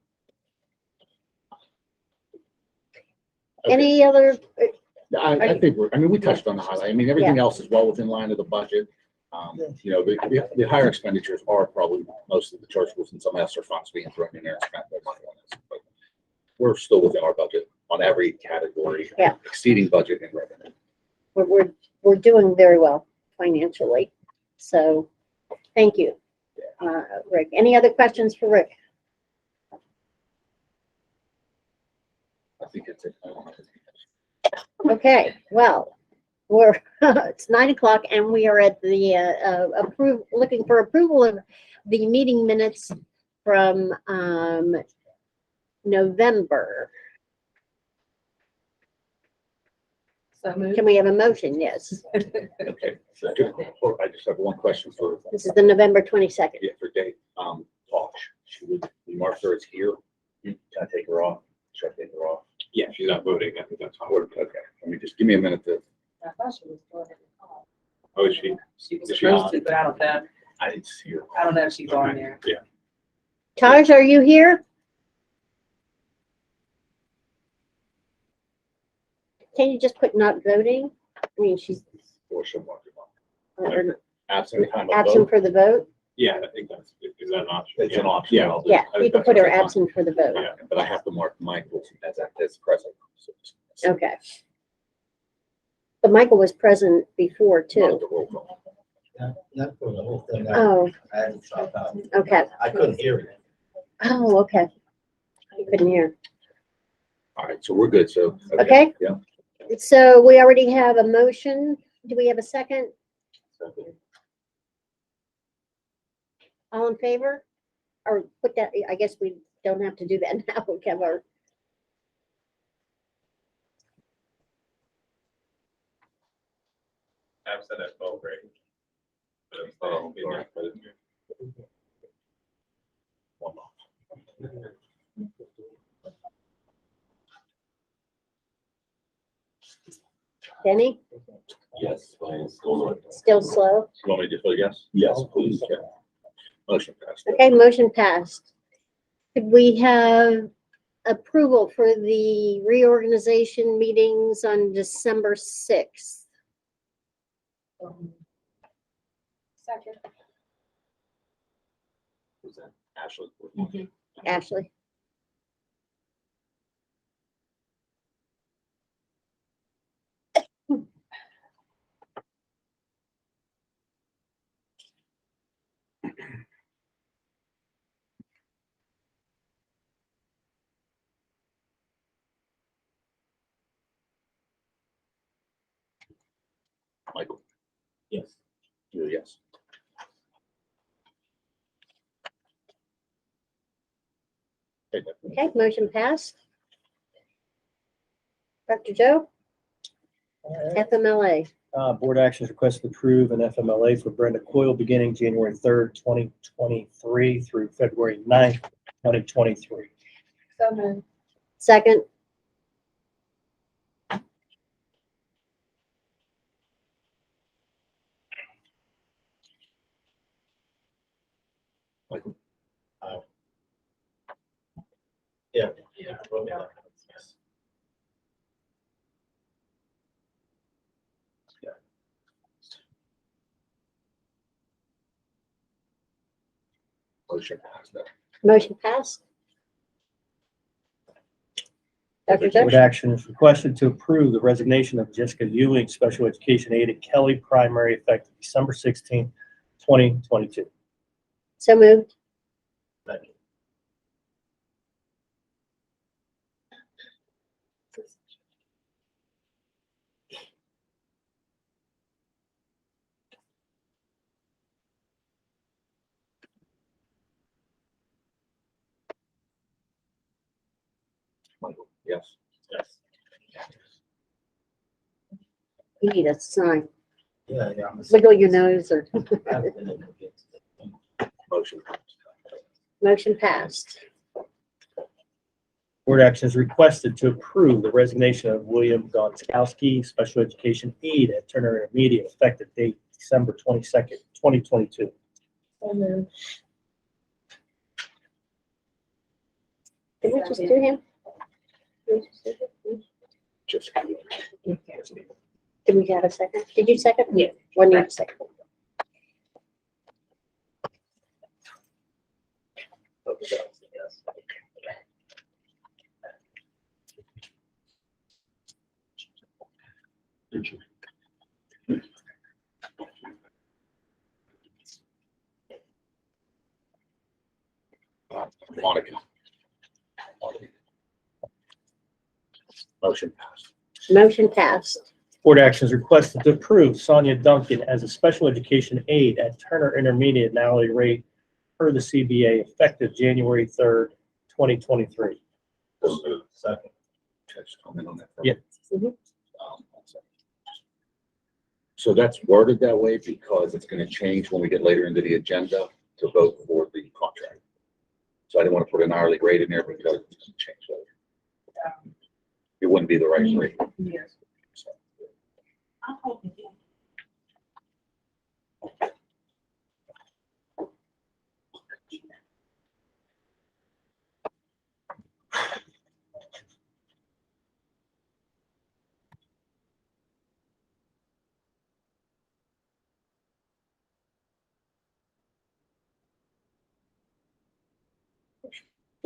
Any other, I think I mean, we touched on the highlight. I mean, everything else is well within line of the budget. You know, the higher expenditures are probably most of the church schools and some ESSER funds being thrown in there and spent their money on this. But we're still within our budget on every category. Yeah. Exceeding budget and revenue. we're doing very well financially. So, thank you, Rick. Any other questions for Rick? I think it's it. Okay, well, we're, it's 9 o'clock and we are at the, looking for approval of the meeting minutes from, November. Can we have a motion? Yes. Okay. So, I just have one question for. This is the November 22nd. Yeah, for Dave. Talk. We mark her as here. Can I take her off? Should I take her off? Yeah, she's not voting. I think that's fine. Okay. Let me just give me a minute to. I thought she was going to call. Oh, is she? She was Is she supposed on? to, but I don't know. I didn't see her. I don't know if she's on there. Yeah. Taj, are you here? Can you just put not voting? I mean, she's Or she'll mark it off. or Absent time of absent vote. for the vote. Yeah, I think that's, is that an option? It's an option. Yeah. I'll do- Yeah, I we think can that's put her fine. absent for the vote. Yeah. But I have to mark Michael as present. So Okay. But Michael was present before not too. the roll call. Not for the whole thing. Oh, I had to drop out. okay. I couldn't hear it. Oh, okay. I couldn't hear. All right, so we're good. So. Okay. Yeah. So we already have a motion. Do we have a second? All in favor? Or put that, I guess we don't have to do that now. We have our, Absent at vote, right? But it's not all being there, but it's- One off. Denny, Yes, please, go on. still slow. You want me to just vote yes? Yes, please. Okay. Motion passed. Okay, motion passed. Could we have approval for the reorganization meetings on December 6th? Second. Was that Ashley? Ashley? Michael? Yes. You, yes. Okay, motion passed. Dr. Joe? FMLA. Board actions request to approve an FMLA for Brenda Coyle beginning January 3rd, 2023 through February 9th, 2023. So moved. Second? Yeah. Yeah. Motion passed. Motion passed. Dr. Board Zimmerman? action is requested to approve the resignation of Jessica Ewing, special education aide at Kelly Primary, effective December 16, 2022. So moved. Michael, yes. Yes. You need a sign. Yeah. Wiggle your nose or. Motion. Motion passed. Board action is requested to approve the resignation of William Gonskowski, special education aide at Turner Intermediate, effective date December 22nd, 2022. So moved. Did we just do him? Just. Did we have a second? Did you second? Yeah. One need a second. Monica. Motion passed. Motion passed. Board action is requested to approve Sonia Duncan as a special education aide at Turner Intermediate an hourly rate per the CBA, effective January 3rd, 2023. Second. Just comment on that. Yeah. So that's worded that way because it's going to change when we get later into the agenda to vote for the contract. So I didn't want to put an hourly rate in there because it's going to change later. It wouldn't be the right rate. Yes. So,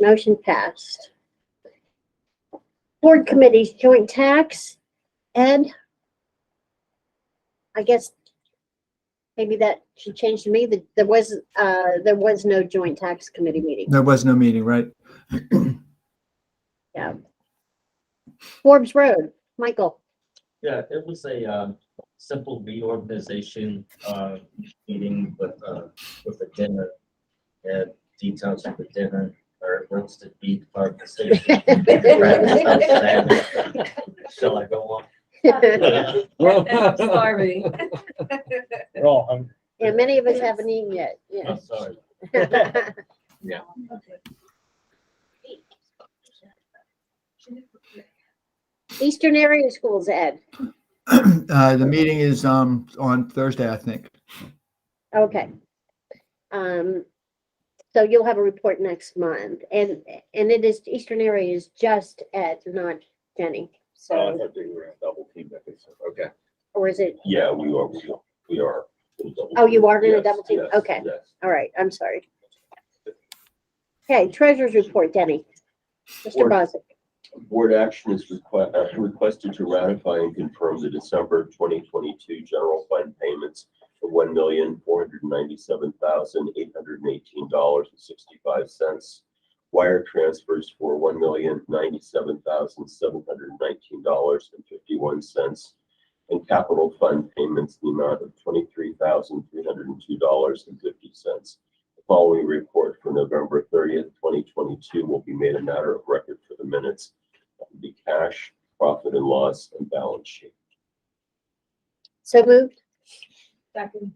Motion passed. Board committees, joint tax. Ed? I guess maybe that should change to me. There was no joint tax committee meeting. There was no meeting, right? Yeah. Forbes Road, Michael. Yeah, it was a simple reorganization meeting with a dinner and details of the dinner or roasted beef conversation. Shall I go on? Starving. We're all hungry. Yeah, many of us haven't eaten yet. Yeah. I'm sorry. yeah. Eastern area schools, Ed. The meeting is on Thursday, I think. Okay. So you'll have a report next month, and it is Eastern area is just Ed, not Jenny. I So, thought they were a double team. Okay. or is it? Yeah, we are. Oh, you are in a Yes, double team. yes, Okay. yes. All right. I'm sorry. Okay, treasurer's report, Denny. Mr. Board- Bosick. Board action is requested to ratify and confirm the December 2022 general fund payments for $1,497,818.65. Wire transfers for $1,097,719.51. And capital fund payments in the amount of $23,302.50. The following report for November 30th, 2022 will be made a matter of record for the minutes. That would be cash, profit and loss, and balance sheet. So moved. Second.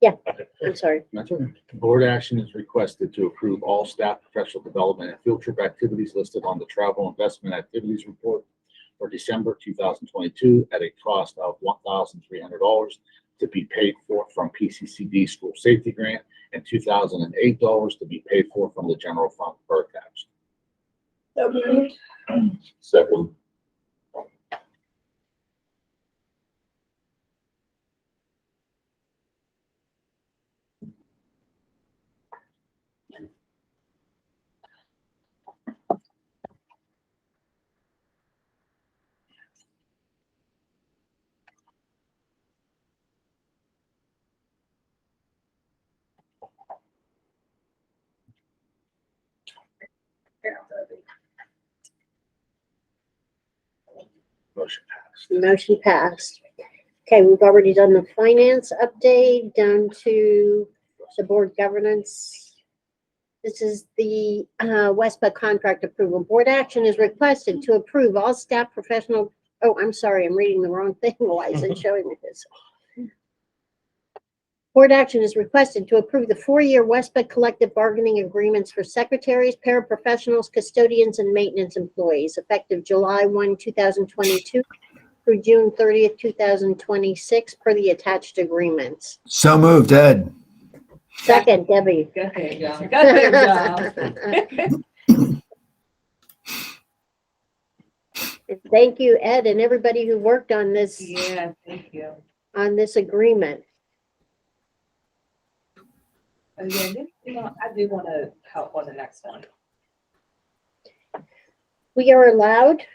Yeah, I'm sorry. Board action is requested to approve all staff professional development and field trip activities listed on the travel investment activities report for December 2022 at a cost of $1,300 to be paid for from PCCD school safety grant and $2,008 to be paid for from the general fund per tax. Second. Motion passed. Motion passed. Okay, we've already done the finance update, down to the board governance. This is the WESPA contract approval. Board action is requested to approve all staff professional, oh, I'm sorry, I'm reading the wrong thing. Why is it showing me this? Board action is requested to approve the 4-year WESPA collective bargaining agreements for secretaries, paraprofessionals, custodians, and maintenance employees effective July 1, 2022 through June 30th, 2026 per the attached agreements. So moved, Ed. Second, Debbie. Good job. Good job. And thank you, Ed, and everybody who worked on this, Yeah, thank you. on this agreement. Again, I do want to help on the next one. We are allowed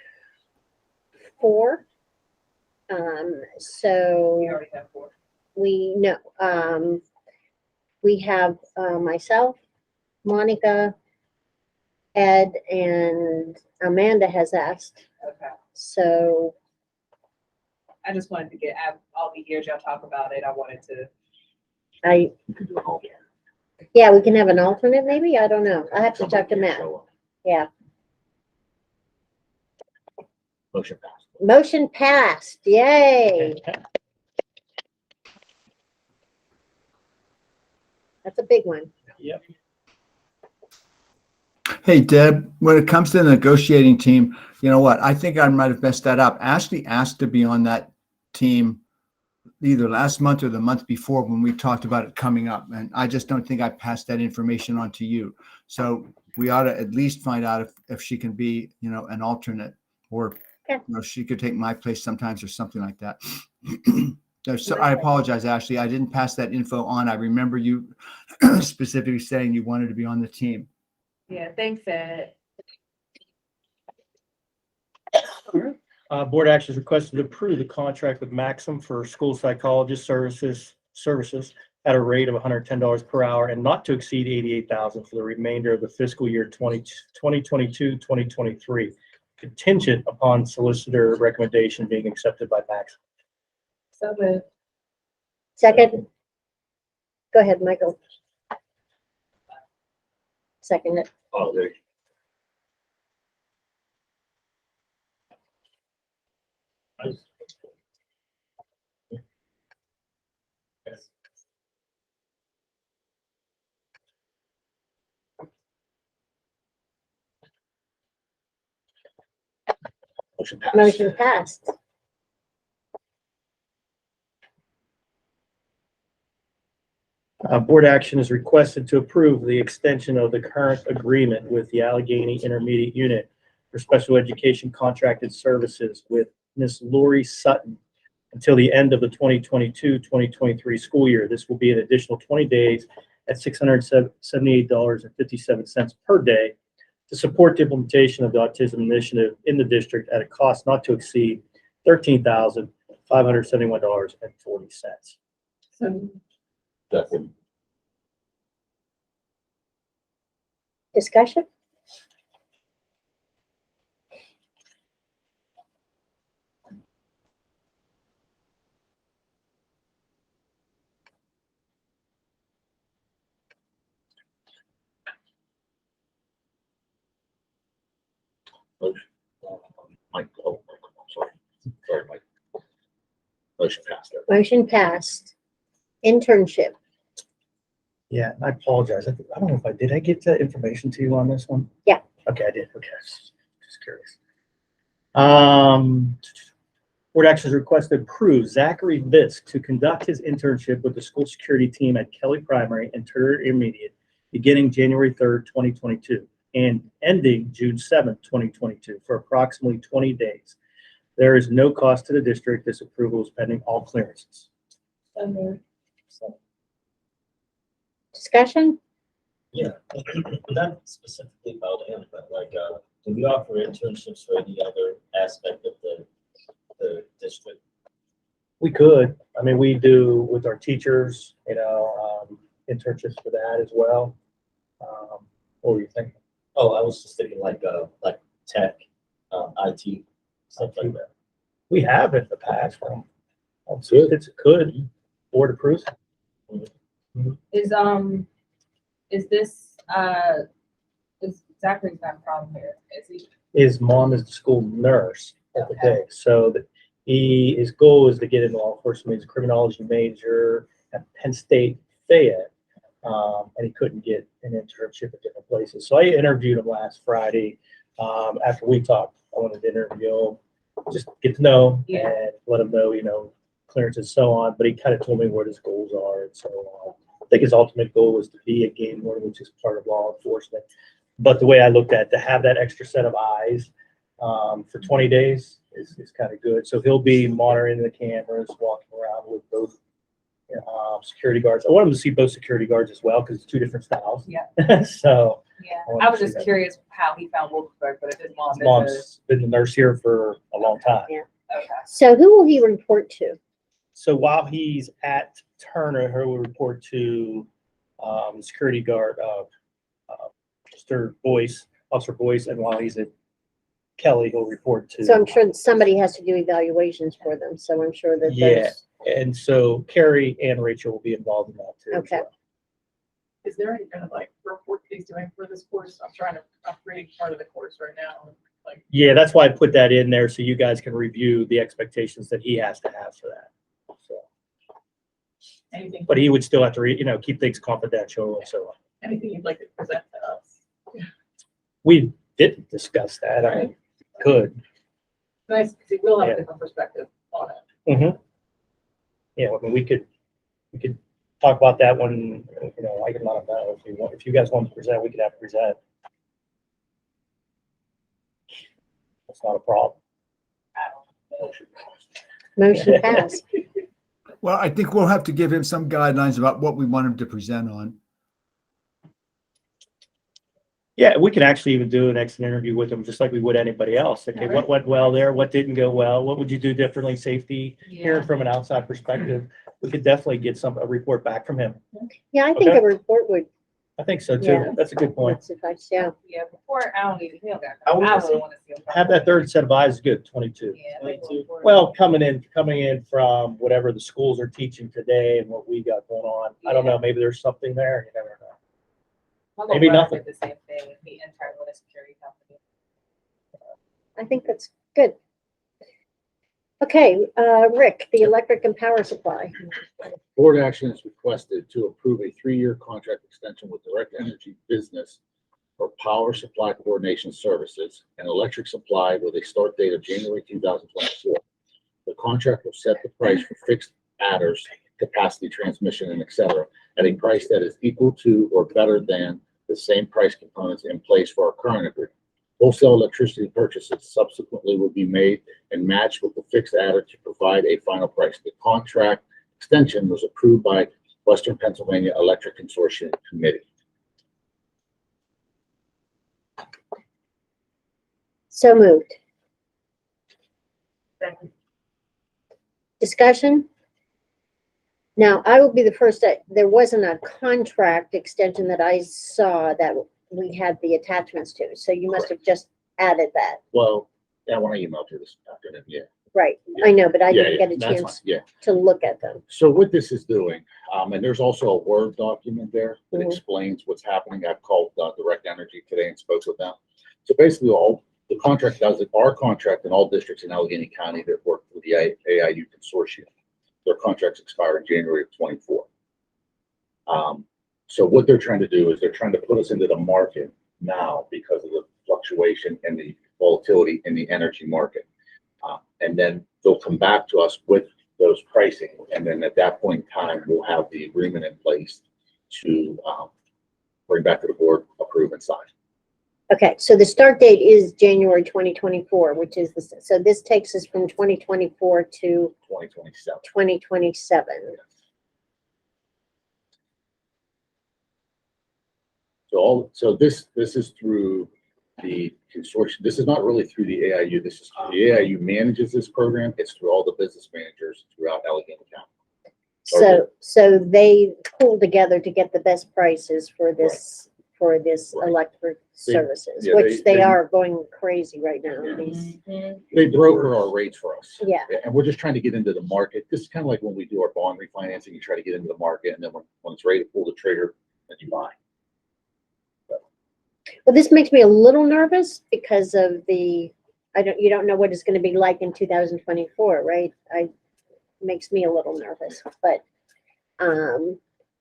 4. So We already have 4. we know, we have myself, Monica, Ed, and Amanda has asked. Okay. So I just wanted to get, I'll be here as y'all talk about it. I wanted to. Yeah, we can have an alternate maybe. I don't know. I have to talk to Matt. Yeah. Motion passed. Motion passed. Yay. That's a big one. Yep. Hey, Deb, when it comes to the negotiating team, you know what? I think I might have messed that up. Ashley asked to be on that team either last month or the month before when we talked about it coming up. And I just don't think I passed that information on to you. So we ought to at least find out if she can be, an alternate, or she could take my place sometimes or something like that. So I apologize, Ashley. I didn't pass that info on. I remember you specifically saying you wanted to be on the team. Yeah, thanks, Ed. Board action is requested to approve the contract with Maxim for school psychologist services at a rate of $110 per hour and not to exceed $88,000 for the remainder of the fiscal year 2022-2023, contingent upon solicitor recommendation being accepted by Maxim. So moved. Second. Go ahead, Michael. Second it. Oh, there. Motion passed. Motion passed. Board action is requested to approve the extension of the current agreement with the Allegheny Intermediate Unit for special education contracted services with Ms. Lori Sutton until the end of the 2022-2023 school year. This will be an additional 20 days at $678.57 per day to support the implementation of the autism initiative in the district at a cost not to exceed $13,571.40. So Second. Discussion? Motion. Mike, oh, Michael, I'm sorry. Sorry, Mike. Motion passed. Motion passed. Internship. Yeah, I apologize. I don't know if I did. I get that information to you on this one? Yeah. Okay, I did. Okay, just curious. Board actions requested approve Zachary Visk to conduct his internship with the school security team at Kelly Primary and Turner Intermediate beginning January 3rd, 2022 and ending June 7th, 2022 for approximately 20 days. There is no cost to the district. This approval is pending all clearances. Discussion? Yeah, not specifically about him, but like, do we offer internships for any other aspect of the district? We could. I mean, we do with our teachers, internships for that as well. What were you thinking? Oh, I was just thinking like tech, IT, stuff like that. We have in the past. It's good. Board approves. Is this, is Zachary's not a problem here, is he? His mom is the school nurse at the day, so that his goal is to get into law enforcement. He's a criminology major at Penn State Fayette, and he couldn't get an internship at different places. So I interviewed him last Friday. After we talked, I wanted to interview him, just get to know him and let him know, clearance and so on. But he kind of told me what his goals are and so on. I think his ultimate goal was to be a game warden, which is part of law enforcement. But the way I looked at to have that extra set of eyes for 20 days is kind of good. So he'll be monitoring the cameras, walking around with both security guards. I want him to see both security guards as well because it's two different styles. Yeah. So Yeah, I was just curious how he found Wilkinsburg, but if his mom his mom's been the nurse here for a long time. Yeah. Okay. So who will he report to? So while he's at Turner, he will report to security guard, Mr. Boyce, Officer Boyce, and while he's at Kelly, he'll report to. So I'm sure that somebody has to do evaluations for them. So I'm sure that Yeah, and so Carrie and Rachel will be involved in that too. as Okay. well. Is there any kind of like report he's doing for this course? I'm reading part of the course right now. Like, Yeah, that's why I put that in there so you guys can review the expectations that he has to have for that. So, anything, but he would still have to keep things confidential and so on. anything you'd like to present to us? We didn't discuss that. I mean, could. Nice, because we'll have Yeah. a different perspective on it. Mm-hmm. Yeah, I mean, we could talk about that when, I can let them know if you want, if you guys want to present, we could have to present. That's not a problem. motion passed. Well, I think we'll have to give him some guidelines about what we want him to present on. Yeah, we can actually even do an exit interview with them, just like we would anybody else. Okay, what went well there? What didn't go well? What would you do differently? Safety, hearing from an outside perspective. We could definitely get a report back from him. Yeah, I think Okay. a report would I think so too. Yeah. That's a good point. suffice. Yeah. Yeah, before, I don't even feel that. I would really want to see him. Have that third set of eyes is good, 22. Yeah, they will report. Well, coming in from whatever the schools are teaching today and what we got going on, I don't know, maybe there's something there, you never know. My little Maybe brother nothing. did the same thing when he interned with a security company. I think that's good. Okay, Rick, the electric and power supply. Board action is requested to approve a 3-year contract extension with Direct Energy Business for power supply coordination services and electric supply with a start date of January 2024. The contract will set the price for fixed adders, capacity transmission, and et cetera, at a price that is equal to or better than the same price components in place for our current agreement. Wholesale electricity purchases subsequently will be made and matched with the fixed adder to provide a final price. The contract extension was approved by Western Pennsylvania Electric Consortium Committee. So moved. Discussion? Now, I will be the first that there wasn't a contract extension that I saw that we had the attachments to. So you must have just added that. Well, yeah, when I emailed you this afternoon, yeah. Right. I know, but I Yeah, didn't yeah, get a that's fine, chance yeah. to look at them. So what this is doing, and there's also a Word document there that Mhm. explains what's happening. I've called Direct Energy today and spoke with them. So basically, all the contract does it, our contract in all districts in Allegheny County that work with the AIU consortium, their contracts expire in January of 24. So what they're trying to do is they're trying to put us into the market now because of the fluctuation and the volatility in the energy market. And then they'll come back to us with those pricing. And then at that point in time, we'll have the agreement in place to bring back to the board, approve and sign. Okay, so the start date is January 2024, which is so this takes us from 2024 to 2027. 2027. So this is through the consortium. This is not really through the AIU. This is the AIU manages this program. It's through all the business managers throughout Allegheny County. So they pull together to get the best prices for this electric services, which they are going crazy right now. They broker our rates for us. Yeah. And we're just trying to get into the market. This is kind of like when we do our bond refinancing, you try to get into the market, and then when it's ready to pull the trigger, then you buy. Well, this makes me a little nervous because of you don't know what it's going to be like in 2024, right? Makes me a little nervous, but,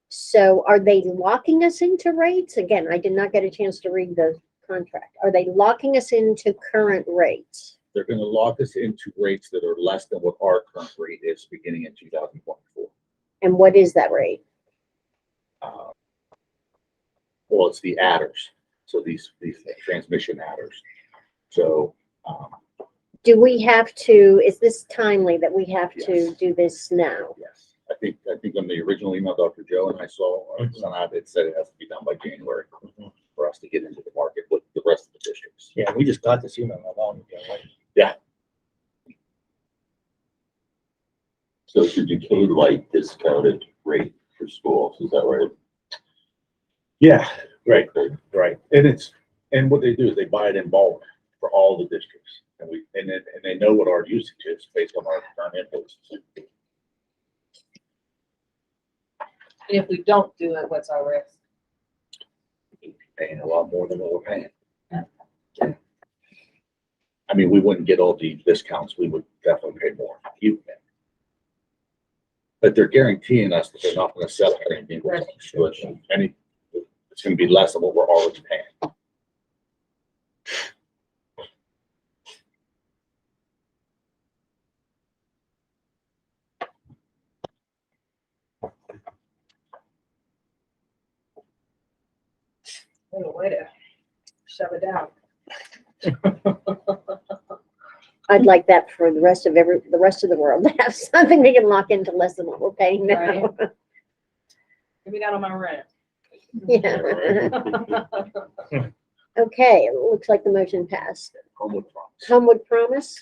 so are they locking us into rates? Again, I did not get a chance to read the contract. Are they locking us into current rates? They're going to lock us into rates that are less than what our current rate is beginning in 2024. And what is that rate? Well, it's the adders. So these transmission adders. So do we have to, is this timely that we have to do this now? yes, I think on the original email Dr. Joe and I saw, it said it has to be done by January for us to get into the market with the rest of the districts. Yeah, we just got this email not long ago, right? Yeah. So it's a Duquesne Light discounted rate for schools, is that right? Yeah, right. And what they do is they buy it in bulk for all the districts, and they know what our usage is based on our current inputs. And if we don't do it, what's our risk? Paying a lot more than what we're paying. Yeah. I mean, we wouldn't get all the discounts. We would definitely pay more. But they're guaranteeing us that they're not going to sell anything. It's going to be less than what we're already paying. Way to shove it down. I'd like that for the rest of the world to have something they can lock into less than what we're paying now. Right. Give me that on my rent. Yeah. Okay, it looks like the motion passed. Homewood Promise.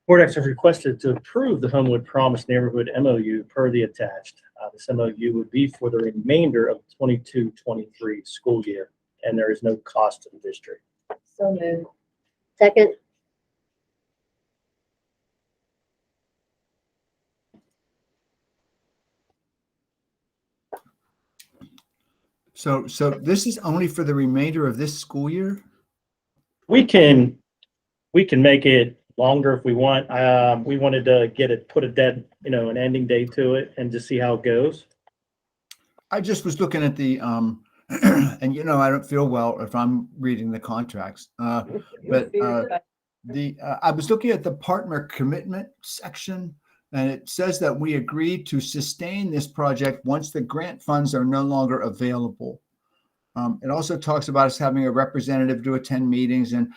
Board actions requested to approve the Homewood Promise Neighborhood MOU per the attached. This MOU would be for the remainder of the 22-23 school year, and there is no cost to the district. So moved. Second. So this is only for the remainder of this school year? We can make it longer if we want. We wanted to put an ending date to it and just see how it goes. I just was looking at the, and I don't feel well if I'm reading the contracts, but I was looking at the partner commitment section, and it says that we agreed to sustain this project once the grant funds are no longer available. It also talks about us having a representative to attend meetings and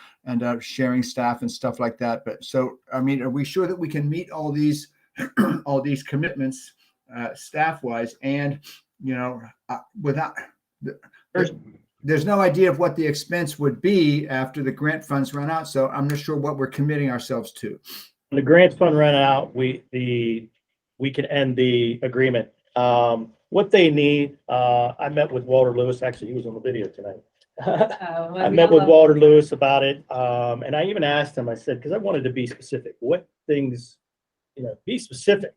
sharing staff and stuff like that. But so, I mean, are we sure that we can meet all these commitments staff wise, and without there's no idea of what the expense would be after the grant funds run out. So I'm not sure what we're committing ourselves to. When the grant fund ran out, we can end the agreement. What they need, I met with Walter Lewis. Actually, he was on the video tonight. I met with Walter Lewis about it. And I even asked him, I said, because I wanted to be specific, what things, be specific.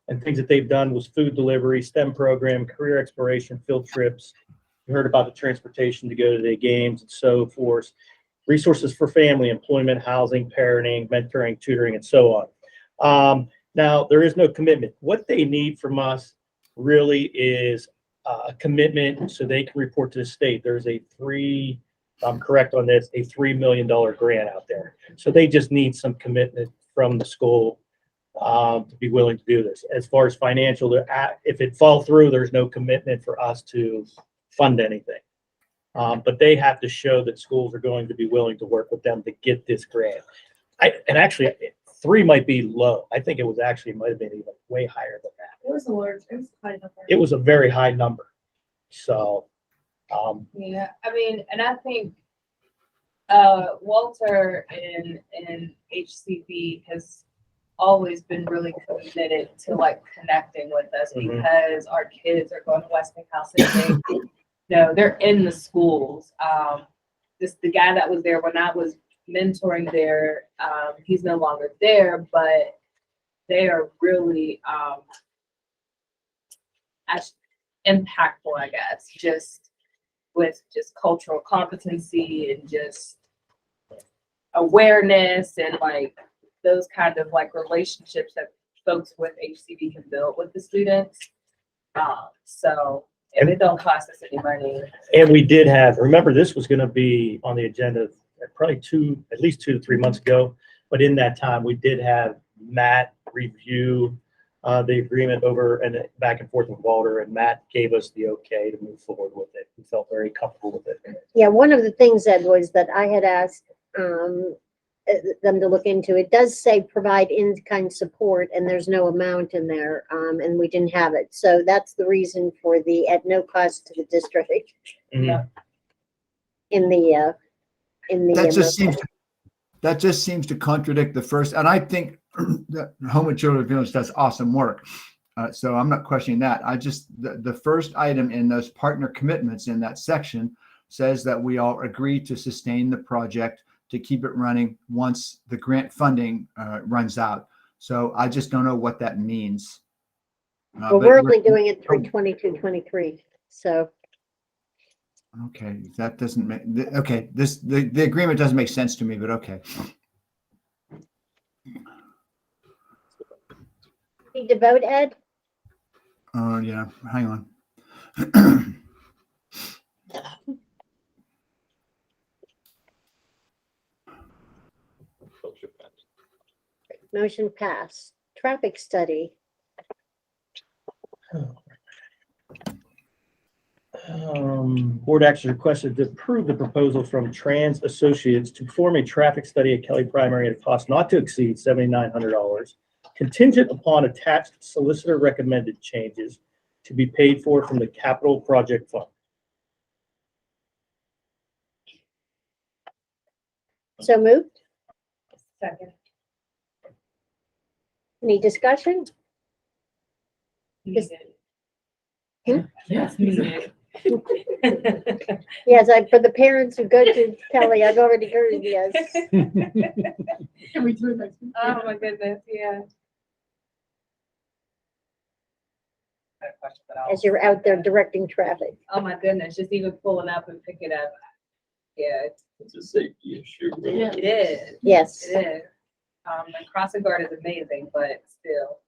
And things that they've done was food delivery, STEM program, career exploration, field trips. You heard about the transportation to go to the games and so forth. Resources for family, employment, housing, parenting, mentoring, tutoring, and so on. Now, there is no commitment. What they need from us really is a commitment so they can report to the state. There's a I'm correct on this, a $3 million grant out there. So they just need some commitment from the school to be willing to do this. As far as financial, if it fall through, there's no commitment for us to fund anything. But they have to show that schools are going to be willing to work with them to get this grant. And actually, 3 might be low. I think it was actually might have been even way higher than that. It was a large, it was quite a number. It was a very high number. So, Yeah, I mean, and I think Walter and HCB has always been really committed to like connecting with us because our kids are going to Westinghouse and they're in the schools. The guy that was there when I was mentoring there, he's no longer there, but they are really impactful, I guess, just with just cultural competency and just awareness and like those kind of like relationships that folks with HCB can build with the students. And they don't cost us any money. and we did have, remember, this was going to be on the agenda probably at least 2 to 3 months ago. But in that time, we did have Matt review the agreement over and back and forth with Walter, and Matt gave us the okay to move forward with it. We felt very comfortable with it. Yeah, one of the things, Ed, was that I had asked them to look into. It does say provide in-kind support, and there's no amount in there, and we didn't have it. So that's the reason for the at no cost to the district Mhm. in the That just seems to contradict the first, and I think that Home and Children's Village does awesome work. So I'm not questioning that. The first item in those partner commitments in that section says that we all agree to sustain the project to keep it running once the grant funding runs out. So I just don't know what that means. well, we're only doing it through 22-23. So Okay, that doesn't make, okay, the agreement doesn't make sense to me, but okay. need to vote, Ed? Oh, yeah, hang on. Motion passed. Traffic study. Board action requested to approve the proposal from Trans Associates to perform a traffic study at Kelly Primary at a cost not to exceed $7,900, contingent upon attached solicitor recommended changes to be paid for from the capital project fund. So moved. Second. Any discussion? Needed. Hmm? Yes, needed. Yes, for the parents who go to Kelly, I've already heard yes. Can we do it next week? Oh, my goodness, yeah. As you're out there directing traffic. Oh, my goodness, just even pulling up and picking up. Yeah, It's a safety issue, really. it is. Yes. It is. And crossing guard is amazing, but still.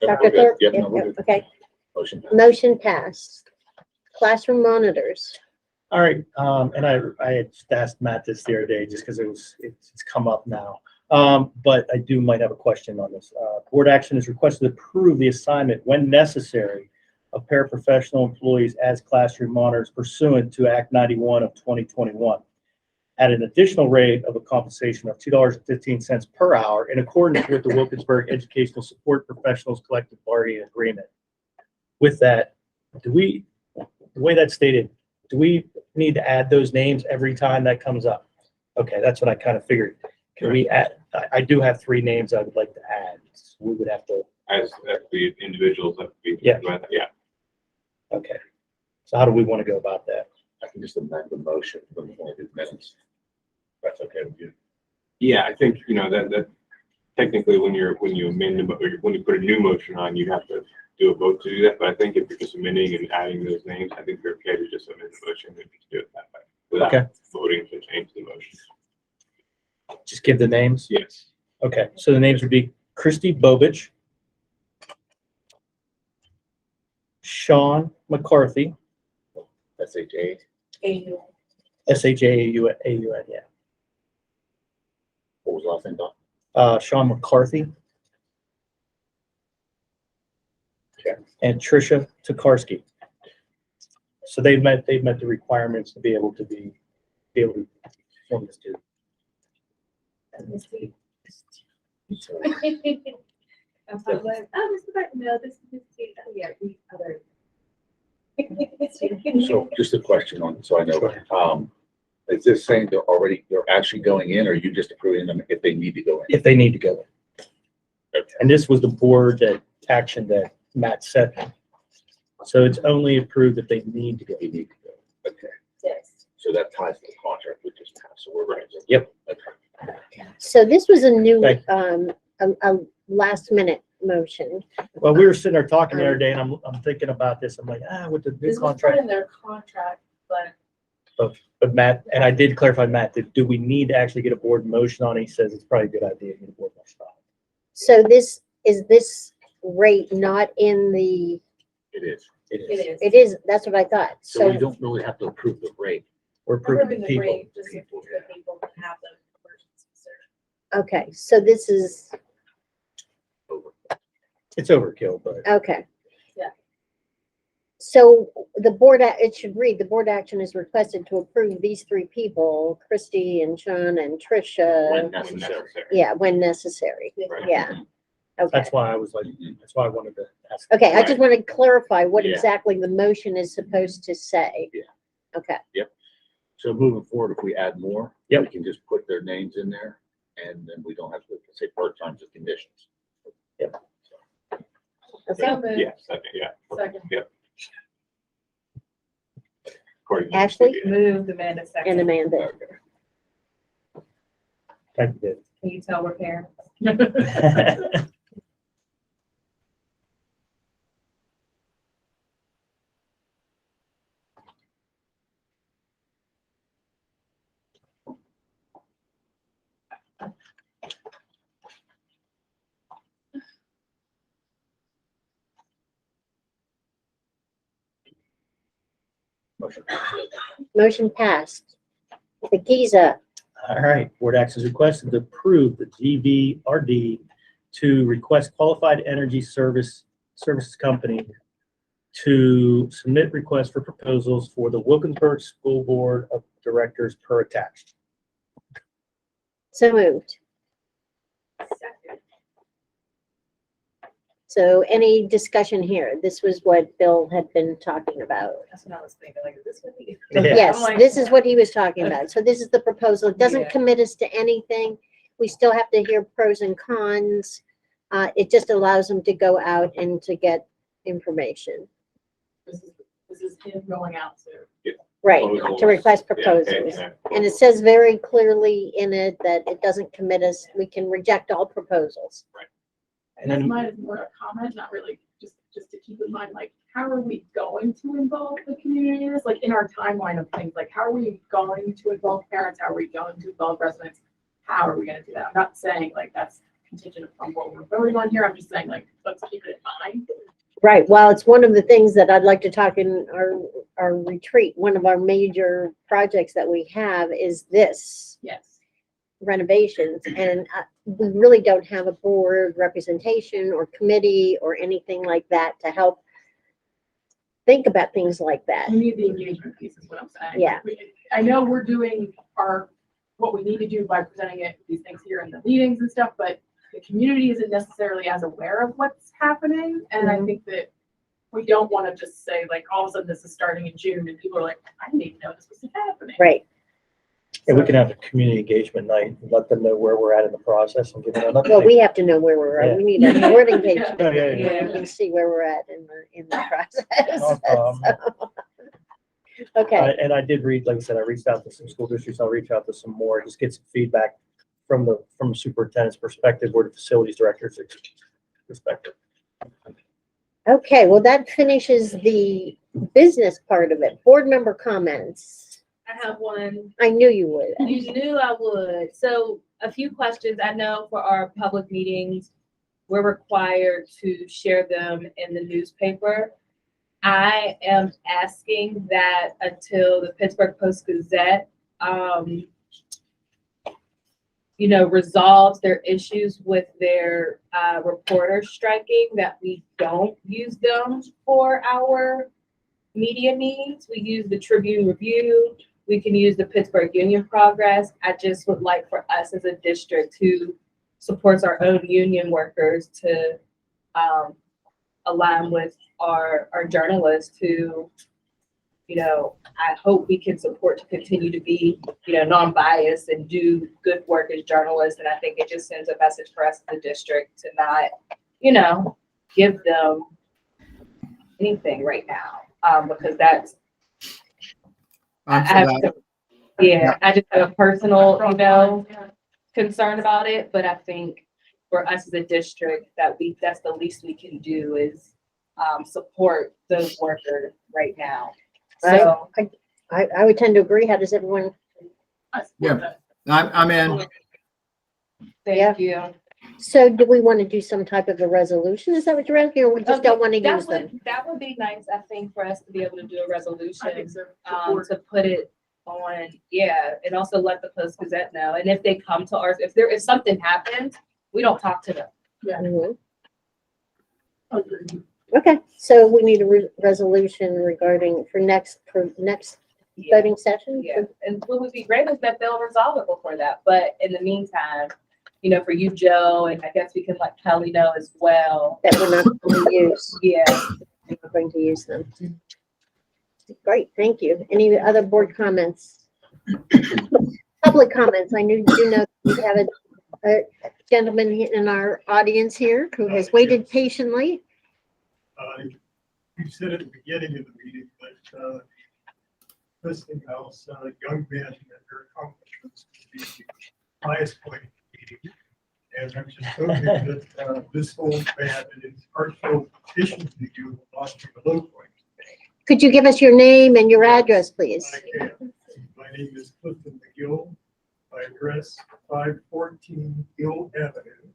Dr. Thorpe? Yeah, Yeah, no, we're yeah, good. okay. Motion passed. Motion passed. Classroom monitors. All right, and I had just asked Matt this the other day just because it's come up now. But I might have a question on this. Board action is requested to approve the assignment when necessary of paraprofessional employees as classroom monitors pursuant to Act 91 of 2021 at an additional rate of a compensation of $2.15 per hour in accordance with the Wilkinsburg Educational Support Professionals Collective Bargaining Agreement. With that, the way that's stated, do we need to add those names every time that comes up? Okay, that's what I kind of figured. Can we add? I do have 3 names I would like to add. We would have to. As the individuals that we. Yeah. Yeah. Okay. So how do we want to go about that? I can just amend the motion from the minutes. That's okay with you. Yeah, I think, that technically when you amend, or when you put a new motion on, you have to do a vote to do that. But I think if you're just amending and adding those names, I think you're okay to just amend the motion and just do it that way. Without voting to change the motion. Just give the names? Yes. Okay, so the names would be Christy Bovich, Sean McCarthy, SHA. SHAAUN, yeah. What was the last name, Don? Sean McCarthy. Okay. And Tricia Tokarski. So they've met the requirements to be able to perform this duty. I'm like, oh, Mr. Burton, no, this is yeah, the other. So just a question on, so I know, is this saying they're actually going in, or are you just approving them if they need to go in? If they need to go in. And this was the board action that Matt set. So it's only approved if they need to go. They need to go. Okay. Yes. So that ties to the contract we just passed, so we're ready. Yep. Okay. So this was a new, Thank a last minute motion. Well, we were sitting there talking the other day, and I'm thinking about this. I'm like, with the new This was put contract. in their contract, but But Matt, and I did clarify, Matt, that do we need to actually get a board motion on it? He says it's probably a good idea to get a board motion on it. So this rate not in the, It is. it is, that's what I thought. So we So, don't really have to approve the rate. We're approving approving the the people. rate just if the people can have the emergency service. okay, so this is, It's overkill, but okay. Yeah. So the board, it should read, the board action is requested to approve these three people, Christy and Sean and Tricia. When necessary. Yeah, when necessary. Right. Yeah. Okay. that's why I was like, that's why I wanted to ask. Okay, I just want to clarify what Yeah. exactly the motion is supposed to say. Yeah. Okay. So moving forward, if we add more, Yep. we can just put their names in there, and then we don't have to say part-time to conditions. Okay. So moved. Yeah, second, yeah. Second. Yep. According to Ashley? CBA. Moved, Amanda second. And Amanda. Okay. Thank you. Can you tell we're parents? Dave. Motion passed. The Giza, All right, board action is requested to approve the GVRD to request qualified energy services company to submit requests for proposals for the Wilkinsburg School Board of Directors per attached. so moved. So any discussion here? This was what Bill had been talking about. That's what I was thinking, like, is this what he? Yeah. Yes, I'm like, this is what he was talking about. So this is the proposal. It doesn't Yeah. commit us to anything. We still have to hear pros and cons. It just allows them to go out and to get information. This is him going out to. Right, Proposals. to request Yeah, proposals. yeah. And it says very clearly in it that it doesn't commit us, we can reject all proposals. And this mine is more a comment, not really, just to keep in mind, like, how are we going to involve the communities? Like, in our timeline of things, like, how are we going to involve parents? How are we going to involve residents? How are we gonna do that? I'm not saying like that's contingent on what we're voting on here. I'm just saying, like, let's keep it in mind. Right, well, it's one of the things that I'd like to talk in our retreat. One of our major projects that we have is this. Yes. Renovations, and we really don't have a board representation or committee or anything like that to help think about things like that. We need the engagement piece is what I'm saying. Yeah. I know we're doing what we need to do by presenting these things here in the meetings and stuff, but the community isn't necessarily as aware of what's happening. And I think that we don't want to just say, like, all of a sudden this is starting in June and people are like, I didn't even know this was happening. Right. Yeah, we can have a community engagement night and let them know where we're at in the process and give them an update. Well, we have to know where we're at. We need a board engagement. Yeah, yeah, where yeah. we can see where we're at in the process. No problem. Okay, And I did read, like I said, I reached out to some school districts. I'll reach out to some more, just get some feedback from the superintendent's perspective or the facilities director's perspective. okay, well, that finishes the business part of it. Board member comments. I have one. I knew you would. You knew I would. So a few questions. I know for our public meetings, we're required to share them in the newspaper. I am asking that until the Pittsburgh Post-Gazette, resolves their issues with their reporters striking, that we don't use them for our media needs. We use the Tribune Review. We can use the Pittsburgh Union Progress. I just would like for us as a district who supports our own union workers to align with our journalists who, I hope we can support to continue to be, non-biased and do good work as journalists. And I think it just sends a message for us as a district to not, give them anything right now, because that's, I just have a personal, concern about it. But I think for us as a district, that's the least we can do is support those workers right now. So I would tend to agree. How does everyone? Yeah, I'm in. Thank you. So do we want to do some type of a resolution? Is that what you're asking, or we just don't want to use them? That would be nice, I think, for us to be able to do a resolution, to put it on, and also let the Post-Gazette know. And if they come to ours, if something happens, we don't talk to them. Mhm. Okay, so we need a resolution regarding for next voting session. Yeah, and what would be great is that they'll resolve it before that. But in the meantime, for you, Joe, and I guess we can let Kelly know as well that we're not going to use. Yeah, we're going to use them. Great, thank you. Any other board comments? Public comments. I do know we have a gentleman in our audience here who has waited patiently. You said at the beginning of the meeting that listening house young men and their accomplishments to be the highest point of the meeting. And I'm just hoping that this whole band and its heartfelt petition to you will not be the low point. Could you give us your name and your address, please? I can. My name is Clifton McGill. My address 514 Hill Avenue.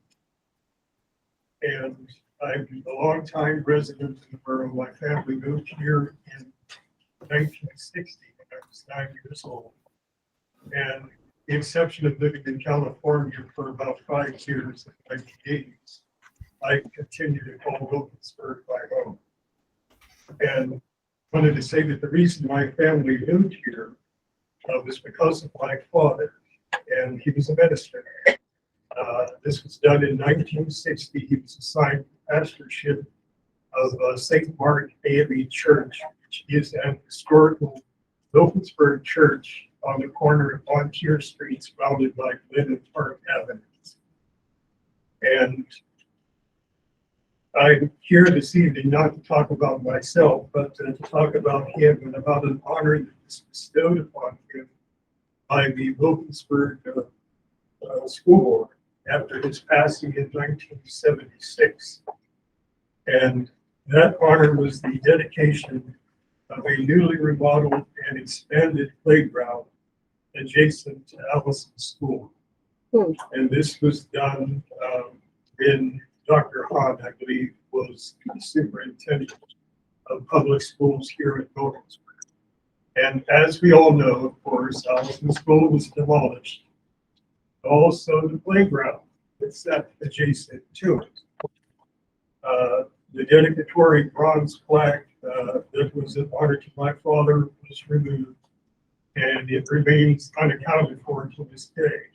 And I'm a longtime resident of the borough. My family moved here in 1960 when I was 9 years old. And the exception of living in California for about 5 years in the 1980s, I continue to call Wilkinsburg my home. And wanted to say that the reason my family moved here was because of my father, and he was a minister. This was done in 1960. He was assigned pastorship of St. Mark Daily Church, which is an historical Wilkinsburg church on the corner of Bontier Street, surrounded by Linden Park Avenue. And I'm here this evening not to talk about myself, but to talk about him and about an honor that was bestowed upon him by the Wilkinsburg School Board after his passing in 1976. And that honor was the dedication of a newly remodeled and expanded playground adjacent to Allison School. And this was done in Dr. Hahn, I believe, was the superintendent of public schools here at Wilkinsburg. And as we all know, of course, Allison School was demolished. Also, the playground that's adjacent to it. The dedicatory bronze plaque that was an honor to my father was removed, and it remains unaccounted for to this day.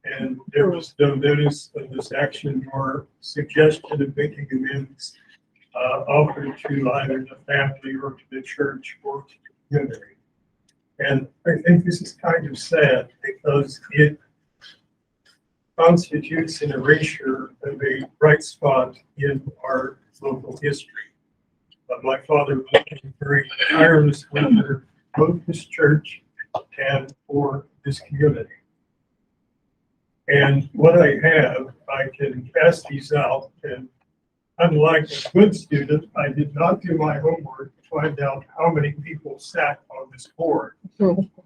And there was no notice of this action or suggestion of making amends offered to either the family or to the church or to the community. And I think this is kind of sad because it constitutes an erasure of a bright spot in our local history. But my father was working very tirelessly for both this church and for this community. And what I have, I can pass these out. And unlike a good student, I did not do my homework to find out how many people sat on this board.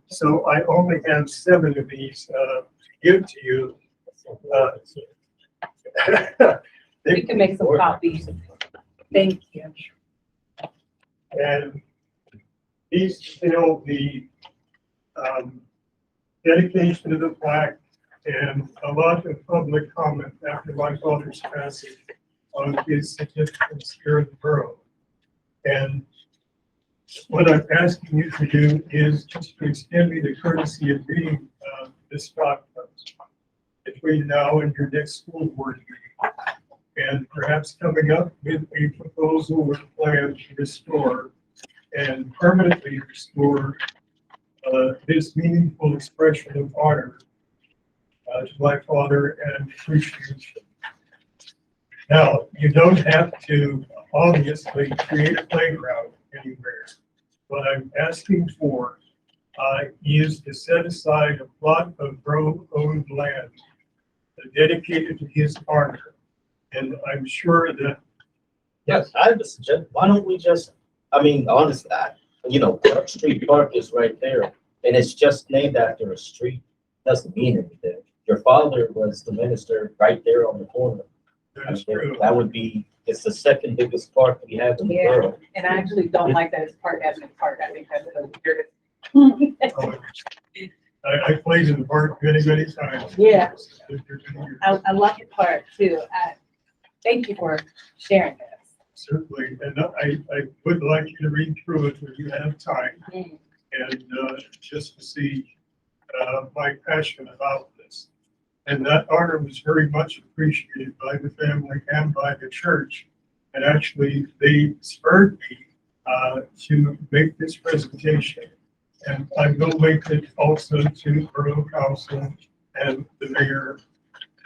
So I only have 7 of these to give to you. We can make some copies. Thank you. And these still the dedication of the plaque and a lot of public comment after my father's passing on his significance here in the borough. And what I'm asking you to do is just to extend me the courtesy of reading this document between now and your next school board meeting. And perhaps coming up with a proposal or plan to restore and permanently restore this meaningful expression of honor to my father and appreciation. Now, you don't have to obviously create a playground anywhere. What I'm asking for is to set aside a plot of borough-owned land dedicated to his honor. And I'm sure that. Yes, I have a suggestion. Why don't we just, I mean, honest that, Park Street Park is right there, and it's just named after a street. Doesn't mean anything. Your father was the minister right there on the corner. That's true. That would be, it's the second biggest park we have in the Yeah, world. and I actually don't like that it's Park Avenue Park. I think that's the weirdest. I played in the park many, many times. Yeah. I love the park too. Thank you for sharing this. Certainly, and I would like you to read through it when you have time, and just to see my passion about this. And that honor was very much appreciated by the family and by the church. And actually, they spurred me to make this presentation. And I will make it also to Borough Council and the mayor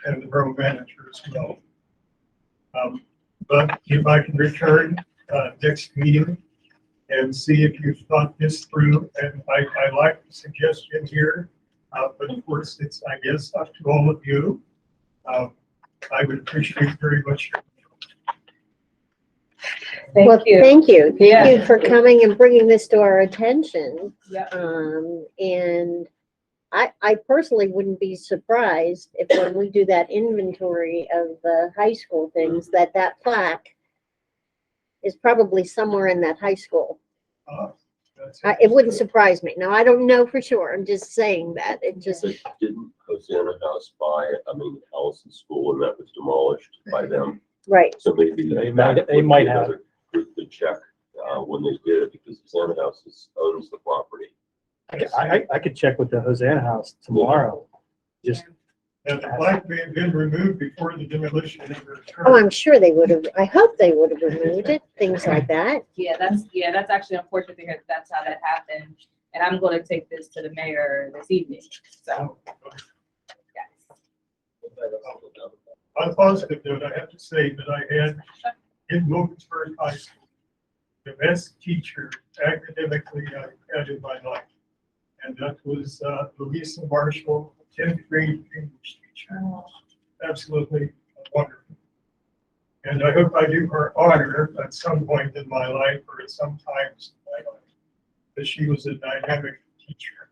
and the borough manager as well. But if I can return next meeting and see if you've thought this through, and I like the suggestion here, but of course it's, I guess, up to all of you. I would appreciate very much your Well, thank you. Thank Yeah. you for coming and bringing this to our attention. Yep. And I personally wouldn't be surprised if when we do that inventory of the high school things, that plaque is probably somewhere in that high school. It wouldn't surprise me. Now, I don't know for sure. I'm just saying that. It just, But didn't Hosanna House Allison School, and that was demolished by them? right. So maybe They that might would be have. another group to check when they did it, because Hosanna House owns the property. I could check with the Hosanna House tomorrow. Just, And the plaque may have been removed before the demolition ever occurred. Oh, I'm sure they would have, I hope they would have removed it, things like that. Yeah, that's actually unfortunate to hear that's how that happened. And I'm going to take this to the mayor this evening. So, On a positive note, I have to say that I had in Wilkinsburg High School, the best teacher academically I had in my life. And that was Louisa Marshall, 10th grade English teacher. Absolutely wonderful. And I hope I do her honor at some point in my life or at some times in my life, that she was a dynamic teacher.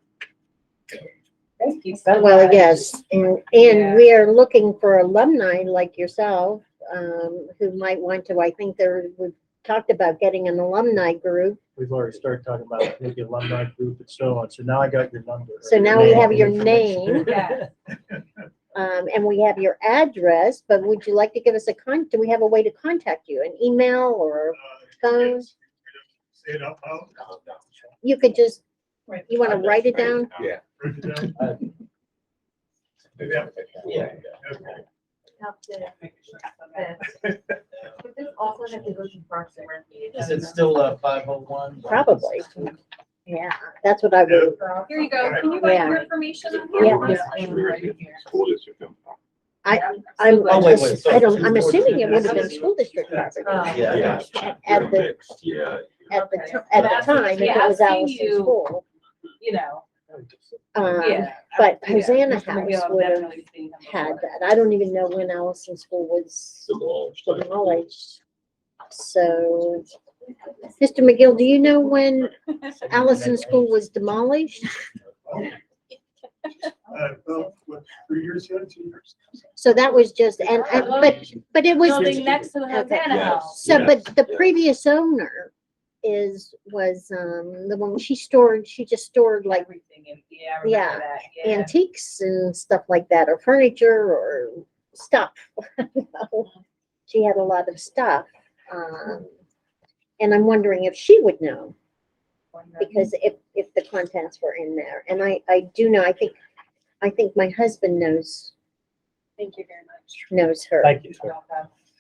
thank you so Well, much. yes, and Yeah. we are looking for alumni like yourself, who might want to, I think we've talked about getting an alumni group. we've already started talking about maybe alumni group and so on. So now I got your number. So now we have your name, Yeah. and we have your address, but would you like to give us do we have a way to contact you, an email or phone? Say it out loud. You could just, you want to write it down? Yeah. Write it down. Yeah. Okay. But this also has to go to Parks and Rec. Is it still 501? Probably. Yeah, that's what I would. Here you go. Can you Yeah. write your information on Yeah. here? School district. I'm Oh, wait, sorry. I'm assuming it would have been school district property. Yeah. At the, Mixed, yeah. at the time, if it was Allison School. You know, But yeah, Hosanna Mr. House McGill, would have definitely seen him had before. that. I don't even know when Allison School was demolished. So, Mr. McGill, do you know when Allison School was demolished? Well, what, 3 years ago, 2 years ago? So that was just, but it was. Building next to the Okay. Hosanna House. So, but the previous owner was the one she just stored like Everything, yeah, I remember that, yeah. antiques and stuff like that, or furniture or stuff. She had a lot of stuff. And I'm wondering if she would know, because if the contents were in there. And I do know, I think my husband knows Thank you very much. knows her. Thank you, sir.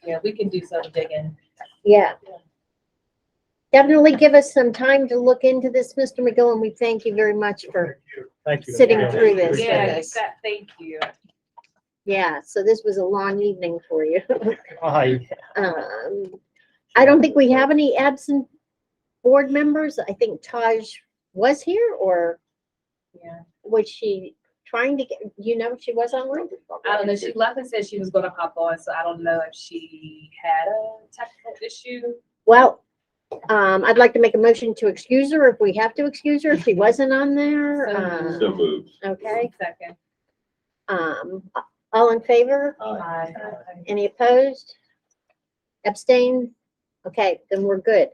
Yeah, we can do some digging. Yeah. Definitely give us some time to look into this, Mr. McGill, and we thank you very much for Thank you. sitting through this. Yeah, thank you. Yeah, so this was a long evening for you. Hi. I don't think we have any absent board members. I think Taj was here, or Yeah. was she trying to get, if she was online? I don't know. She left and said she was gonna hop on, so I don't know if she had a technical issue. Well, I'd like to make a motion to excuse her if we have to excuse her if she wasn't on there. So moved. Okay, Second. all in favor? Aye. Any opposed? Abstain? Okay, then we're good.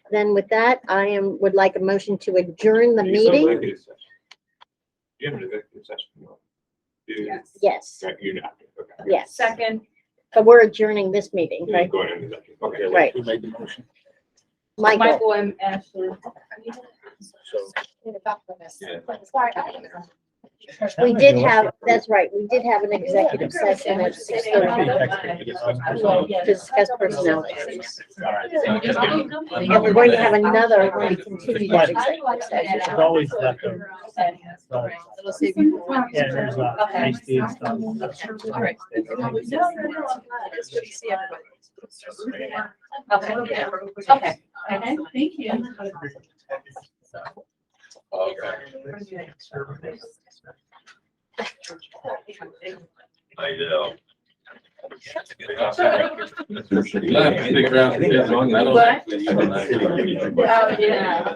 Then with that, would like a motion to adjourn the meeting. Executive session. You have an executive session. Do you? Yes. Yes, Right, you're not. Okay. yes. Second. But we're adjourning this meeting, right? Go ahead and executive. Okay. Right. Who made the motion? Michael, And Ashley. we did have, that's right, we did have an executive session at 6:30 to discuss personnel issues. And we're going to have another when we continue that executive session. It's always left over. Yeah, there's tasty and stuff. All right. It's good to see everybody. Okay. Okay. Okay, thank you. I know. Oh, yeah.